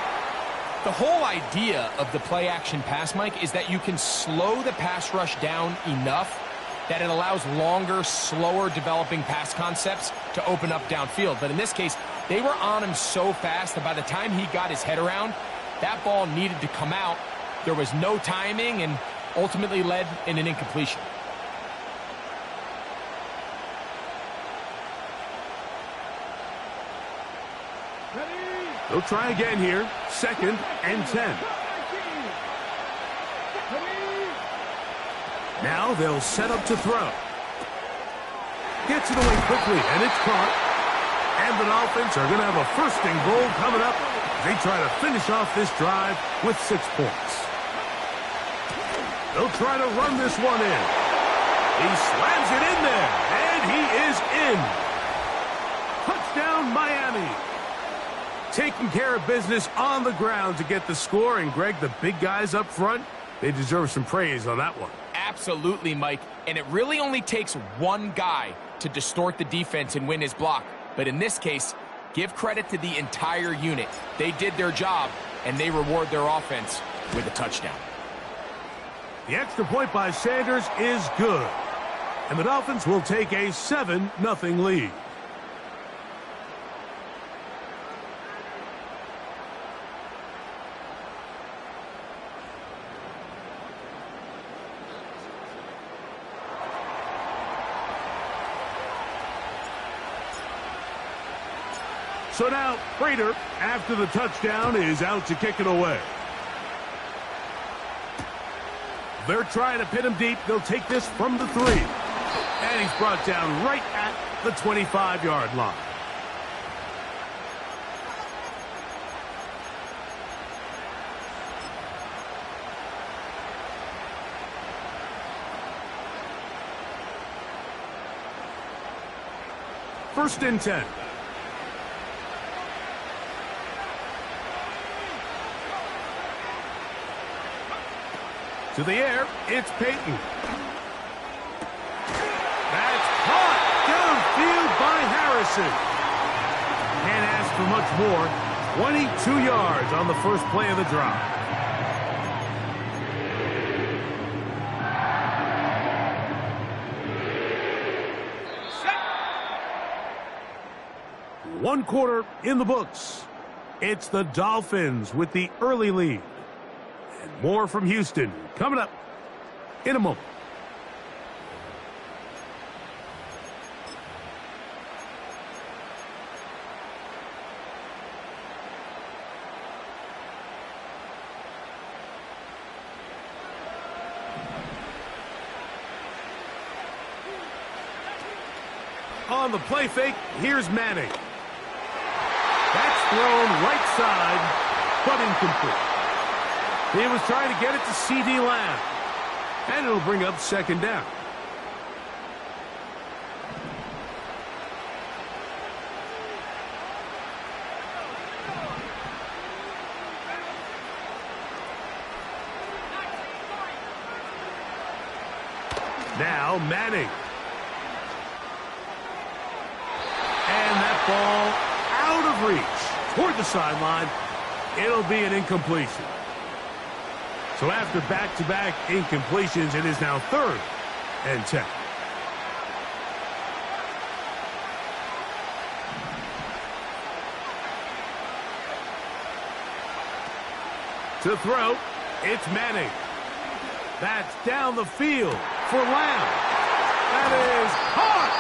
The whole idea of the play-action pass, Mike, is that you can slow the pass rush down enough that it allows longer, slower developing pass concepts to open up downfield. But in this case, they were on him so fast that by the time he got his head around, that ball needed to come out. There was no timing and ultimately led in an incompletion. They'll try again here. 2nd and 10. Now they'll set up to throw. Gets it away quickly, and it's caught. And the Dolphins are going to have a 1st and goal coming up. They try to finish off this drive with 6 points. They'll try to run this one in. He slams it in there, and he is in. Touchdown, Miami. Taking care of business on the ground to get the score. And, Greg, the big guys up front, they deserve some praise on that one. Absolutely, Mike. And it really only takes one guy to distort the defense and win his block. But in this case, give credit to the entire unit. They did their job, and they reward their offense with a touchdown. The extra point by Sanders is good. And the Dolphins will take a 7-0 lead. So now, Prater, after the touchdown, is out to kick it away. They're trying to pin him deep. They'll take this from the 3. And he's brought down right at the 25-yard line. First and 10. To the air, it's Peyton. That's caught downfield by Harrison. Can't ask for much more. 22 yards on the first play of the drive. One quarter in the books. It's the Dolphins with the early lead. And more from Houston coming up in a moment. On the play fake, here's Manning. That's thrown right side, but incomplete. He was trying to get it to C.D. Lamb. And it'll bring up 2nd down. Now Manning. And that ball out of reach toward the sideline. It'll be an incompletion. So after back-to-back incompletions, it is now 3rd and 10. To throw, it's Manning. That's down the field for Lamb. That is caught.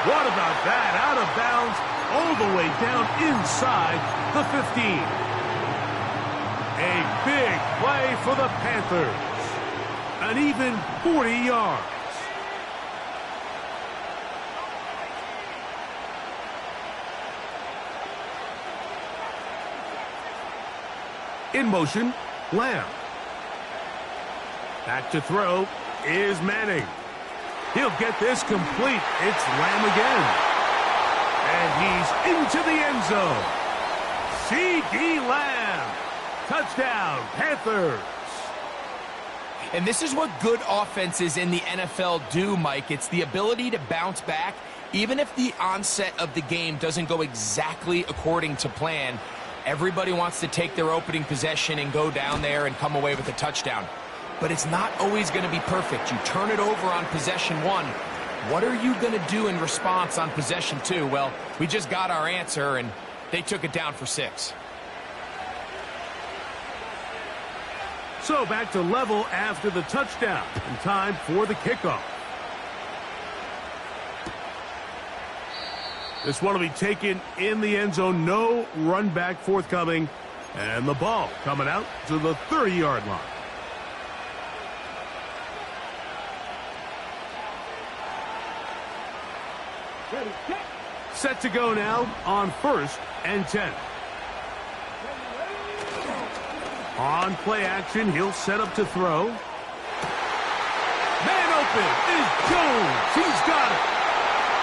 What about that? Out of bounds, all the way down inside the 15. A big play for the Panthers. An even 40 yards. In motion, Lamb. Back to throw is Manning. He'll get this complete. It's Lamb again. And he's into the end zone. C.D. Lamb. Touchdown, Panthers. And this is what good offenses in the NFL do, Mike. It's the ability to bounce back, even if the onset of the game doesn't go exactly according to plan. Everybody wants to take their opening possession and go down there and come away with a touchdown. But it's not always going to be perfect. You turn it over on possession 1. What are you going to do in response on possession 2? Well, we just got our answer, and they took it down for 6. So back to level after the touchdown, and time for the kickoff. This one will be taken in the end zone. No run back forthcoming. And the ball coming out to the 30-yard line. Set to go now on 1st and 10. On play action, he'll set up to throw. Man open is Jones. He's got it.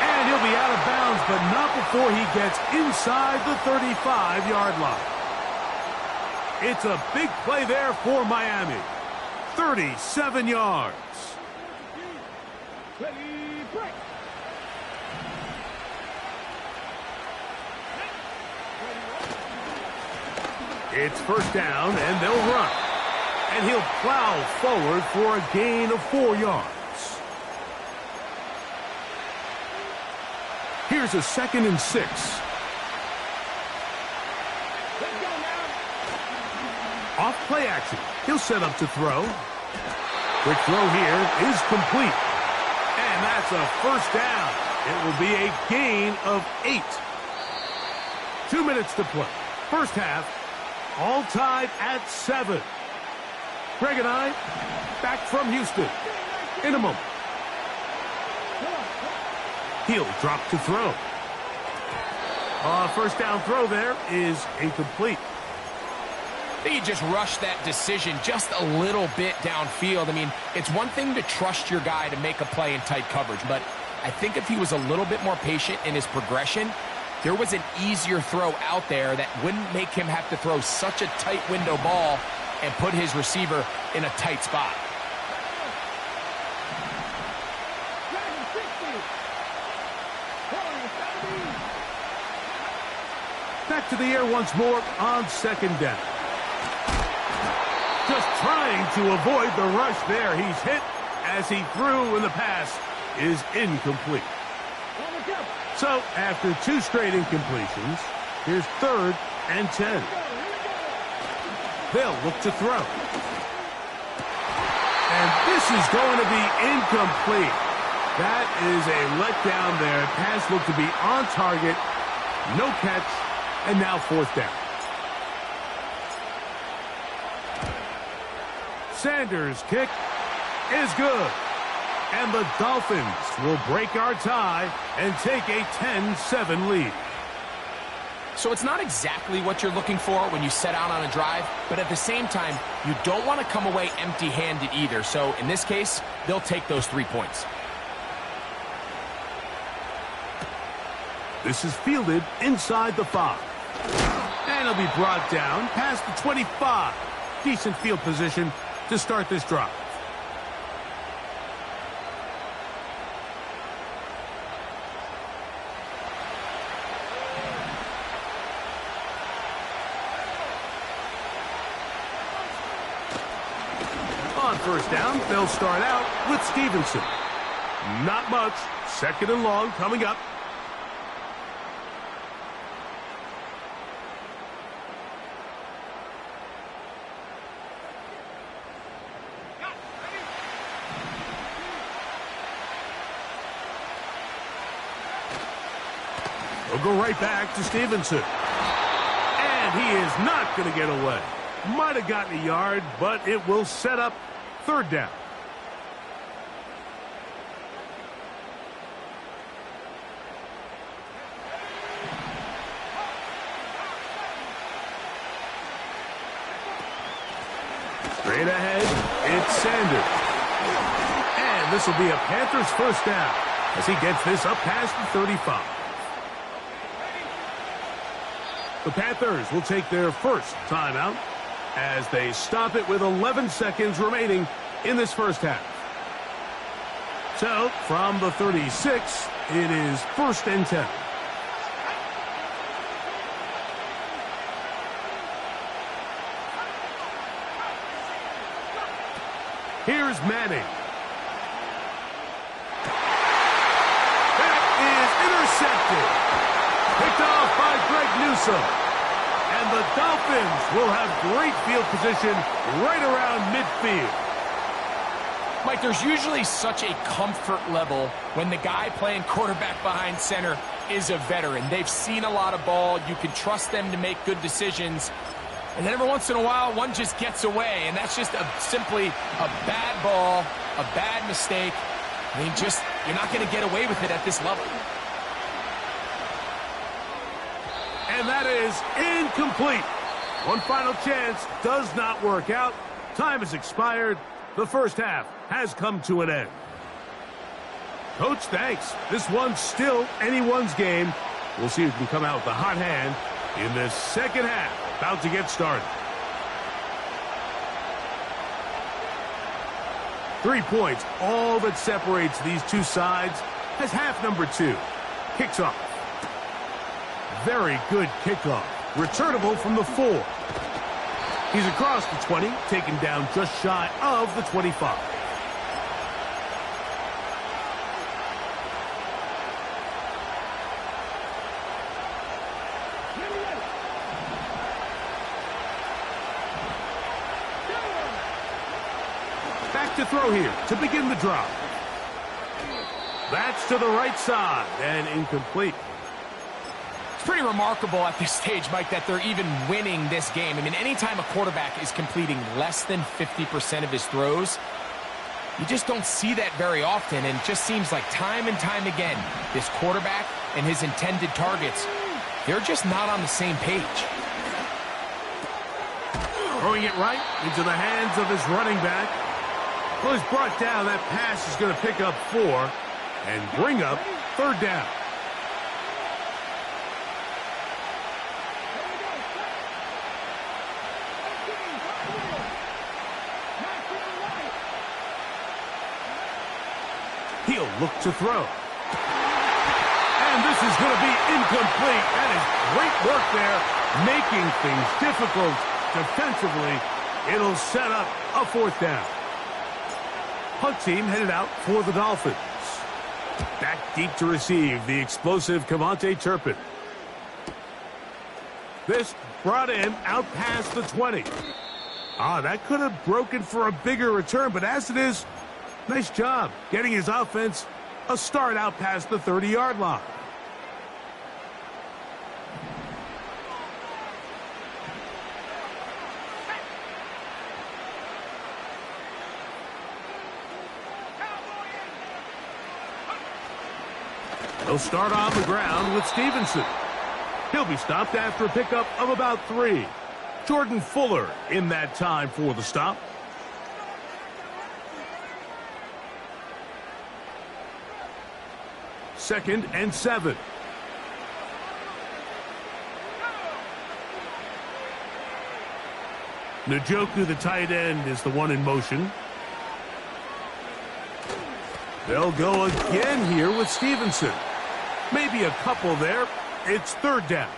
And he'll be out of bounds, but not before he gets inside the 35-yard line. It's a big play there for Miami. 37 yards. It's 1st down, and they'll run. And he'll plow forward for a gain of 4 yards. Here's a 2nd and 6. Off play action. He'll set up to throw. Quick throw here is complete. And that's a 1st down. It will be a gain of 8. 2 minutes to play. First half. All tied at 7. Greg and I back from Houston in a moment. He'll drop to throw. 1st down throw there is incomplete. I think he just rushed that decision just a little bit downfield. I mean, it's one thing to trust your guy to make a play in tight coverage, but I think if he was a little bit more patient in his progression, there was an easier throw out there that wouldn't make him have to throw such a tight window ball and put his receiver in a tight spot. Back to the air once more on 2nd down. Just trying to avoid the rush there. He's hit as he threw, and the pass is incomplete. So, after 2 straight incompletions, here's 3rd and 10. They'll look to throw. And this is going to be incomplete. That is a letdown there. Pass looked to be on target. No catch, and now 4th down. Sanders' kick is good. And the Dolphins will break our tie and take a 10-7 lead. So it's not exactly what you're looking for when you set out on a drive, but at the same time, you don't want to come away empty-handed either. So in this case, they'll take those 3 points. This is fielded inside the 5. And it'll be brought down past the 25. Decent field position to start this drive. On 1st down, they'll start out with Stevenson. Not much. 2nd and long coming up. We'll go right back to Stevenson. And he is not going to get away. Might have gotten a yard, but it will set up 3rd down. Straight ahead, it's Sanders. And this will be a Panthers 1st down as he gets this up past the 35. The Panthers will take their 1st timeout as they stop it with 11 seconds remaining in this 1st half. So, from the 36, it is 1st and 10. Here's Manning. That is intercepted. Picked off by Greg Newsome. And the Dolphins will have great field position right around midfield. Mike, there's usually such a comfort level when the guy playing quarterback behind center is a veteran. They've seen a lot of ball. You can trust them to make good decisions. And then every once in a while, one just gets away, and that's just simply a bad ball, a bad mistake. I mean, you're not going to get away with it at this level. And that is incomplete. One final chance does not work out. Time has expired. The first half has come to an end. Coach, thanks. This one's still anyone's game. We'll see who can come out with a hot hand in this second half. About to get started. 3 points, all that separates these two sides, as half number 2 kicks off. Very good kickoff. Returnable from the 4. He's across the 20, taken down just shy of the 25. Back to throw here to begin the drive. That's to the right side and incomplete. It's pretty remarkable at this stage, Mike, that they're even winning this game. I mean, anytime a quarterback is completing less than 50% of his throws, you just don't see that very often, and it just seems like time and time again, this quarterback and his intended targets, they're just not on the same page. Throwing it right into the hands of his running back. Well, he's brought down. That pass is going to pick up 4 and bring up third down. He'll look to throw. And this is going to be incomplete. That is great work there, making things difficult defensively. It'll set up a fourth down. Punt team headed out for the Dolphins. Back deep to receive the explosive Cavante Turpin. This brought him out past the 20. That could have broken for a bigger return, but as it is, nice job getting his offense a start out past the 30-yard line. They'll start on the ground with Stevenson. He'll be stopped after a pickup of about 3. Jordan Fuller in that time for the stop. Second and 7. Njoku, the tight end, is the one in motion. They'll go again here with Stevenson. Maybe a couple there. It's third down.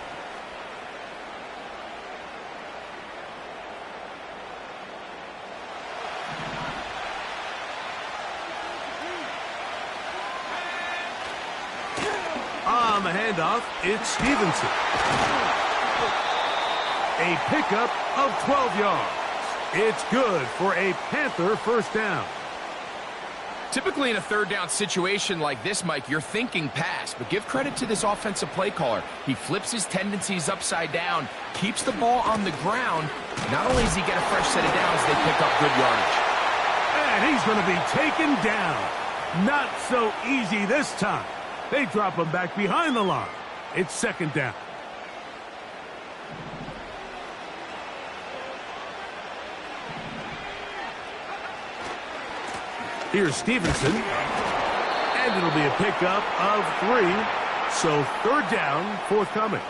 On the handoff, it's Stevenson. A pickup of 12 yards. It's good for a Panther first down. Typically in a third down situation like this, Mike, you're thinking pass, but give credit to this offensive play caller. He flips his tendencies upside down, keeps the ball on the ground. Not only does he get a fresh set of downs, they pick up good yardage. And he's going to be taken down. Not so easy this time. They drop him back behind the line. It's second down. Here's Stevenson. And it'll be a pickup of 3. So third down forthcoming.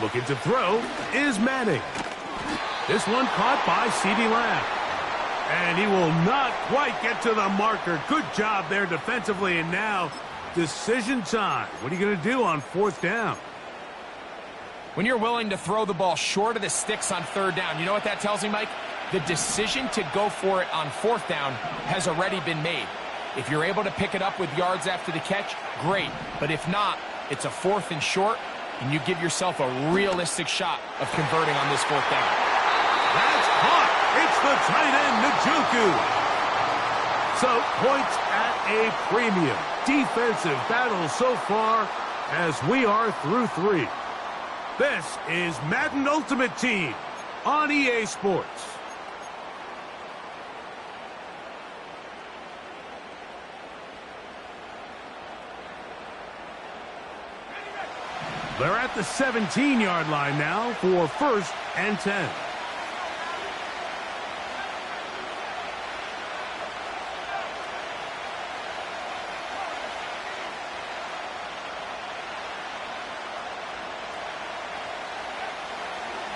Looking to throw is Manning. This one caught by CeeDee Lamb. And he will not quite get to the marker. Good job there defensively, and now decision time. What are you going to do on fourth down? When you're willing to throw the ball short of the sticks on third down, you know what that tells me, Mike? The decision to go for it on fourth down has already been made. If you're able to pick it up with yards after the catch, great. But if not, it's a fourth and short. and you give yourself a realistic shot of converting on this 4th down. That's caught. It's the tight end, Njoku. So, points at a premium. Defensive battle so far as we are through 3. This is Madden Ultimate Team on EA Sports. They're at the 17-yard line now for 1st and 10.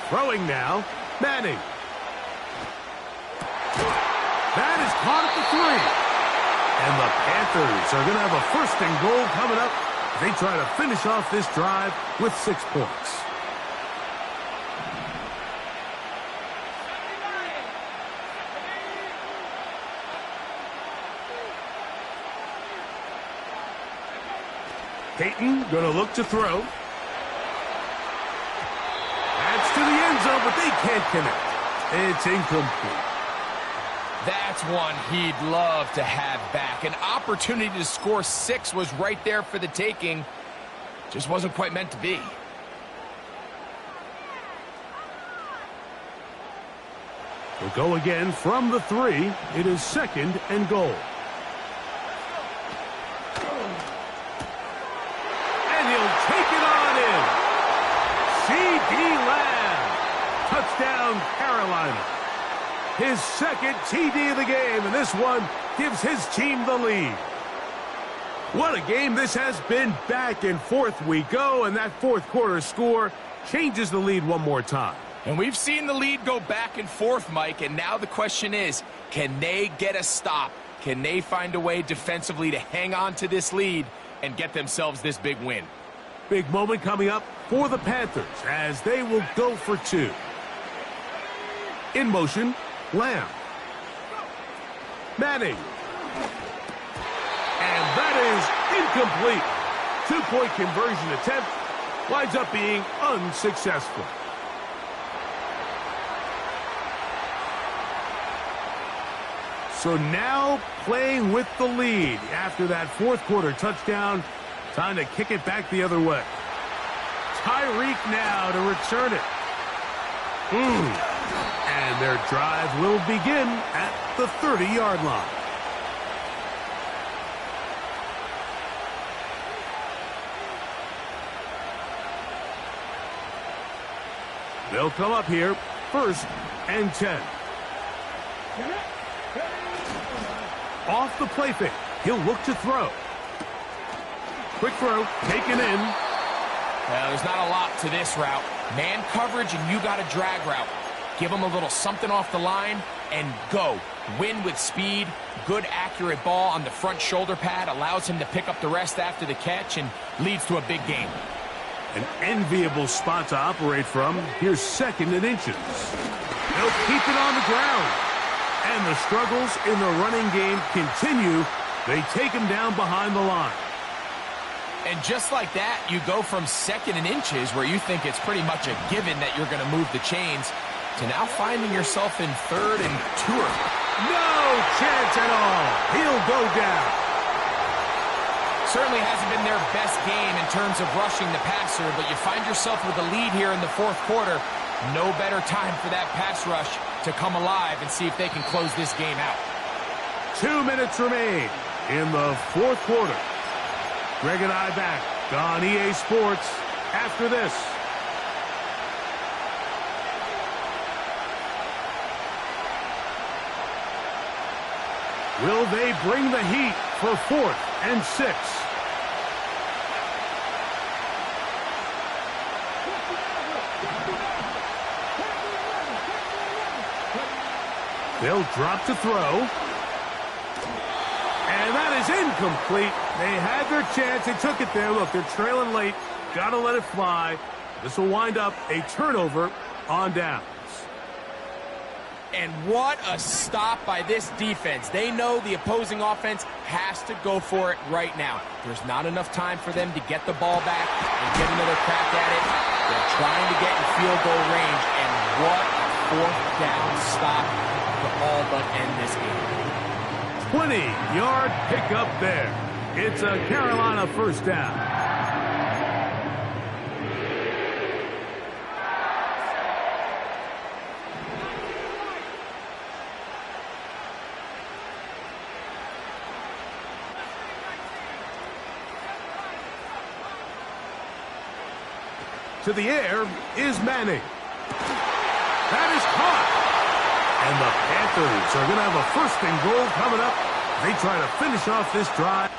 Throwing now, Manning. That is caught at the 3. And the Panthers are going to have a 1st and goal coming up. They try to finish off this drive with 6 points. Peyton going to look to throw. That's to the end zone, but they can't connect. It's incomplete. That's one he'd love to have back. An opportunity to score 6 was right there for the taking. Just wasn't quite meant to be. We'll go again from the 3. It is 2nd and goal. And he'll take it on in. C.D. Lamb. Touchdown, Carolina. His 2nd TD of the game, and this one gives his team the lead. What a game this has been. Back and forth we go, and that 4th quarter score changes the lead one more time. And we've seen the lead go back and forth, Mike, and now the question is, can they get a stop? Can they find a way defensively to hang on to this lead and get themselves this big win? Big moment coming up for the Panthers as they will go for 2. In motion, Lamb. Manning. And that is incomplete. 2-point conversion attempt winds up being unsuccessful. So now playing with the lead after that 4th quarter touchdown. Time to kick it back the other way. Tyreek now to return it. And their drive will begin at the 30-yard line. They'll come up here, 1st and 10. Off the play fake. He'll look to throw. Quick throw, taken in. Well, there's not a lot to this route. Man coverage, and you got a drag route. Give him a little something off the line and go. Win with speed. Good, accurate ball on the front shoulder pad. Allows him to pick up the rest after the catch and leads to a big game. An enviable spot to operate from. Here's 2nd and inches. They'll keep it on the ground. And the struggles in the running game continue. They take him down behind the line. And just like that, you go from 2nd and inches, where you think it's pretty much a given that you're going to move the chains, to now finding yourself in 3rd and 2. No chance at all. He'll go down. Certainly hasn't been their best game in terms of rushing the passer, but you find yourself with a lead here in the 4th quarter. No better time for that pass rush to come alive and see if they can close this game out. 2 minutes remain in the 4th quarter. Greg and I back on EA Sports after this. Will they bring the heat for 4th and 6? They'll drop to throw. And that is incomplete. They had their chance. They took it there. Look, they're trailing late. Got to let it fly. This will wind up a turnover on downs. And what a stop by this defense. They know the opposing offense has to go for it right now. There's not enough time for them to get the ball back and get another crack at it. They're trying to get in field goal range, and what a fourth down stop to all but end this game. 20-yard pickup there. It's a Carolina first down. To the air is Manning. That is caught. And the Panthers are going to have a first and goal coming up. They try to finish off this drive.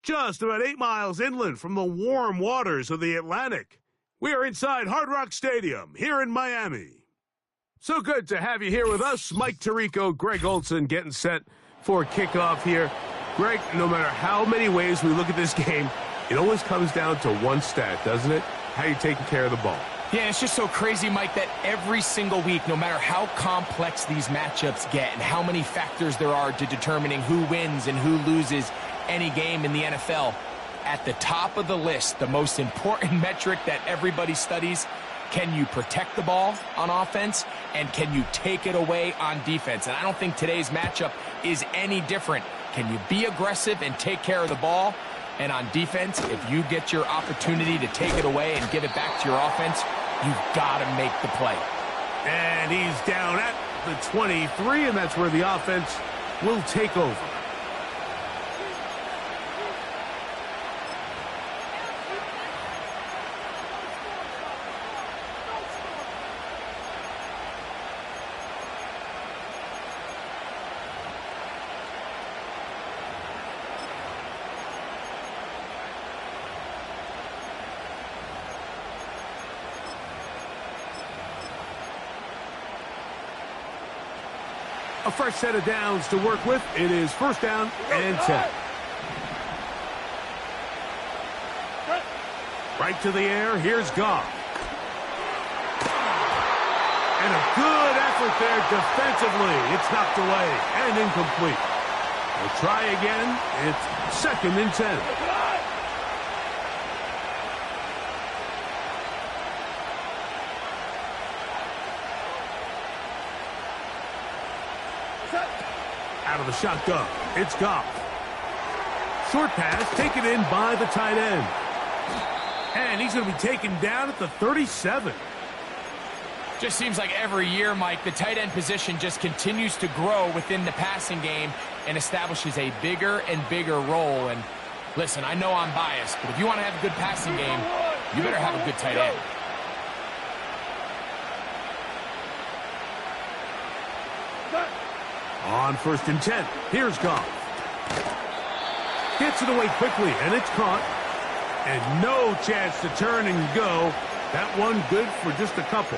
Just about 8 miles inland from the warm waters of the Atlantic, we are inside Hard Rock Stadium here in Miami. So good to have you here with us. Mike Tirico, Greg Olson getting set for kickoff here. Greg, no matter how many ways we look at this game, it always comes down to one stat, doesn't it? How you're taking care of the ball. Yeah, it's just so crazy, Mike, that every single week, no matter how complex these matchups get and how many factors there are to determining who wins and who loses any game in the NFL, at the top of the list, the most important metric that everybody studies, can you protect the ball on offense and can you take it away on defense? And I don't think today's matchup is any different. Can you be aggressive and take care of the ball? And on defense, if you get your opportunity to take it away and give it back to your offense, you've got to make the play. And he's down at the 23, and that's where the offense will take over. A fresh set of downs to work with. It is first down and 10. Right to the air. Here's Goff. And a good effort there defensively. It's knocked away and incomplete. We'll try again. It's second and 10. Out of the shotgun, it's Goff. Short pass taken in by the tight end. And he's going to be taken down at the 37. Just seems like every year, Mike, the tight end position just continues to grow within the passing game and establishes a bigger and bigger role. And listen, I know I'm biased, but if you want to have a good passing game, you better have a good tight end. On first and 10, here's Goff. Gets it away quickly, and it's caught. And no chance to turn and go. That one good for just a couple.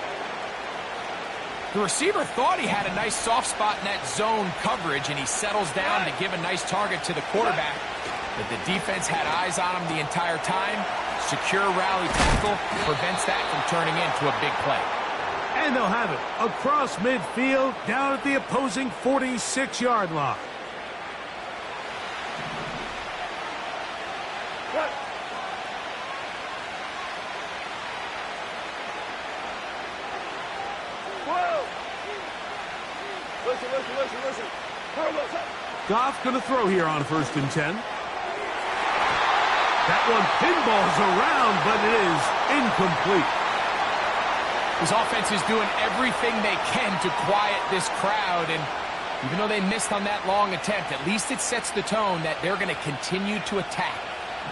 The receiver thought he had a nice soft spot in that zone coverage, and he settles down to give a nice target to the quarterback. But the defense had eyes on him the entire time. Secure rally tackle prevents that from turning into a big play. And they'll have it across midfield, down at the opposing 46-yard line. Listen. Carlos, Goff going to throw here on 1st and 10. That one pinballs around, but it is incomplete. This offense is doing everything they can to quiet this crowd, and even though they missed on that long attempt, at least it sets the tone that they're going to continue to attack.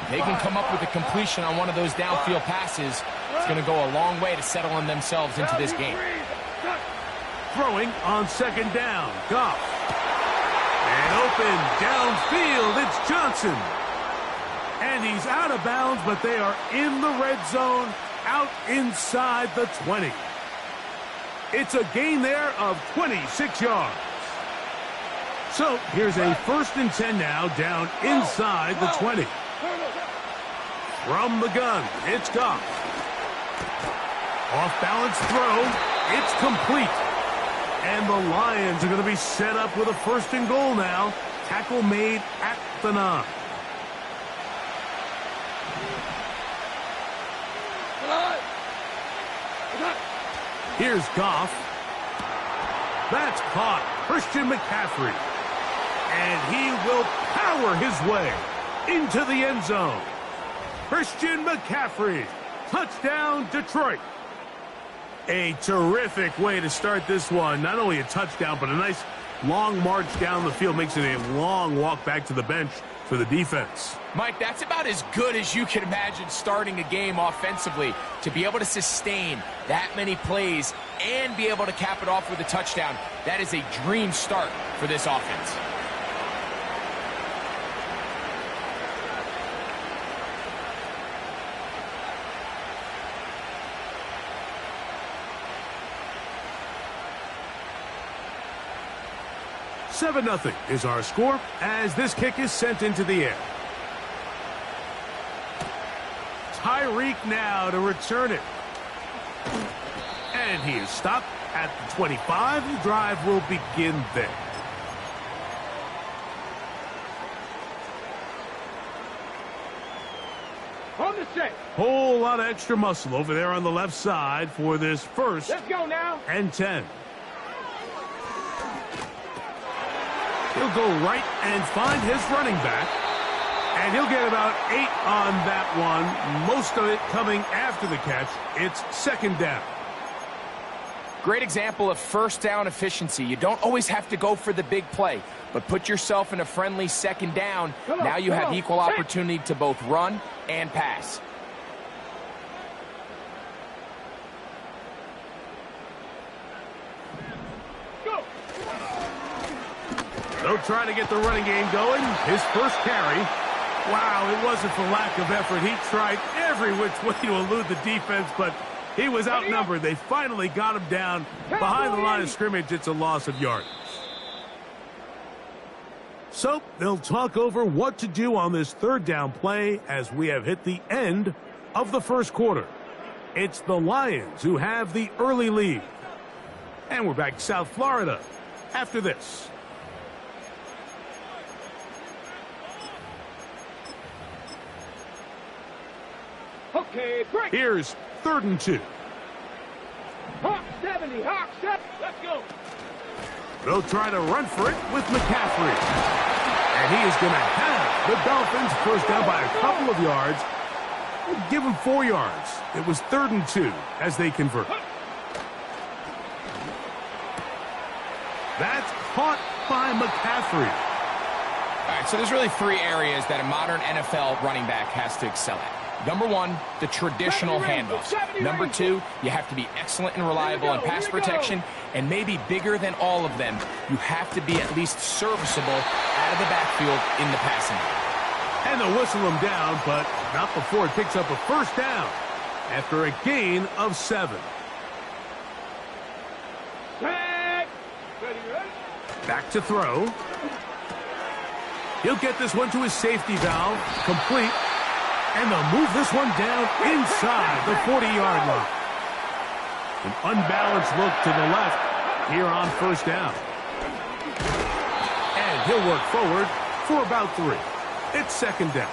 If they can come up with a completion on one of those downfield passes, it's going to go a long way to settling themselves into this game. Throwing on 2nd down. Goff. And open downfield. It's Johnson. And he's out of bounds, but they are in the red zone, out inside the 20. It's a gain there of 26 yards. So here's a 1st and 10 now, down inside the 20. From the gun, it's Goff. Off balance throw, it's complete. And the Lions are going to be set up with a 1st and goal now. Tackle made at the 9. Here's Goff. That's caught. Christian McCaffrey. And he will power his way into the end zone. Christian McCaffrey. Touchdown, Detroit. A terrific way to start this one. Not only a touchdown, but a nice long march down the field. Makes it a long walk back to the bench for the defense. Mike, that's about as good as you can imagine starting a game offensively. To be able to sustain that many plays and be able to cap it off with a touchdown, that is a dream start for this offense. Seven 0 is our score as this kick is sent into the air. Tyreek now to return it. And he is stopped at the 25. The drive will begin there. on the set. Whole lot of extra muscle over there on the left side for this 1st Let's go now. and 10. He'll go right and find his running back. And he'll get about 8 on that one. Most of it coming after the catch. It's 2nd down. Great example of first down efficiency. You don't always have to go for the big play, but put yourself in a friendly 2nd down. Now you have equal opportunity to both run and pass. Go. They'll try to get the running game going. His first carry. Wow, it wasn't for lack of effort. He tried every which way to elude the defense, but he was outnumbered. They finally got him down behind the line of scrimmage. It's a loss of yardage. So they'll talk over what to do on this 3rd down play as we have hit the end of the 1st quarter. It's the Lions who have the early lead. And we're back to South Florida after this. Okay, break. Here's 3rd and 2. Hawk 70, Hawk 70. Let's go. They'll try to run for it with McCaffrey. And he is going to have the Dolphins first down by a couple of yards. We'll give him 4 yards. It was 3rd and 2 as they convert. That's caught by McCaffrey. All right, so there's really 3 areas that a modern NFL running back has to excel at. Number 1, the traditional handoffs. Number 2, you have to be excellent and reliable in pass protection. And maybe bigger than all of them, you have to be at least serviceable out of the backfield in the passing game. And they'll whistle him down, but not before it picks up a first down after a gain of 7. Tag. Ready. Back to throw. He'll get this one to his safety valve, complete. And they'll move this one down inside the 40-yard line. An unbalanced look to the left here on first down. And he'll work forward for about 3. It's 2nd down.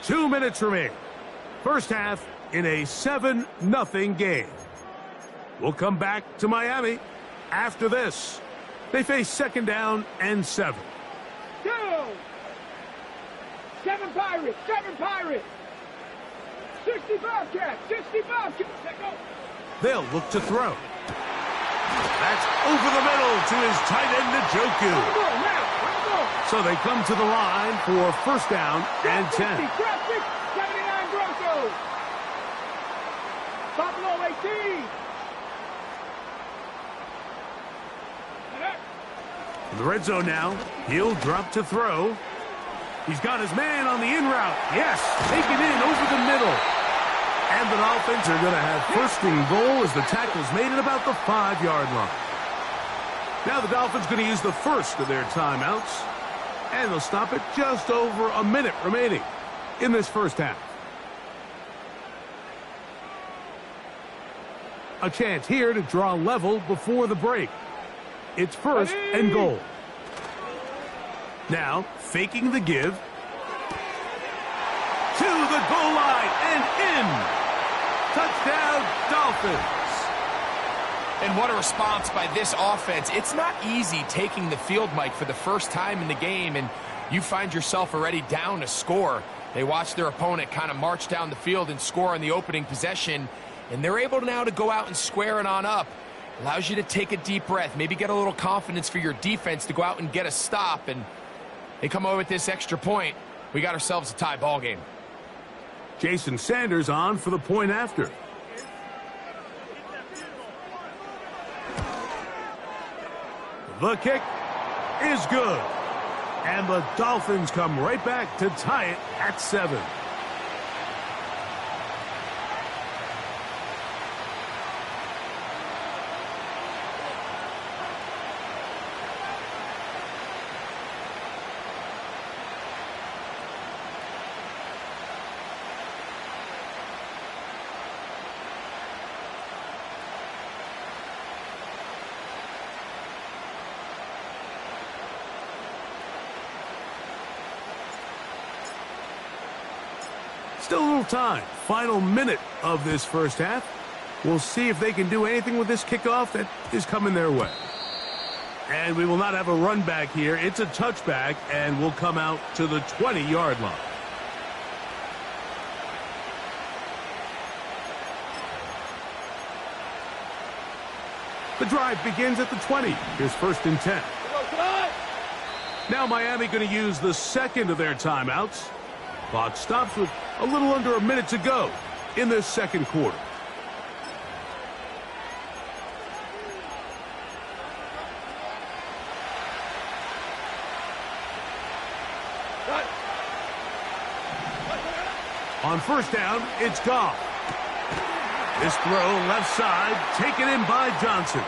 Two minutes remain First half in a 7-0 game. We'll come back to Miami after this. They face 2nd down and 7. 2. 7 Pirates. 7 Pirates. 60 Bobcats. 60 Bobcats. Let go. They'll look to throw. That's over the middle to his tight end, Njoku. So they come to the line for 1st down and 10. 79 Broncos. Buffalo 18. In the red zone now, he'll drop to throw. He's got his man on the in route. Yes, taken in over the middle. And the Dolphins are going to have 1st and goal as the tackle's made at about the 5-yard line. Now the Dolphins going to use the first of their timeouts. And they'll stop it just over a minute remaining in this first half. A chance here to draw level before the break. It's 1st and goal. Now, faking the give. To the goal line and in. Touchdown, Dolphins. And what a response by this offense. It's not easy taking the field, Mike, for the first time in the game, and you find yourself already down a score. They watch their opponent kind of march down the field and score on the opening possession, and they're able now to go out and square it on up. Allows you to take a deep breath, maybe get a little confidence for your defense to go out and get a stop, and they come over with this extra point. We got ourselves a tie ball game. Jason Sanders on for the point after. The kick is good. And the Dolphins come right back to tie it at 7. Still a little time. Final minute of this first half. We'll see if they can do anything with this kickoff that is coming their way. And we will not have a run back here. It's a touchback, and we'll come out to the 20-yard line. The drive begins at the 20. Here's 1st and 10. Now Miami going to use the 2nd of their timeouts. Clock stops with a little under a minute to go in this 2nd quarter. On 1st down, it's Goff. This throw left side, taken in by Johnson.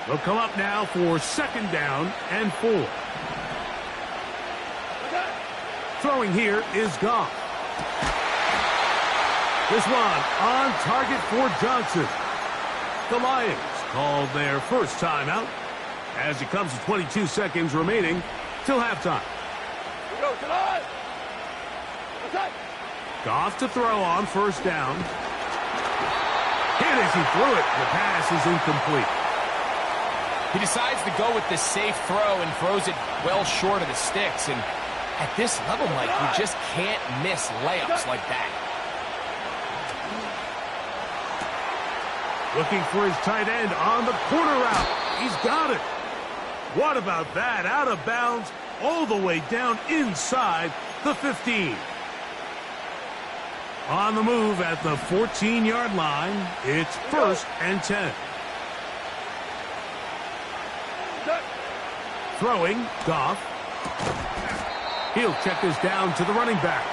They'll come up now for 2nd down and 4. Throwing here is Goff. This one on target for Johnson. The Lions called their first timeout as it comes to 22 seconds remaining till halftime. Goff to throw on 1st down. Hit as he threw it. The pass is incomplete. He decides to go with the safe throw and throws it well short of the sticks. And at this level, Mike, you just can't miss layups like that. Looking for his tight end on the corner route. He's got it. What about that? Out of bounds all the way down inside the 15. On the move at the 14-yard line, it's 1st and 10. Throwing, Goff. He'll check this down to the running back.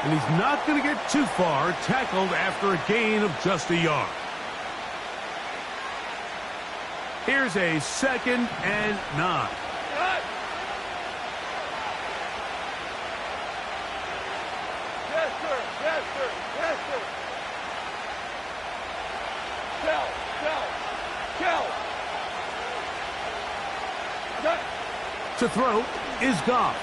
And he's not going to get too far, tackled after a gain of just a yard. Here's a 2nd and 9. Yes, sir. Yes, sir. Yes, sir. Tell. To throw is Goff.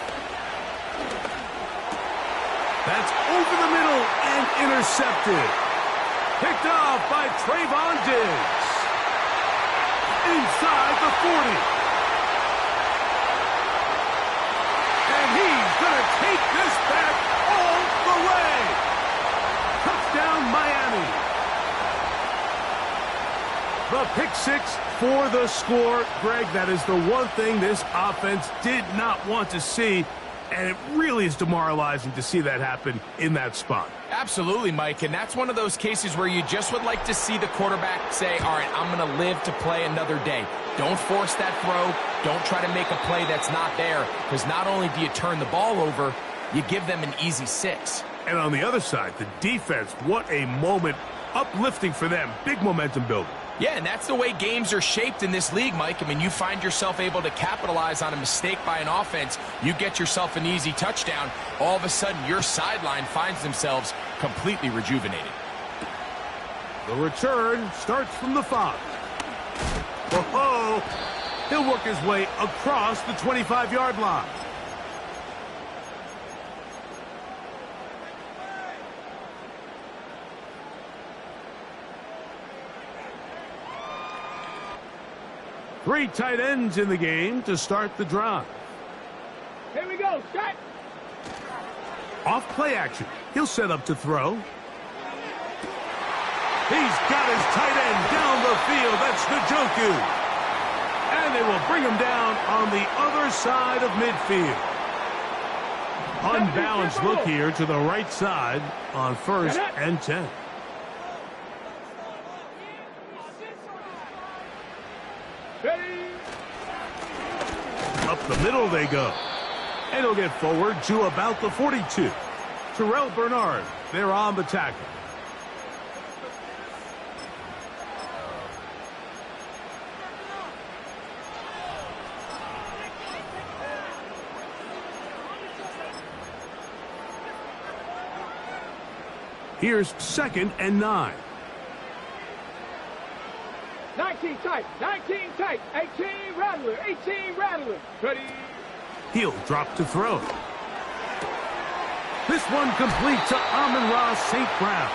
That's over the middle and intercepted. Picked off by Trayvon Diggs. Inside the 40. And he's going to take this back all the way. Touchdown, Miami. The pick six for the score. Greg, that is the one thing this offense did not want to see, and it really is demoralizing to see that happen in that spot. Absolutely, Mike, and that's one of those cases where you just would like to see the quarterback say, all right, I'm going to live to play another day. Don't force that throw. Don't try to make a play that's not there, because not only do you turn the ball over, you give them an easy 6. And on the other side, the defense, what a moment. Uplifting for them. Big momentum building. Yeah, and that's the way games are shaped in this league, Mike. I mean, you find yourself able to capitalize on a mistake by an offense. You get yourself an easy touchdown. All of a sudden, your sideline finds themselves completely rejuvenated. The return starts from the 5. Whoa! He'll work his way across the 25-yard line. Three tight ends in the game to start the drive. Here we go, set. Off play action. He'll set up to throw. He's got his tight end down the field. That's Njoku. And they will bring him down on the other side of midfield. Unbalanced look here to the right side on 1st and 10. Up the middle they go. And he'll get forward to about the 42. Terrell Bernard, they're on the tackle. Here's 2nd and 9. 19 tight, 19 tight, 18 rattler, 18 rattler. Ready. He'll drop to throw. This one complete to Amon-Ra St. Brown.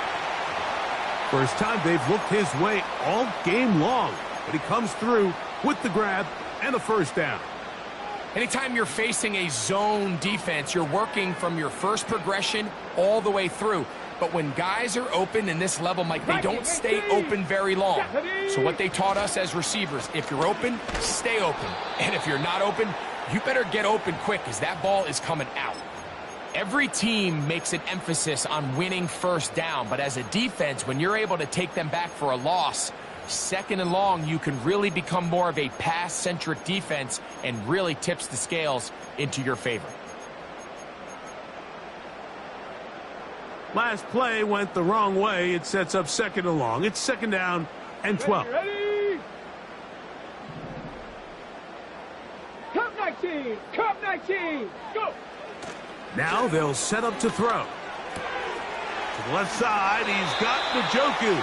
First time they've looked his way all game long, but he comes through with the grab and a first down. Anytime you're facing a zone defense, you're working from your first progression all the way through. But when guys are open in this level, Mike, they don't stay open very long. So what they taught us as receivers, if you're open, stay open. And if you're not open, you better get open quick, because that ball is coming out. Every team makes an emphasis on winning first down, but as a defense, when you're able to take them back for a loss, 2nd and long, you can really become more of a pass-centric defense and really tips the scales into your favor. Last play went the wrong way. It sets up 2nd and long. It's 2nd down and 12. Ready. Cup 19, Cup 19, go. Now they'll set up to throw. To the left side, he's got Njoku.